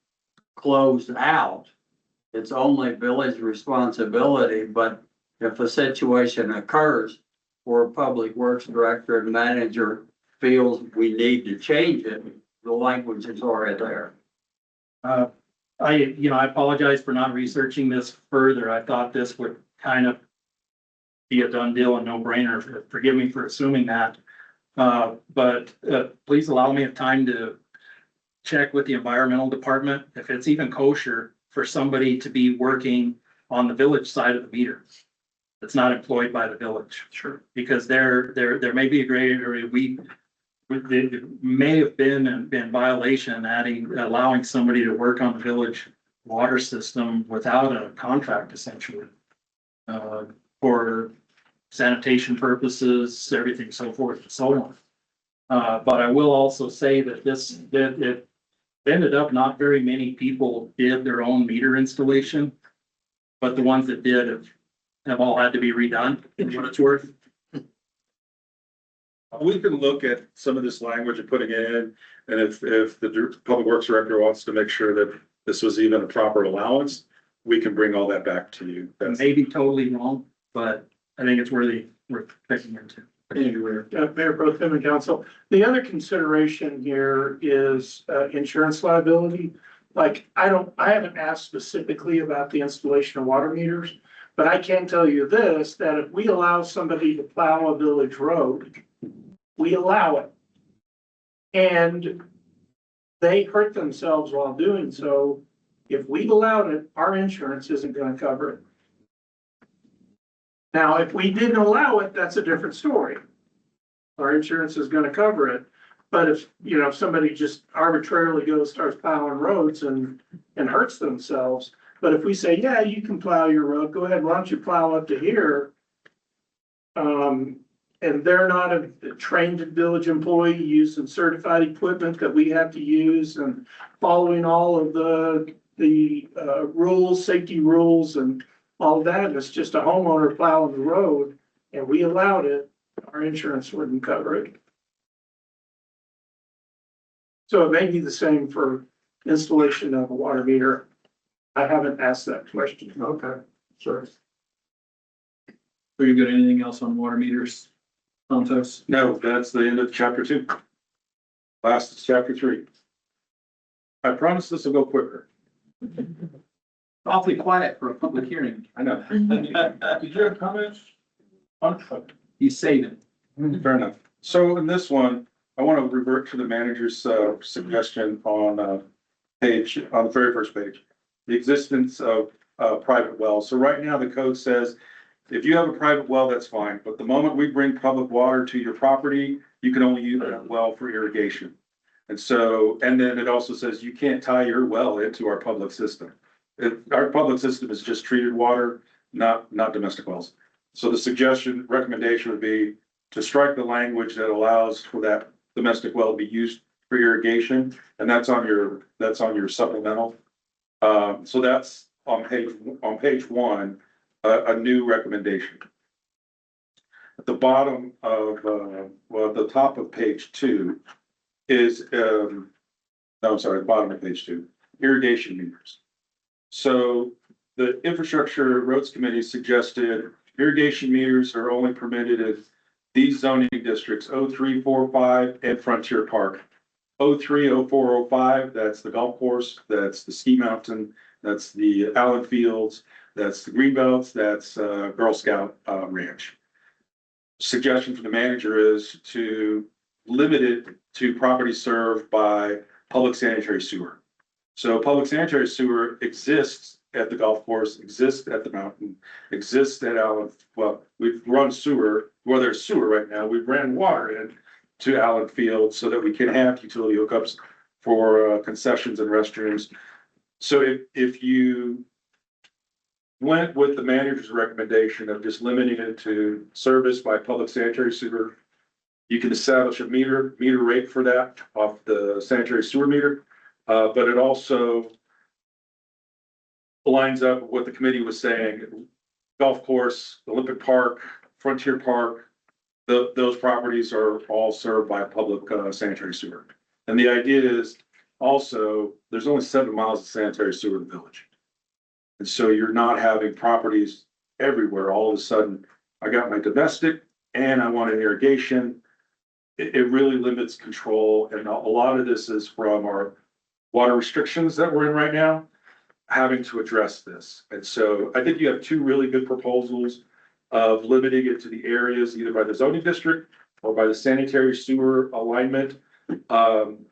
closed out. It's only village responsibility, but if a situation occurs where a public works director and manager feels we need to change it, the language is already there. I apologize for not researching this further. I thought this would kind of be a done deal and no brainer. Forgive me for assuming that. But please allow me time to check with the environmental department if it's even kosher for somebody to be working on the village side of the meter. that's not employed by the village. Sure. Because there may be a gray area. There may have been violation allowing somebody to work on the village water system without a contract essentially. For sanitation purposes, everything so forth and so on. But I will also say that it ended up not very many people did their own meter installation. But the ones that did have all had to be redone, for what it's worth. We can look at some of this language and putting it in, and if the public works director wants to make sure that this was even a proper allowance, we can bring all that back to you. It may be totally wrong, but I think it's worth checking into. Mayor Pro Tem and Council, the other consideration here is insurance liability. Like, I haven't asked specifically about the installation of water meters, but I can tell you this, that if we allow somebody to plow a village road, we allow it. And they hurt themselves while doing so. If we've allowed it, our insurance isn't gonna cover it. Now, if we didn't allow it, that's a different story. Our insurance is gonna cover it. But if somebody just arbitrarily starts plowing roads and hurts themselves, but if we say, yeah, you can plow your road, go ahead, why don't you plow up to here? And they're not a trained village employee using certified equipment that we have to use and following all of the rules, safety rules and all of that. It's just a homeowner plowing the road and we allowed it, our insurance wouldn't cover it. So it may be the same for installation of a water meter. I haven't asked that question. Okay, sure. Are you got anything else on water meters, Santos? No, that's the end of chapter 2. Last is chapter 3. I promise this will go quicker. Awfully quiet for a public hearing. I know. Did you have comments? He's saving. Fair enough. So in this one, I want to revert to the manager's suggestion on the very first page, the existence of private wells. So right now the code says if you have a private well, that's fine. But the moment we bring public water to your property, you can only use that well for irrigation. And then it also says you can't tie your well into our public system. Our public system is just treated water, not domestic wells. So the recommendation would be to strike the language that allows for that domestic well to be used for irrigation, and that's on your supplemental. So that's on page 1, a new recommendation. At the bottom of at the top of page 2 is the bottom of page 2, irrigation meters. So the Infrastructure Roads Committee suggested irrigation meters are only permitted in these zoning districts, 03, 4, 5, and Frontier Park. 03, 04, 05, that's the golf course, that's the ski mountain, that's the Allen Fields, that's the Greenbelts, that's Girl Scout Ranch. Suggestion from the manager is to limit it to property served by public sanitary sewer. So public sanitary sewer exists at the golf course, exists at the mountain, exists at Allen. Well, we've run sewer, well, there's sewer right now. We've ran water in to Allen Field so that we can have utility hookups for concessions and restrooms. So if you went with the manager's recommendation of just limiting it to service by public sanitary sewer, you can establish a meter rate for that off the sanitary sewer meter. But it also lines up with what the committee was saying. Golf course, Olympic Park, Frontier Park, those properties are all served by public sanitary sewer. And the idea is also, there's only 7 miles of sanitary sewer in the village. And so you're not having properties everywhere. All of a sudden, I got my domestic and I want an irrigation. It really limits control. And a lot of this is from our water restrictions that we're in right now, having to address this. And so I think you have 2 really good proposals of limiting it to the areas either by the zoning district or by the sanitary sewer alignment, and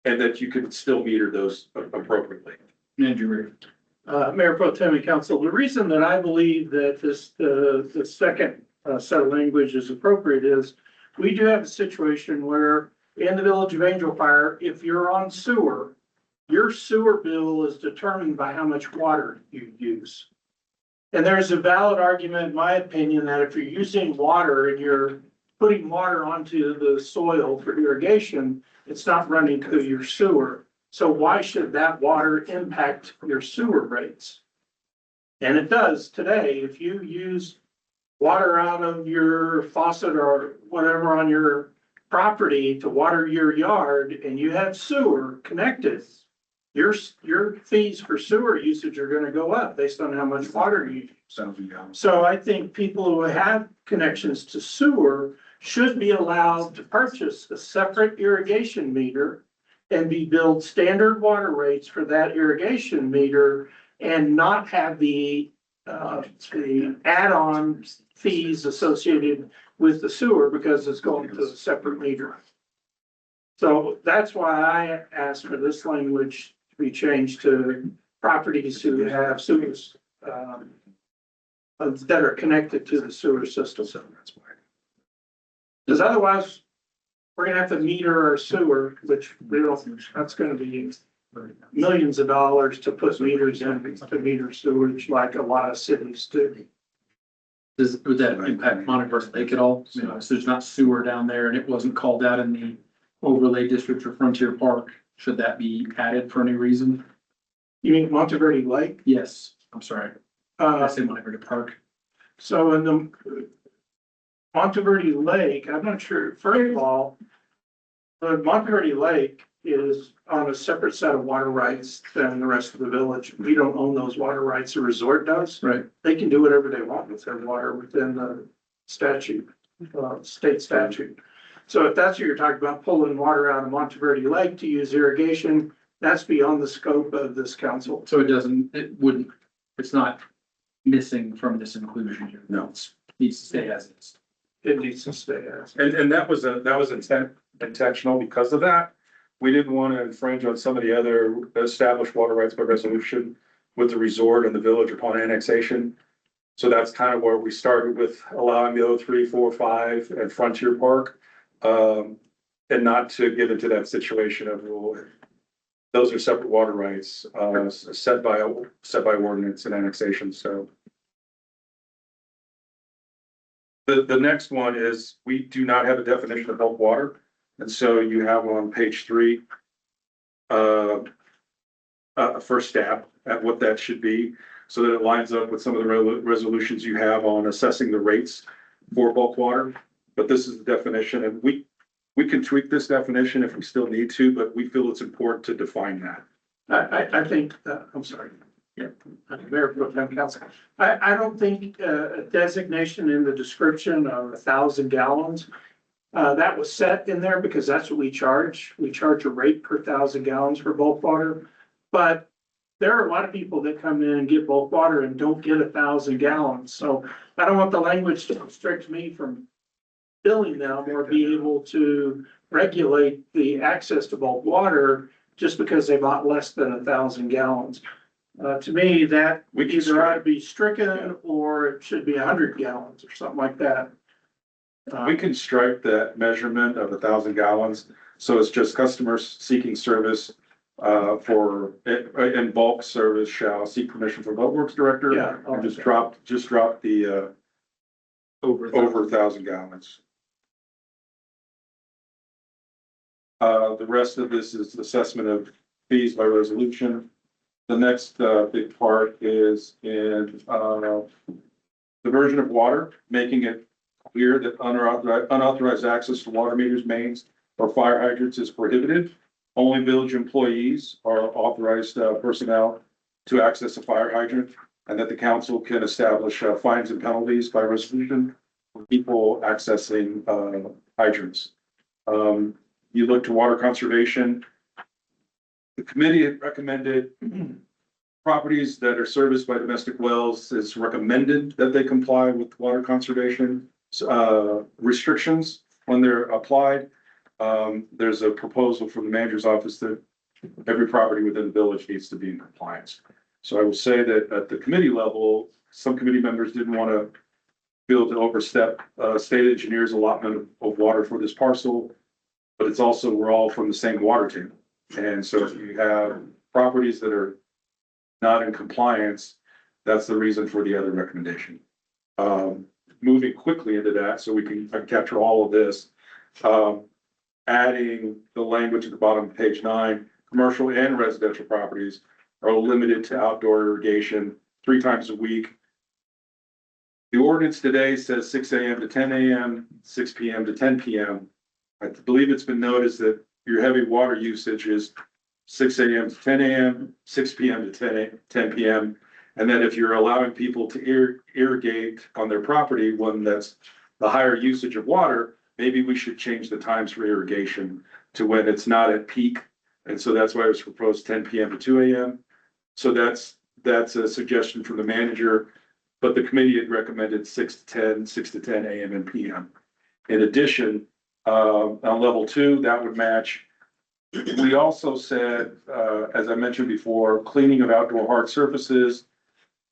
that you can still meter those appropriately. Andrew, Mayor Pro Tem and Council, the reason that I believe that the second set of language is appropriate is we do have a situation where in the Village of Angel Fire, if you're on sewer, your sewer bill is determined by how much water you use. And there's a valid argument, in my opinion, that if you're using water and you're putting water onto the soil for irrigation, it's not running through your sewer. So why should that water impact your sewer rates? And it does today. If you use water out of your faucet or whatever on your property to water your yard and you have sewer connected, your fees for sewer usage are gonna go up based on how much water you use. So I think people who have connections to sewer should be allowed to purchase a separate irrigation meter and be billed standard water rates for that irrigation meter and not have the add-on fees associated with the sewer because it's going to a separate meter. So that's why I asked for this language to be changed to properties who have sewers that are connected to the sewer system. Because otherwise, we're gonna have to meter our sewer, which we don't, that's gonna be millions of dollars to put meters in, to meter sewage like a lot of cities do. Would that impact Monteverse Lake at all? You know, so there's not sewer down there and it wasn't called out in the overlay district or Frontier Park. Should that be added for any reason? You mean Monteverde Lake? Yes, I'm sorry. I say Monteverde Park. So in the Monteverde Lake, I'm not sure, first of all, the Monteverde Lake is on a separate set of water rights than the rest of the village. We don't own those water rights, the resort does. Right. They can do whatever they want with their water within the statute, state statute. So if that's what you're talking about, pulling water out of Monteverde Lake to use irrigation, that's beyond the scope of this council. So it's not missing from this inclusion here. No. It needs to stay as is. It needs to stay as. And that was intentional because of that. We didn't want to infringe on some of the other established water rights by resolution with the resort and the village upon annexation. So that's kind of where we started with allowing the 03, 4, 5 and Frontier Park. And not to get into that situation of, well, those are separate water rights, set by ordinance and annexation, so. The next one is, we do not have a definition of bulk water. And so you have on page 3, a first stab at what that should be, so that it lines up with some of the resolutions you have on assessing the rates for bulk water. But this is the definition, and we can tweak this definition if we still need to, but we feel it's important to define that. I think, I'm sorry. Yeah. Mayor Pro Tem Council. I don't think a designation in the description of 1,000 gallons, that was set in there because that's what we charge. We charge a rate per 1,000 gallons for bulk water. But there are a lot of people that come in and get bulk water and don't get 1,000 gallons. So I don't want the language to restrict me from billing them or be able to regulate the access to bulk water just because they bought less than 1,000 gallons. To me, that either ought to be stricken or it should be 100 gallons or something like that. We can strike that measurement of 1,000 gallons, so it's just customers seeking service for in bulk service shall seek permission from Public Works Director. Yeah. And just drop the over 1,000 gallons. The rest of this is assessment of fees by resolution. The next big part is in diversion of water, making it clear that unauthorized access to water meters, mains, or fire hydrants is prohibited. Only village employees are authorized personnel to access a fire hydrant, and that the council can establish fines and penalties by resolution for people accessing hydrants. You look to water conservation. The committee had recommended properties that are serviced by domestic wells. It's recommended that they comply with water conservation restrictions when they're applied. There's a proposal from the manager's office that every property within the village needs to be in compliance. So I will say that at the committee level, some committee members didn't want to be able to overstep, state engineer's allotment of water for this parcel. But it's also, we're all from the same water table. And so if you have properties that are not in compliance, that's the reason for the other recommendation. Moving quickly into that, so we can capture all of this. Adding the language at the bottom of page 9, commercial and residential properties are limited to outdoor irrigation 3 times a week. The ordinance today says 6 a.m. to 10 a.m., 6 p.m. to 10 p.m. I believe it's been noticed that your heavy water usage is 6 a.m. to 10 a.m., 6 p.m. to 10 p.m. And then if you're allowing people to irrigate on their property, when that's the higher usage of water, maybe we should change the times for irrigation to when it's not at peak. And so that's why it was proposed 10 p.m. to 2 a.m. So that's a suggestion from the manager, but the committee had recommended 6 to 10 a.m. and p.m. In addition, on level 2, that would match. We also said, as I mentioned before, cleaning of outdoor hard surfaces,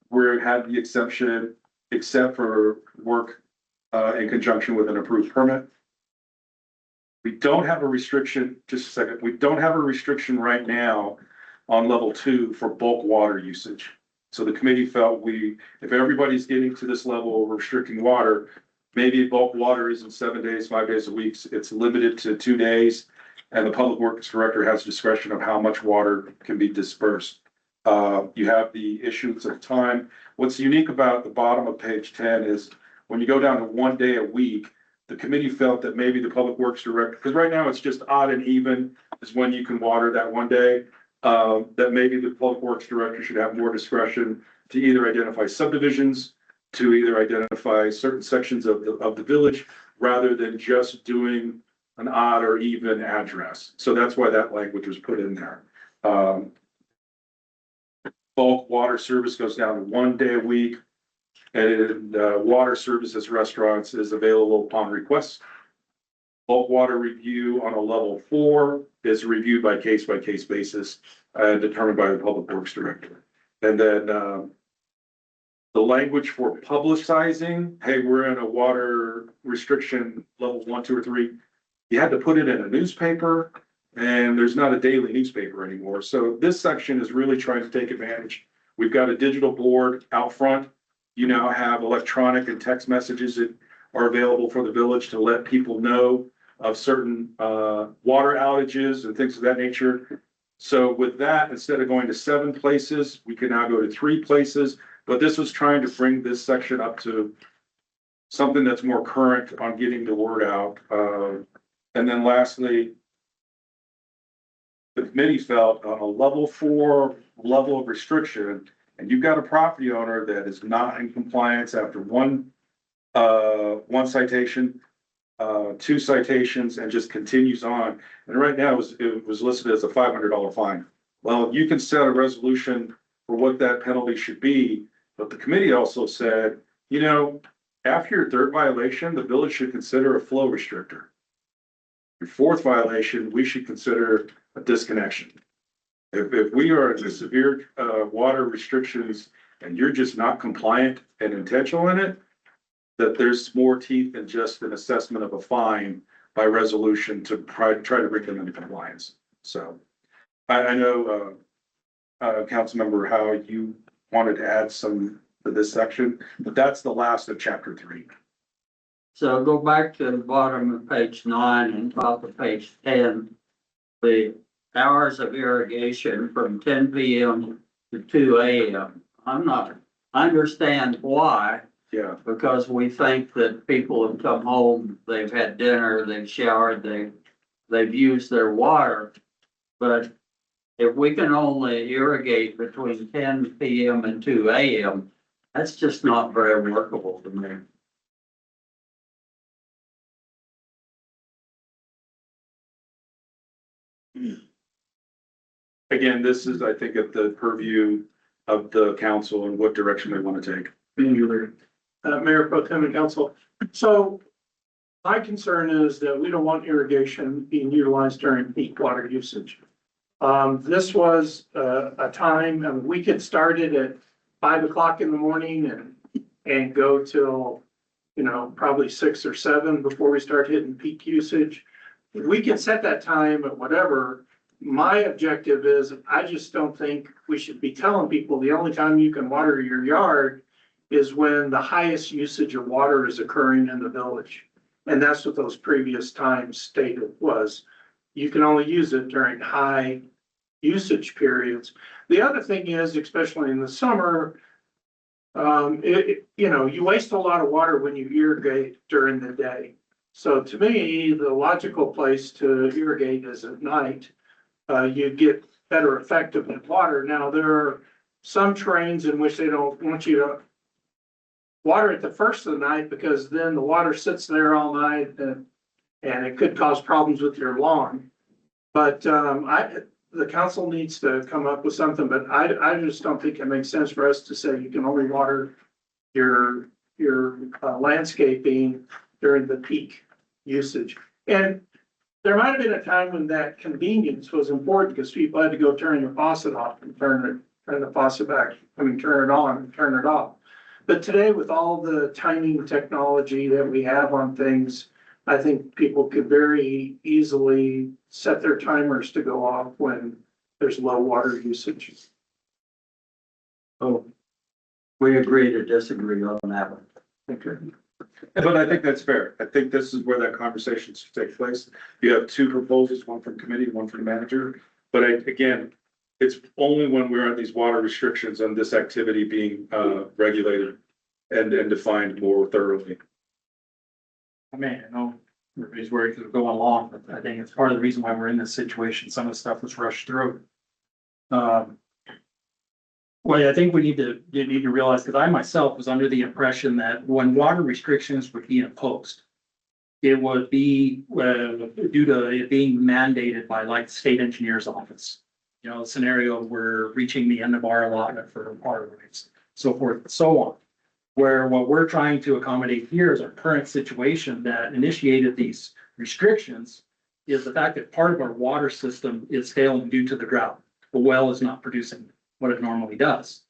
where it had the exception, except for work in conjunction with an approved permit. We don't have a restriction, just a second, we don't have a restriction right now on level 2 for bulk water usage. So the committee felt if everybody's getting to this level of restricting water, maybe bulk water isn't 7 days, 5 days a week, it's limited to 2 days. And the public works director has discretion of how much water can be dispersed. You have the issues of time. What's unique about the bottom of page 10 is when you go down to 1 day a week, the committee felt that maybe the public works director, because right now it's just odd and even is when you can water that 1 day, that maybe the public works director should have more discretion to either identify subdivisions, to either identify certain sections of the village, rather than just doing an odd or even address. So that's why that language was put in there. Bulk water service goes down to 1 day a week, and water services restaurants is available upon request. Bulk water review on a level 4 is reviewed by case basis and determined by the public works director. And then the language for publicizing, hey, we're in a water restriction level 1, 2, or 3. You had to put it in a newspaper, and there's not a daily newspaper anymore. So this section is really trying to take advantage. We've got a digital board out front. You now have electronic and text messages that are available for the village to let people know of certain water outages and things of that nature. So with that, instead of going to 7 places, we can now go to 3 places. But this was trying to bring this section up to something that's more current on getting the word out. And then lastly, the committee felt on a level 4 level of restriction, and you've got a property owner that is not in compliance after one citation, 2 citations, and just continues on. And right now it was listed as a $500 fine. Well, you can set a resolution for what that penalty should be, but the committee also said, you know, after your 3rd violation, the village should consider a flow restrictor. Your 4th violation, we should consider a disconnection. If we are in severe water restrictions and you're just not compliant and intentional in it, that there's more teeth than just an assessment of a fine by resolution to try to bring them into compliance. So I know, Councilmember Howe, you wanted to add some to this section, but that's the last of chapter 3. So go back to the bottom of page 9 and top of page 10. The hours of irrigation from 10 p.m. to 2 a.m. I understand why, Yeah, because we think that people have come home, they've had dinner, they've showered, they've used their water. But if we can only irrigate between 10 p.m. and 2 a.m., that's just not very workable to me. again, this is, I think, at the purview of the council and what direction they want to take. Mayor Pro Tem and Council. So my concern is that we don't want irrigation being utilized during peak water usage. This was a time, we could start it at 5 o'clock in the morning and go till, probably 6 or 7 before we start hitting peak usage. We can set that time at whatever. My objective is, I just don't think we should be telling people the only time you can water your yard is when the highest usage of water is occurring in the village. And that's what those previous times stated was, you can only use it during high usage periods. The other thing is, especially in the summer, you waste a lot of water when you irrigate during the day. So to me, the logical place to irrigate is at night. You get better effective water. Now, there are some terrains in which they don't want you to water it the first of the night, because then the water sits there all night and it could cause problems with your lawn. But the council needs to come up with something, but I just don't think it makes sense for us to say you can only water your landscaping during the peak usage. And there might have been a time when that convenience was important, because people had to go turn the faucet off and turn the faucet back. Turn it on and turn it off. But today, with all the timing technology that we have on things, I think people could very easily set their timers to go off when there's low water usage. Oh, we agree to disagree on that one. Okay. But I think that's fair. I think this is where that conversation should take place. You have two proposals, one from committee, one from the manager. But again, it's only when we're on these water restrictions and this activity being regulated and defined more thoroughly. I mean, I know everybody's worried because we're going along, but I think it's part of the reason why we're in this situation. Some of the stuff was rushed through. Well, I think we need to realize, because I myself was under the impression that when water restrictions would be imposed, it would be due to it being mandated by like the state engineer's office. The scenario where reaching the end of our allotment for water rights, so forth and so on. Where what we're trying to accommodate here is our current situation that initiated these restrictions is the fact that part of our water system is failing due to the drought. The well is not producing what it normally does.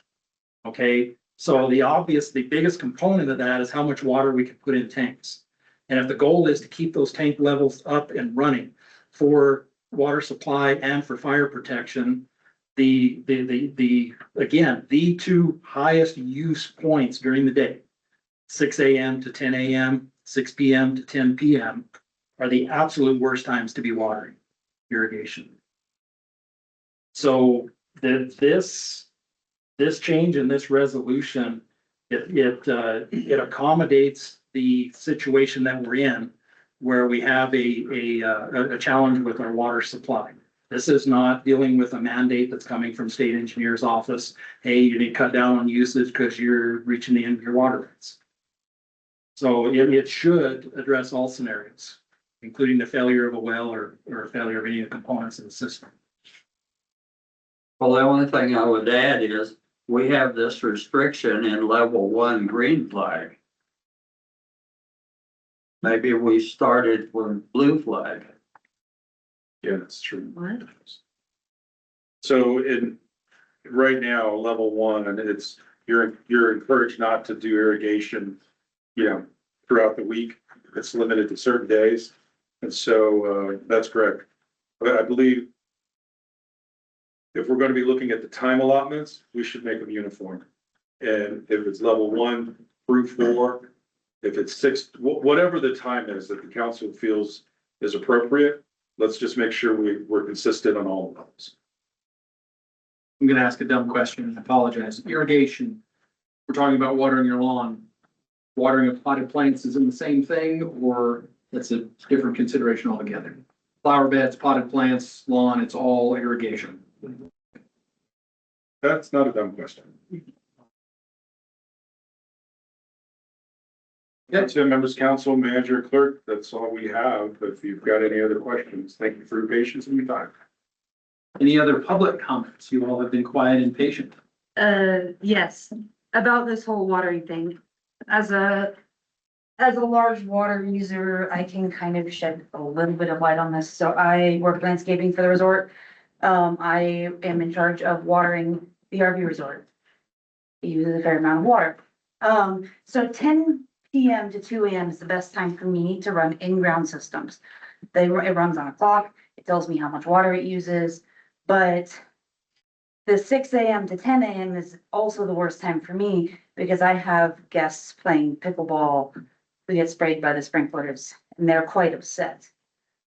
Okay, so the biggest component of that is how much water we can put in tanks. And if the goal is to keep those tank levels up and running for water supply and for fire protection, again, the two highest use points during the day, 6 a.m. to 10 a.m., 6 p.m. to 10 p.m. are the absolute worst times to be watering irrigation. So this change in this resolution, it accommodates the situation that we're in, where we have a challenge with our water supply. This is not dealing with a mandate that's coming from state engineer's office. Hey, you need to cut down on usage because you're reaching the end of your water rights. So it should address all scenarios, including the failure of a well or failure of any of the components of the system. Well, the only thing I would add is we have this restriction in level 1 green flag. Maybe we started with blue flag. Yeah, that's true. What? So right now, level 1, and you're encouraged not to do irrigation, throughout the week. It's limited to certain days. And so, that's correct. But I believe if we're going to be looking at the time allotments, we should make them uniform. And if it's level 1 through 4, if it's 6, whatever the time is that the council feels is appropriate, let's just make sure we're consistent on all of those. I'm gonna ask a dumb question and apologize. Irrigation, we're talking about watering your lawn. Watering of potted plants is in the same thing, or that's a different consideration altogether? Flower beds, potted plants, lawn, it's all irrigation. That's not a dumb question. Yeah. To members, council, manager, clerk, that's all we have. If you've got any other questions, thank you for your patience and your time. Any other public comments? You all have been quiet and patient. Yes, about this whole watering thing. As a large water user, I can kind of shed a little bit of light on this. So I work landscaping for the resort. I am in charge of watering the RV resort. It uses a fair amount of water. So 10 PM to 2 AM is the best time for me to run in-ground systems. It runs on a clock, it tells me how much water it uses, but the 6 AM to 10 AM is also the worst time for me because I have guests playing pickleball who get sprayed by the sprinklers and they're quite upset.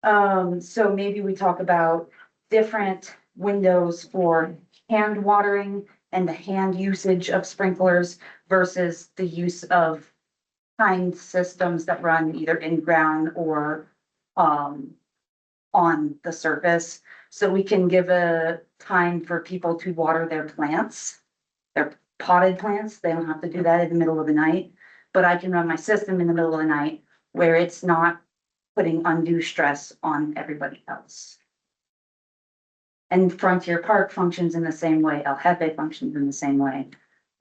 So maybe we talk about different windows for hand watering and the hand usage of sprinklers versus the use of timed systems that run either in ground or on the surface. So we can give a time for people to water their plants, their potted plants. They don't have to do that in the middle of the night. But I can run my system in the middle of the night where it's not putting undue stress on everybody else. And Frontier Park functions in the same way. El Jefe functions in the same way.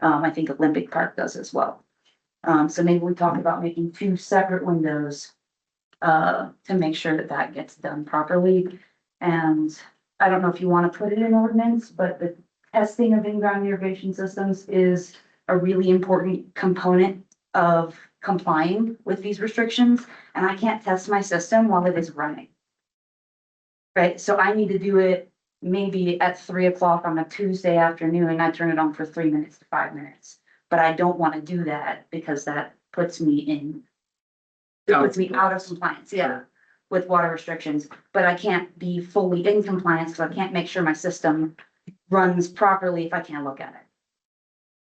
I think Olympic Park does as well. So maybe we talk about making 2 separate windows to make sure that that gets done properly. And I don't know if you want to put it in ordinance, but the testing of in-ground irrigation systems is a really important component of complying with these restrictions. And I can't test my system while it is running. Right, so I need to do it maybe at 3 o'clock on a Tuesday afternoon and I turn it on for 3 minutes to 5 minutes. But I don't want to do that because that puts me out of compliance, yeah, with water restrictions. But I can't be fully in compliance because I can't make sure my system runs properly if I can't look at it.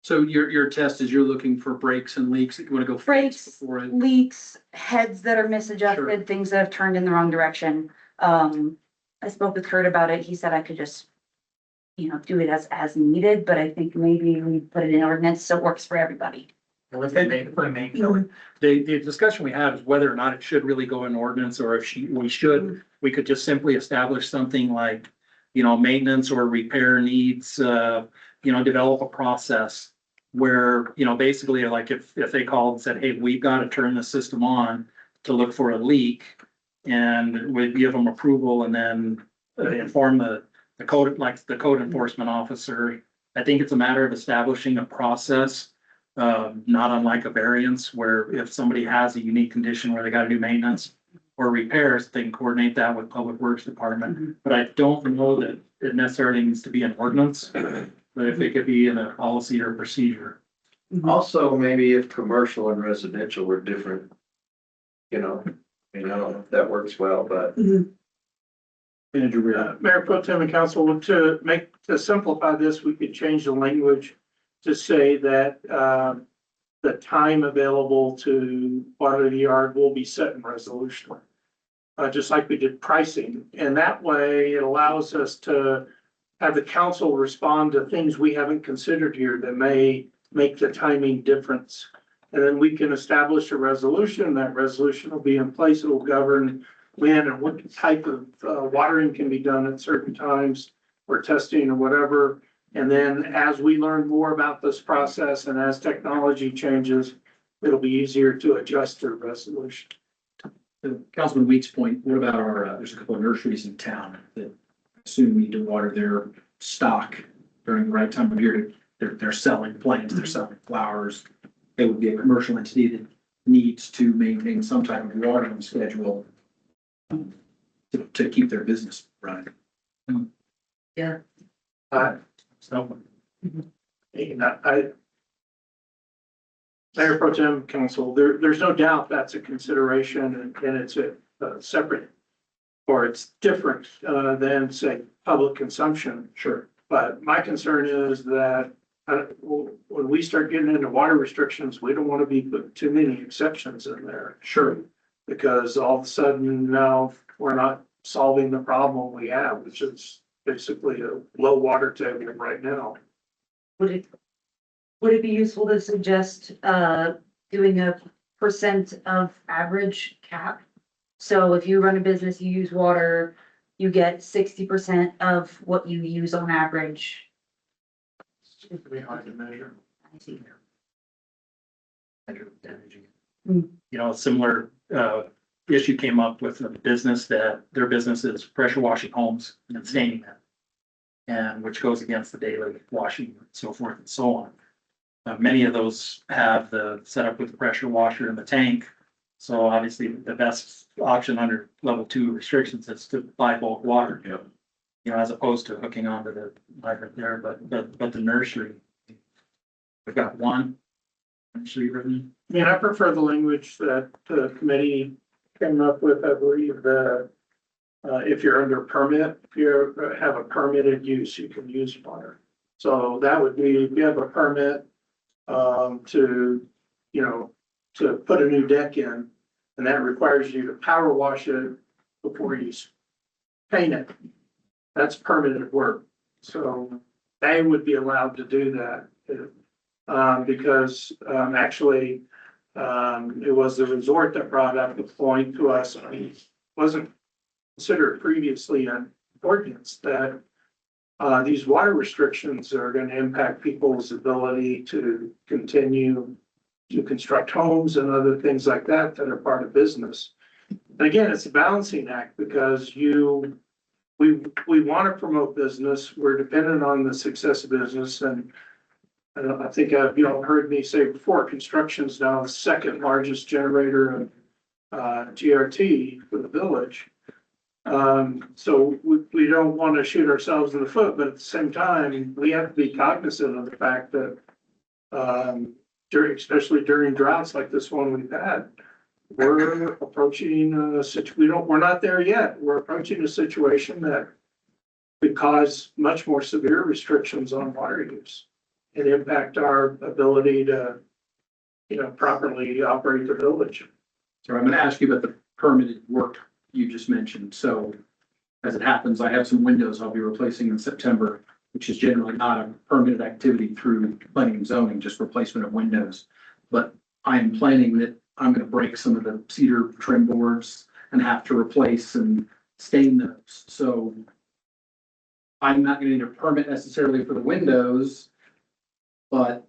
So your test is you're looking for breaks and leaks that you want to go fix Breaks, before it. leaks, heads that are misadjusted, Sure. things that have turned in the wrong direction. I spoke with Kurt about it. He said I could just, do it as needed, but I think maybe we put it in ordinance so it works for everybody. The discussion we had is whether or not it should really go in ordinance, or if we could just simply establish something like, maintenance or repair needs, develop a process where, basically like if they called and said, hey, we've got to turn the system on to look for a leak, and we'd give them approval and then inform the code enforcement officer. I think it's a matter of establishing a process, not unlike a variance, where if somebody has a unique condition where they gotta do maintenance or repairs, they can coordinate that with Public Works Department. But I don't know that it necessarily needs to be an ordinance, but if it could be in a policy or procedure. Also, maybe if commercial and residential were different, I don't know if that works well, but. Mayor Pro Tem and Council, to simplify this, we could change the language to say that, the time available to water the yard will be set in resolution. Just like we did pricing, and that way it allows us to have the council respond to things we haven't considered here that may make the timing difference. And then we can establish a resolution. That resolution will be in place. It will govern when and what type of watering can be done at certain times or testing or whatever. And then as we learn more about this process and as technology changes, it'll be easier to adjust the resolution. To Councilman Weeks' point, what about there's a couple of nurseries in town that assume we need to water their stock during the right time of year. They're selling plants, they're selling flowers. It would be a commercial entity that needs to maintain some type of watering schedule to keep their business running. Yeah. Mayor Pro Tem Council, there's no doubt that's a consideration and it's a separate or it's different than say public consumption. Sure. But my concern is that when we start getting into water restrictions, we don't want to be put too many exceptions in there. Sure. Because all of a sudden now we're not solving the problem we have, which is basically a low water table right now. Would it be useful to suggest, doing a % of average cap? So if you run a business, you use water, you get 60% of what you use on average. Seems to be hard to measure. A similar issue came up with a business that their business is pressure washing homes and staining them. and which goes against the daily washing and so forth and so on. Many of those have the setup with the pressure washer in the tank. So obviously the best option under level 2 restrictions is to buy bulk water. Yep. You know, as opposed to hooking onto the hydrant there, but the nursery. We've got one. Nursery written. I mean, I prefer the language that the committee came up with. I believe that if you're under permit, if you have a permitted use, you can use water. So that would be, if you have a permit to, you know, to put a new deck in, and that requires you to power wash it before you paint it. That's permitted work. So they would be allowed to do that. Because actually, it was the resort that brought up the point to us. It wasn't considered previously an ordinance that these water restrictions are going to impact people's ability to continue to construct homes and other things like that that are part of business. And again, it's a balancing act because we want to promote business. We're dependent on the success of business, and I think you all heard me say before, construction is now the second largest generator of GRT for the village. So we don't want to shoot ourselves in the foot, but at the same time, we have to be cognizant of the fact that especially during droughts like this one we've had, we're approaching we're not there yet. We're approaching a situation that could cause much more severe restrictions on water use and impact our ability to, you know, properly operate the village. So I'm gonna ask you about the permitted work you just mentioned. So as it happens, I have some windows I'll be replacing in September, which is generally not a permitted activity through planning and zoning, just replacement of windows. But I am planning that I'm gonna break some of the cedar trim boards and have to replace and stain those. So I'm not gonna need a permit necessarily for the windows, but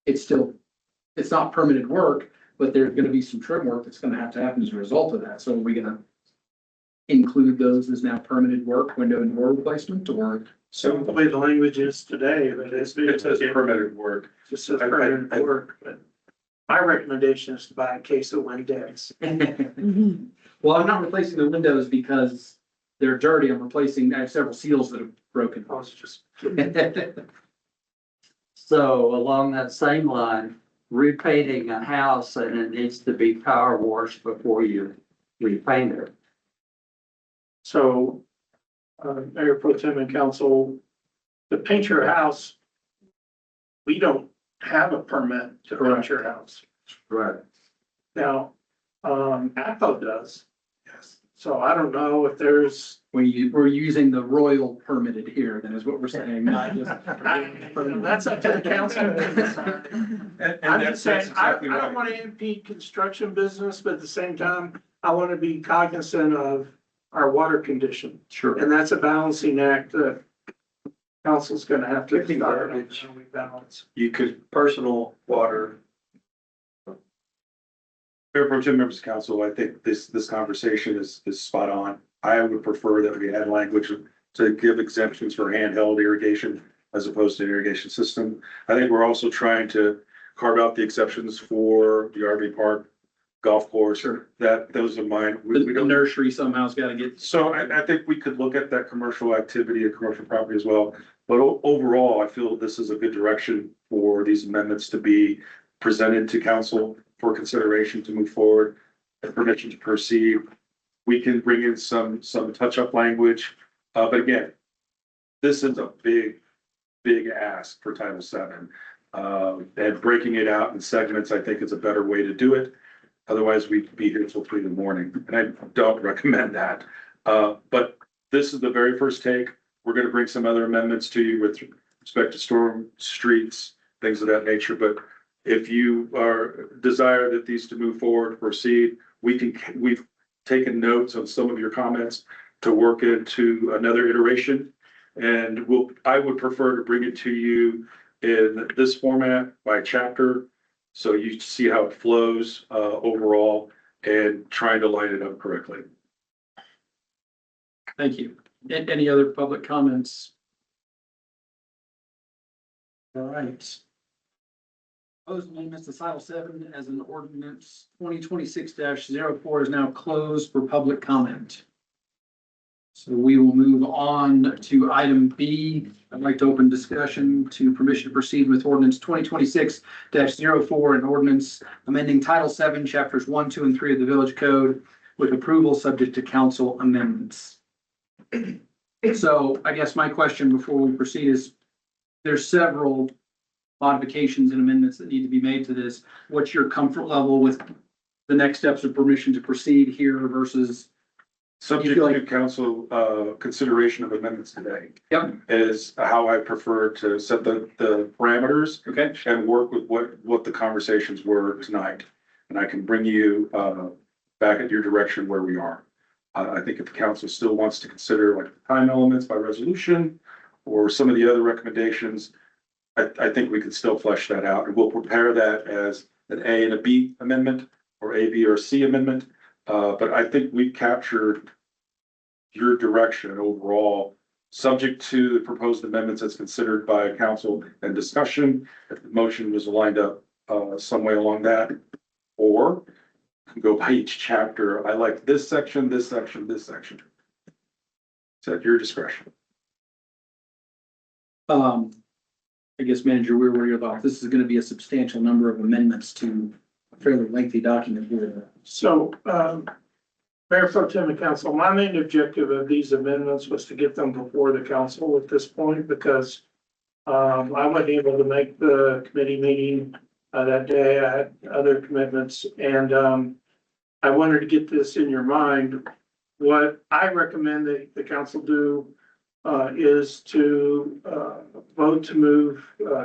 it's not permitted work, but there's gonna be some trim work that's gonna have to happen as a result of that. So are we gonna include those as now permitted work, window and door replacement, or? So the way the language is today, but It says permitted work. just says permitted work, but my recommendation is to buy a case of Windex. Well, I'm not replacing the windows because they're dirty. I have several seals that have broken. I was just So along that same line, repainting a house and it needs to be power washed before you repaint it. So, Mayor Pro Tem and Council, to paint your house, we don't have a permit to paint your house. Right. Now, APO does. Yes. So I don't know if there's. We're using the royal permitted here, then is what we're saying, not just. That's up to the council. I'm just saying, I don't want to impede construction business, but at the same time, I want to be cognizant of our water condition. Sure. And that's a balancing act that council's gonna have to. Picking garbage. How we balance. You could, Personal water. Mayor Pro Tem, members of council, I think this conversation is spot on. I would prefer that we add language to give exemptions for handheld irrigation as opposed to an irrigation system. I think we're also trying to carve out the exceptions for the RV park, golf course, or that, those are mine. We The don't. nursery somehow's gotta get. So I think we could look at that commercial activity and commercial property as well. But overall, I feel this is a good direction for these amendments to be presented to council for consideration to move forward and permission to proceed. We can bring in some touch-up language, but again, this is a big ask for Title VII. And breaking it out in segments, I think is a better way to do it. Otherwise, we'd be here till 3 a.m. and I don't recommend that. But this is the very first take. We're gonna bring some other amendments to you with respect to storm streets, things of that nature. But if you desire that these to move forward, proceed, we've taken notes on some of your comments to work into another iteration. And I would prefer to bring it to you in this format by chapter. So you see how it flows overall and trying to line it up correctly. Thank you. Any other public comments? All right. Proposed amendments to Title VII as an ordinance 2026-04 is now closed for public comment. So we will move on to item B. I'd like to open discussion to permission to proceed with ordinance 2026-04, an ordinance amending Title VII, Chapters 1, 2, and 3 of the Village Code with approval subject to council amendments. So I guess my question before we proceed is, there's several modifications and amendments that need to be made to this. What's your comfort level with the next steps of permission to proceed here versus? Subject feel to council, consideration of amendments today. Yep. Is how I prefer to set the parameters Okay. and work with what the conversations were tonight. And I can bring you, back at your direction where we are. I think if the council still wants to consider like the time elements by resolution or some of the other recommendations, I think we could still flesh that out, and we'll prepare that as an A and a B amendment or A, B, or C amendment. But I think we captured your direction overall, subject to the proposed amendments as considered by council and discussion. If the motion was lined up some way along that, or can go by each chapter. I like this section, this section, this section. It's at your discretion. I guess, Manager, where were your thoughts? This is going to be a substantial number of amendments to a fairly lengthy document here. So, Mayor Pro Tem and Council, my main objective of these amendments was to get them before the council at this point, because I wasn't able to make the committee meeting that day. I had other commitments, and I wanted to get this in your mind. What I recommend that the council do is to vote to move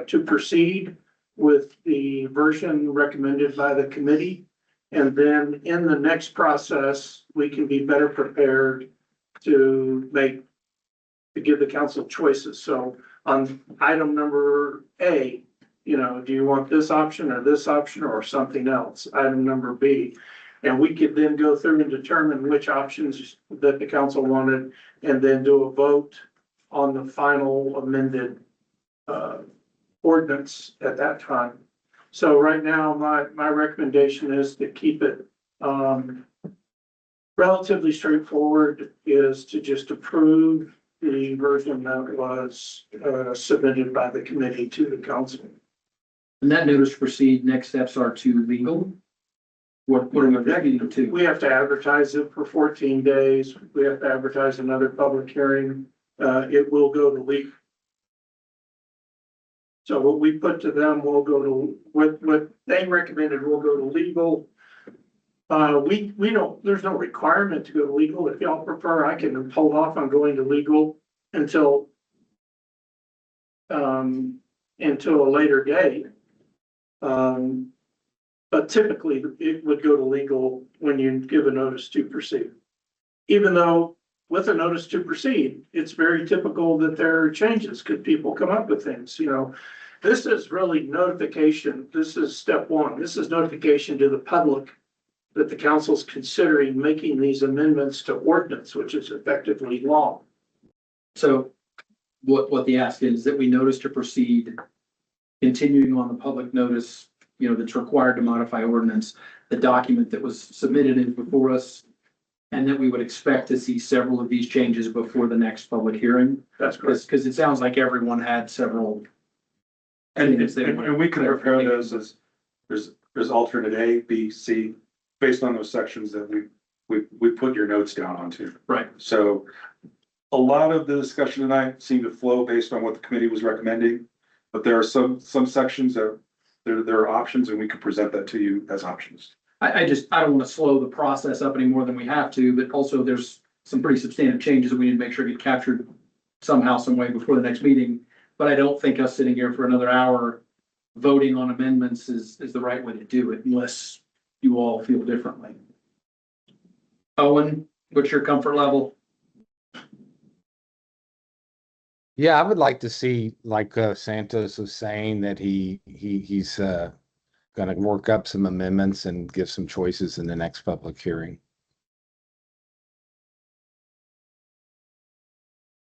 to proceed with the version recommended by the committee. And then in the next process, we can be better prepared to give the council choices. So on item number A, do you want this option or something else? Item number B. And we could then go through and determine which options that the council wanted, and then do a vote on the final amended ordinance at that time. So right now, my recommendation is to keep it relatively straightforward, is to just approve the version that was submitted by the committee to the council. And that notice to proceed, next steps are to legal. What are we getting to? We have to advertise it for 14 days. We have to advertise another public hearing. It will go to legal. So what we put to them will go to, what they recommended will go to legal. We don't, there's no requirement to go to legal. If y'all prefer, I can hold off on going to legal until a later date. But typically it would go to legal when you give a notice to proceed. Even though with a notice to proceed, it's very typical that there are changes because people come up with things, This is really notification. This is step one. This is notification to the public that the council's considering making these amendments to ordinance, which is effectively law. So what the ask is that we notice to proceed, continuing on the public notice, that's required to modify ordinance, the document that was submitted in before us, and that we would expect to see several of these changes before the next public hearing. That's correct. Because it sounds like everyone had several. And we can prepare those as, there's alternate A, B, C, based on those sections that we put your notes down onto. Right. So a lot of the discussion tonight seemed to flow based on what the committee was recommending, but there are some sections that there are options, and we can present that to you as options. I don't want to slow the process up any more than we have to, but also there's some pretty substantive changes that we need to make sure get captured somehow, some way before the next meeting. But I don't think us sitting here for another hour voting on amendments is the right way to do it, unless you all feel differently. Owen, what's your comfort level? Yeah, I would like to see, like Santos was saying, that he's gonna work up some amendments and give some choices in the next public hearing.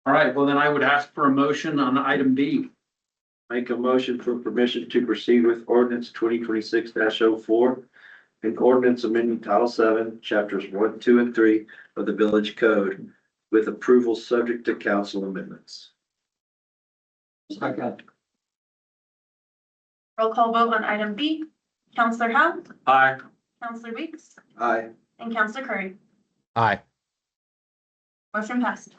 All right, well then I would ask for a motion on item B. Make a motion for permission to proceed with ordinance 2026-04 and ordinance amending Title 7, Chapters 1, 2, and 3 of the Village Code with approval subject to council amendments. Second. Roll call vote on item B. Counselor Howe, Aye. Counselor Weeks, Aye. and Counselor Curry. Aye. Motion passed.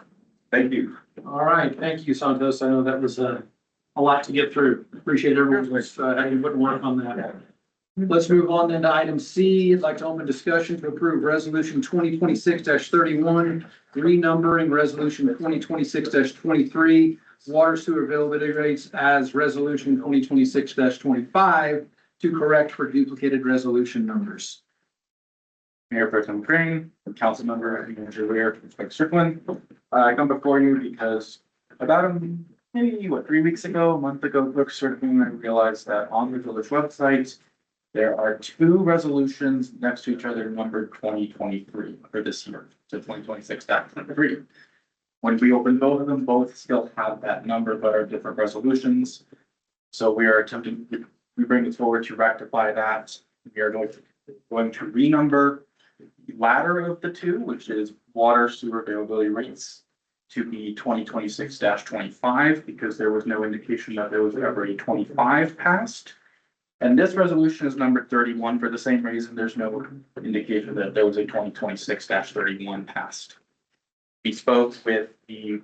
Thank you. All right, thank you, Santos. I know that was a lot to get through. Appreciate everyone's having put work on that. Let's move on then to item C. I'd like to open discussion to approve resolution 2026-31, renumbering resolution 2026-23, water sewer availability rates as resolution 2026-25 to correct for duplicated resolution numbers. Mayor Pro Tem Green, Councilmember Manager Ware from Clerk Strickland. I come before you because about maybe 3 weeks ago, a month ago, Clerk Strickland, I realized that on the village website, there are 2 resolutions next to each other numbered 2023 for this year, so 2026-23. When we open both of them, both still have that number, but are different resolutions. So we are attempting, we bring it forward to rectify that. We are going to renumber the latter of the 2, which is water sewer availability rates, to be 2026-25, because there was no indication that there was ever a 25 passed. And this resolution is numbered 31 for the same reason. There's no indication that there was a 2026-31 passed. We spoke with the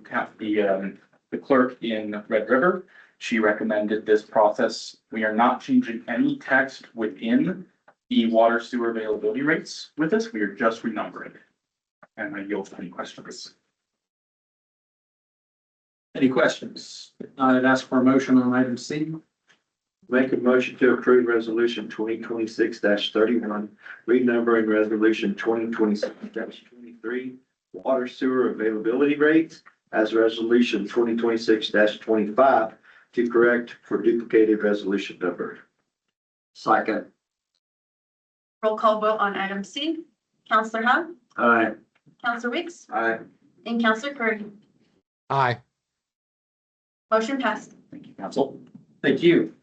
clerk in Red River. She recommended this process. We are not changing any text within the water sewer availability rates with this. We are just renumbering. And I yield for any questions. Any questions? I'd ask for a motion on item C. Make a motion to approve resolution 2026-31, renumbering resolution 2026-23, water sewer availability rates as resolution 2026-25 to correct for duplicated resolution number. Second. Roll call vote on item C. Counselor Howe, Aye. Counselor Weeks, Aye. and Counselor Curry. Aye. Motion passed. Thank you, council. Thank you.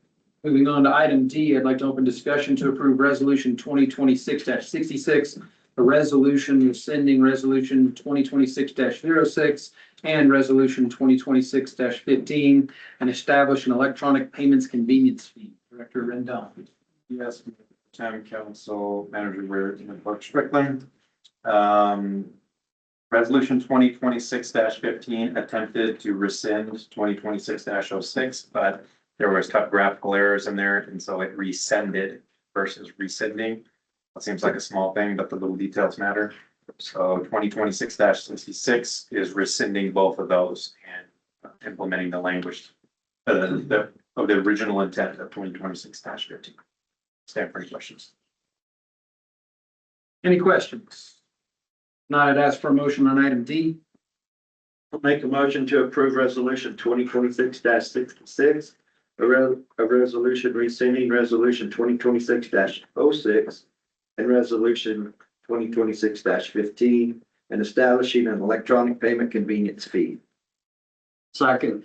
Moving on to item D, I'd like to open discussion to approve resolution 2026-66, a resolution rescinding resolution 2026-06 and resolution 2026-15, and establish an electronic payments convenience fee. Director Rendell. Yes, Town Council Manager Ware and Clerk Strickland. Resolution 2026-15 attempted to rescind 2026-06, but there was typographical errors in there, and so it rescinded versus rescinding. It seems like a small thing, but the little details matter. So 2026-66 is rescinding both of those and implementing the language of the original intent of 2026-15. Stand for any questions. Any questions? Not, I'd ask for a motion on item D. I'll make a motion to approve resolution 2026-66, a resolution rescinding resolution 2026-06 and resolution 2026-15 and establishing an electronic payment convenience fee. Second.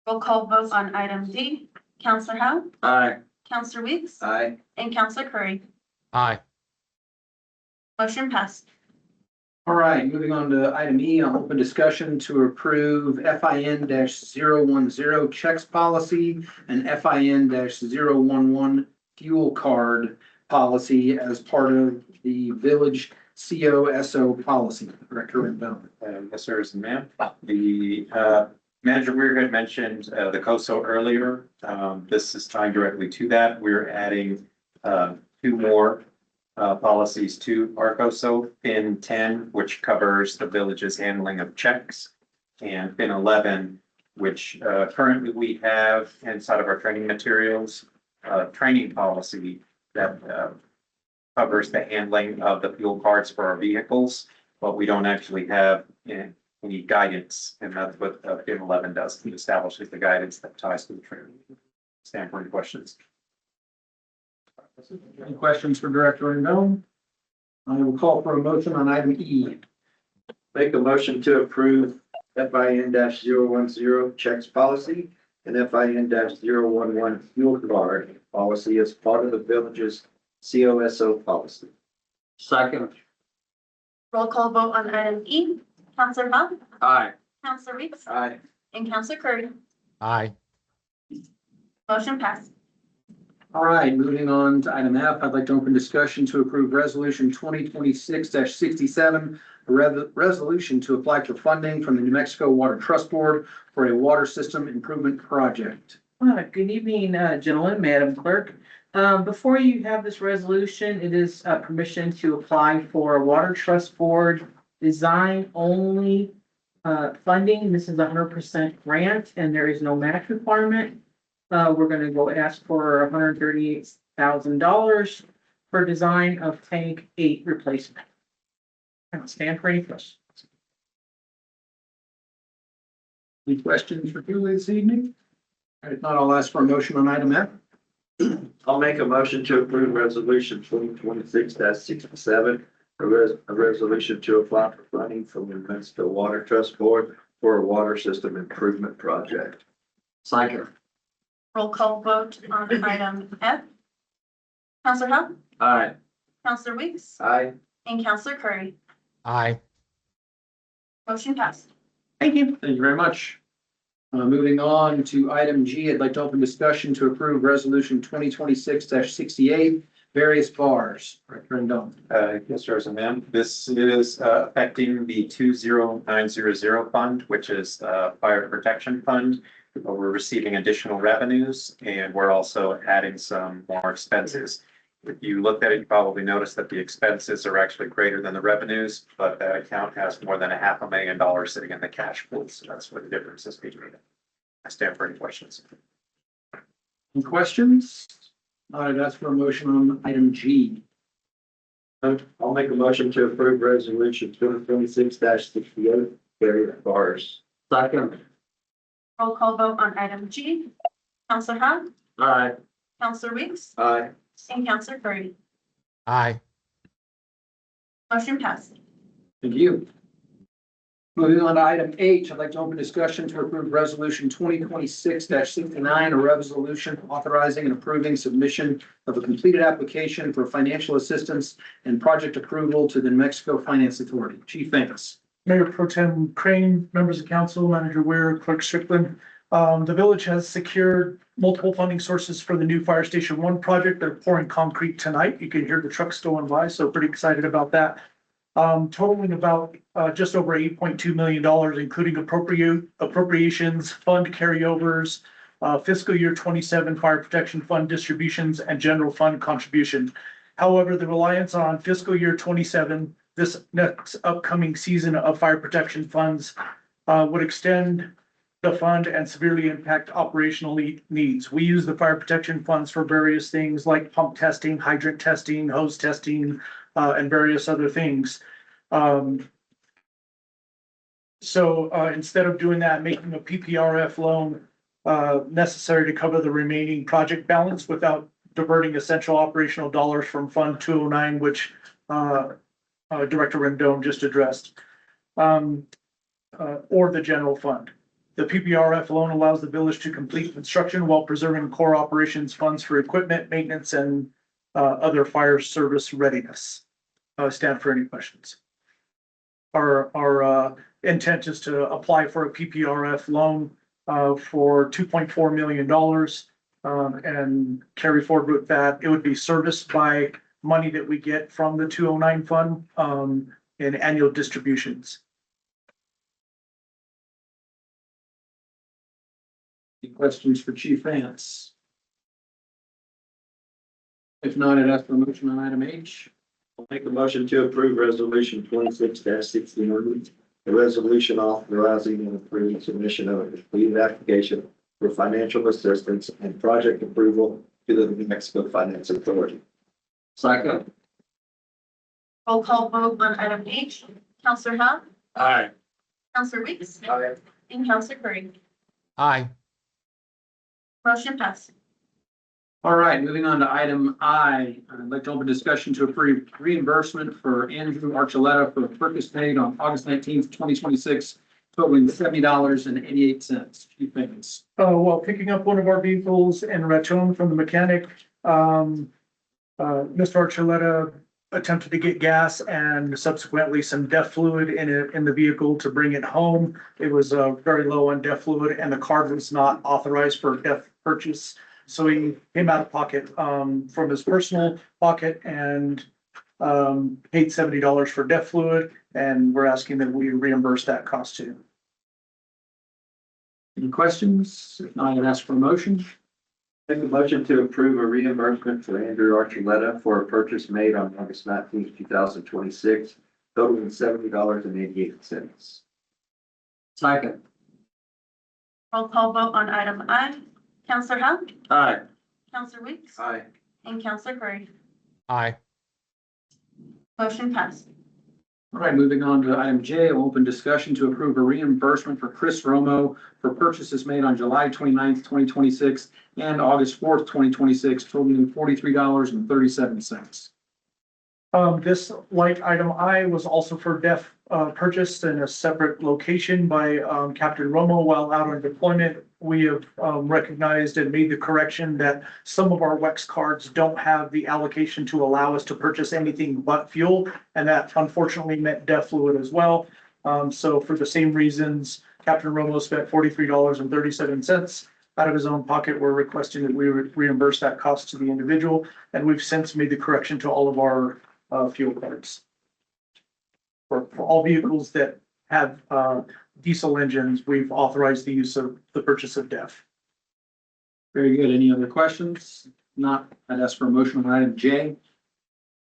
Roll call vote on item D. Counselor Howe, Aye. Counselor Weeks, Aye. and Counselor Curry. Aye. Motion passed. All right, moving on to item E, I'll open discussion to approve FIN-010 checks policy and FIN-011 fuel card policy as part of the village COSO policy. Director Rendell. Yes, sir, ma'am. The Manager Weir had mentioned the COSO earlier. This is tying directly to that. We're adding 2 more policies to our COSO, FIN 10, which covers the village's handling of checks, and FIN 11, which currently we have inside of our training materials, training policy that covers the handling of the fuel cards for our vehicles, but we don't actually have any guidance, and that's what FIN 11 does. It establishes the guidance that ties to the training. Stand for any questions. Any questions for Director Rendell? I will call for a motion on item E. Make a motion to approve FIN-010 checks policy and FIN 011 fuel card policy as part of the village's COSO policy. Second. Roll call vote on item E. Counselor Hopps, Aye. Counselor Weeks, Aye. and Counselor Curry. Aye. Motion passed. All right, moving on to item F, I'd like to open discussion to approve resolution 2026-67, a resolution to apply for funding from the New Mexico Water Trust Board for a water system improvement project. Good evening, gentlemen, Madam Clerk. Before you have this resolution, it is permission to apply for a Water Trust Board design only funding. This is 100% grant and there is no match requirement. We're gonna go ask for $138,000 for design of tank 8 replacement. And stand for any questions. Any questions for Julie this evening? If not, I'll ask for a motion on item F. I'll make a motion to approve resolution 2026-67, a resolution to apply for funding from the New Mexico Water Trust Board for a water system improvement project. Second. Roll call vote on item F. Counselor Hopps, Aye. Counselor Weeks, Aye. and Counselor Curry. Aye. Motion passed. Thank you. Thank you very much. Moving on to item G, I'd like to open discussion to approve resolution 2026-68, various bars. Director Rendon. Yes, sir, ma'am. This is affecting the 20900 fund, which is fire protection fund. We're receiving additional revenues and we're also adding some more expenses. If you looked at it, you probably noticed that the expenses are actually greater than the revenues, but that account has more than $500,000 sitting in the cash pool. So that's what the difference is between it. I stand for any questions. Any questions? I'd ask for a motion on item G. I'll make a motion to approve resolution 2026-68, various bars. Second. Roll call vote on item G. Counselor Hopps, Aye. Counselor Weeks, Aye. and Counselor Curry. Aye. Motion passed. Thank you. Moving on to item H, I'd like to open discussion to approve resolution 2026-69, a resolution authorizing and approving submission of a completed application for financial assistance and project approval to the New Mexico Finance Authority. Chief Vance. Mayor Pro Tem Crane, members of council, Manager Weir, Clerk Strickland. The village has secured multiple funding sources for the new Fire Station 1 project. They're pouring concrete tonight. You can hear the trucks going by, so pretty excited about that. Totaling about just over $8.2 million, including appropriations, fund carryovers, fiscal year 27 fire protection fund distributions, and general fund contribution. However, the reliance on fiscal year 27, this next upcoming season of fire protection funds, would extend the fund and severely impact operational needs. We use the fire protection funds for various things like pump testing, hydrant testing, hose testing, and various other things. So instead of doing that, making a PPRF loan necessary to cover the remaining project balance without diverting essential operational dollars from Fund 209, which Director Rendon just addressed, or the general fund. The PPRF loan allows the village to complete construction while preserving core operations funds for equipment, maintenance, and other fire service readiness. Stand for any questions. Our intent is to apply for a PPRF loan for $2.4 million and carry forward with that. It would be serviced by money that we get from the 209 fund in annual distributions. Any questions for Chief Vance? If not, I'd ask for a motion on item H. I'll make a motion to approve resolution 26-61, a resolution authorizing and approving submission of a completed application for financial assistance and project approval to the New Mexico Finance Authority. Second. Roll call vote on item H. Counselor Hopps, Aye. Counselor Weeks, Aye. and Counselor Curry. Aye. Motion passed. All right, moving on to item I, I'd like to open discussion to approve reimbursement for Andrew Archuleta for purchase paid on August 19th, 2026 totaling $70.88. Chief Vance. While picking up one of our vehicles in Raton from the mechanic, Mr. Archuleta attempted to get gas and subsequently some DEF fluid in the vehicle to bring it home. It was very low on DEF fluid and the card was not authorized for DEF purchase. So he came out of pocket from his personal pocket and paid $70 for DEF fluid, and we're asking that we reimburse that cost too. Any questions? If not, I'd ask for a motion. Make a motion to approve a reimbursement for Andrew Archuleta for a purchase made on August 19th, 2026, totaling $70.88. Second. Roll call vote on item I. Counselor Howell, Aye. Counselor Weeks, Aye. and Counselor Curry. Aye. Motion passed. All right, moving on to item J, open discussion to approve a reimbursement for Chris Romo for purchases made on July 29th, 2026 and August 4th, 2026, totaling $43.37. This light item I was also for DEF purchased in a separate location by Captain Romo while out on deployment. We have recognized and made the correction that some of our WEX cards don't have the allocation to allow us to purchase anything but fuel, and that unfortunately meant DEF fluid as well. So for the same reasons, Captain Romo spent $43.37 out of his own pocket. We're requesting that we reimburse that cost to the individual, and we've since made the correction to all of our fuel cards. For all vehicles that have diesel engines, we've authorized the use of the purchase of DEF. Very good. Any other questions? Not, I'd ask for a motion on item J.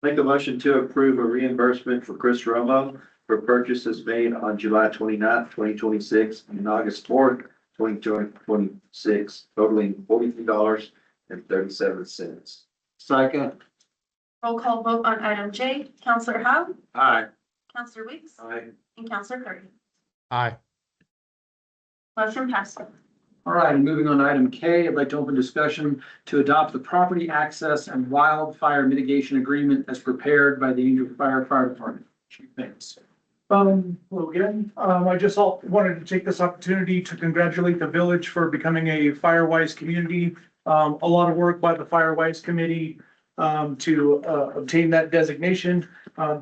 Make a motion to approve a reimbursement for Chris Romo for purchases made on July 29th, 2026 and August 4th, 2026, totaling $43.37. Second. Roll call vote on item J. Counselor Howell, Aye. Counselor Weeks, Aye. and Counselor Curry. Aye. Motion passed. All right, and moving on to item K, I'd like to open discussion to adopt the property access and wildfire mitigation agreement as prepared by the Angel Fire Department. Chief Vance. Hello again. I just wanted to take this opportunity to congratulate the village for becoming a Firewise community. A lot of work by the Firewise committee to obtain that designation.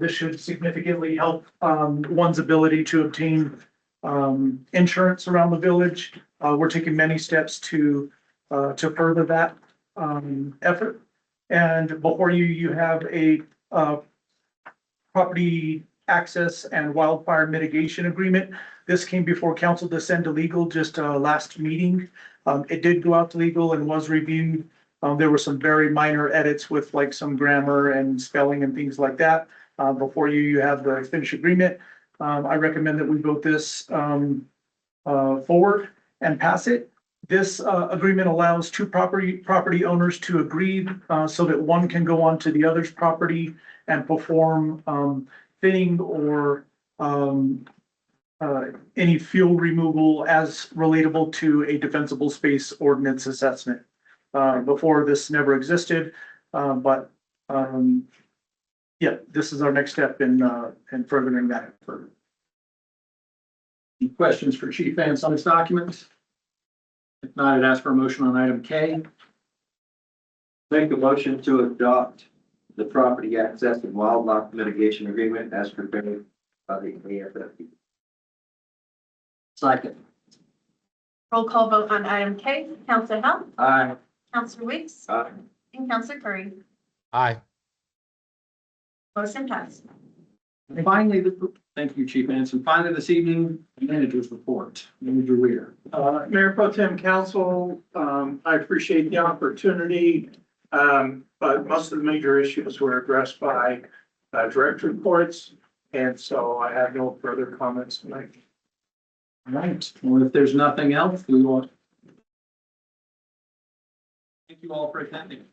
This should significantly help one's ability to obtain insurance around the village. We're taking many steps to further that effort. And before you have a property access and wildfire mitigation agreement. This came before council to send to legal just last meeting. It did go out to legal and was reviewed. There were some very minor edits with like some grammar and spelling and things like that. Before you have the finished agreement. I recommend that we vote this forward and pass it. This agreement allows two property owners to agree so that one can go onto the other's property and perform thinning or any fuel removal as relatable to a defensible space ordinance assessment. Before this never existed, but yeah, this is our next step in furthering that effort. Any questions for Chief Vance on this document? If not, I'd ask for a motion on item K. Make a motion to adopt the property access and wildlife mitigation agreement as prepared by the AFFP. Second. Roll call vote on item K. Counselor Howell, Aye. Counselor Weeks, Aye. and Counselor Curry. Aye. Motion passed. And finally, thank you, Chief Vance. And finally, this evening, manager's report. Manager Weir. Mayor Pro Tem Council, I appreciate the opportunity, but most of the major issues were addressed by direct reports, and so I have no further comments tonight. All right. Well, if there's nothing else, we will. Thank you all for attending.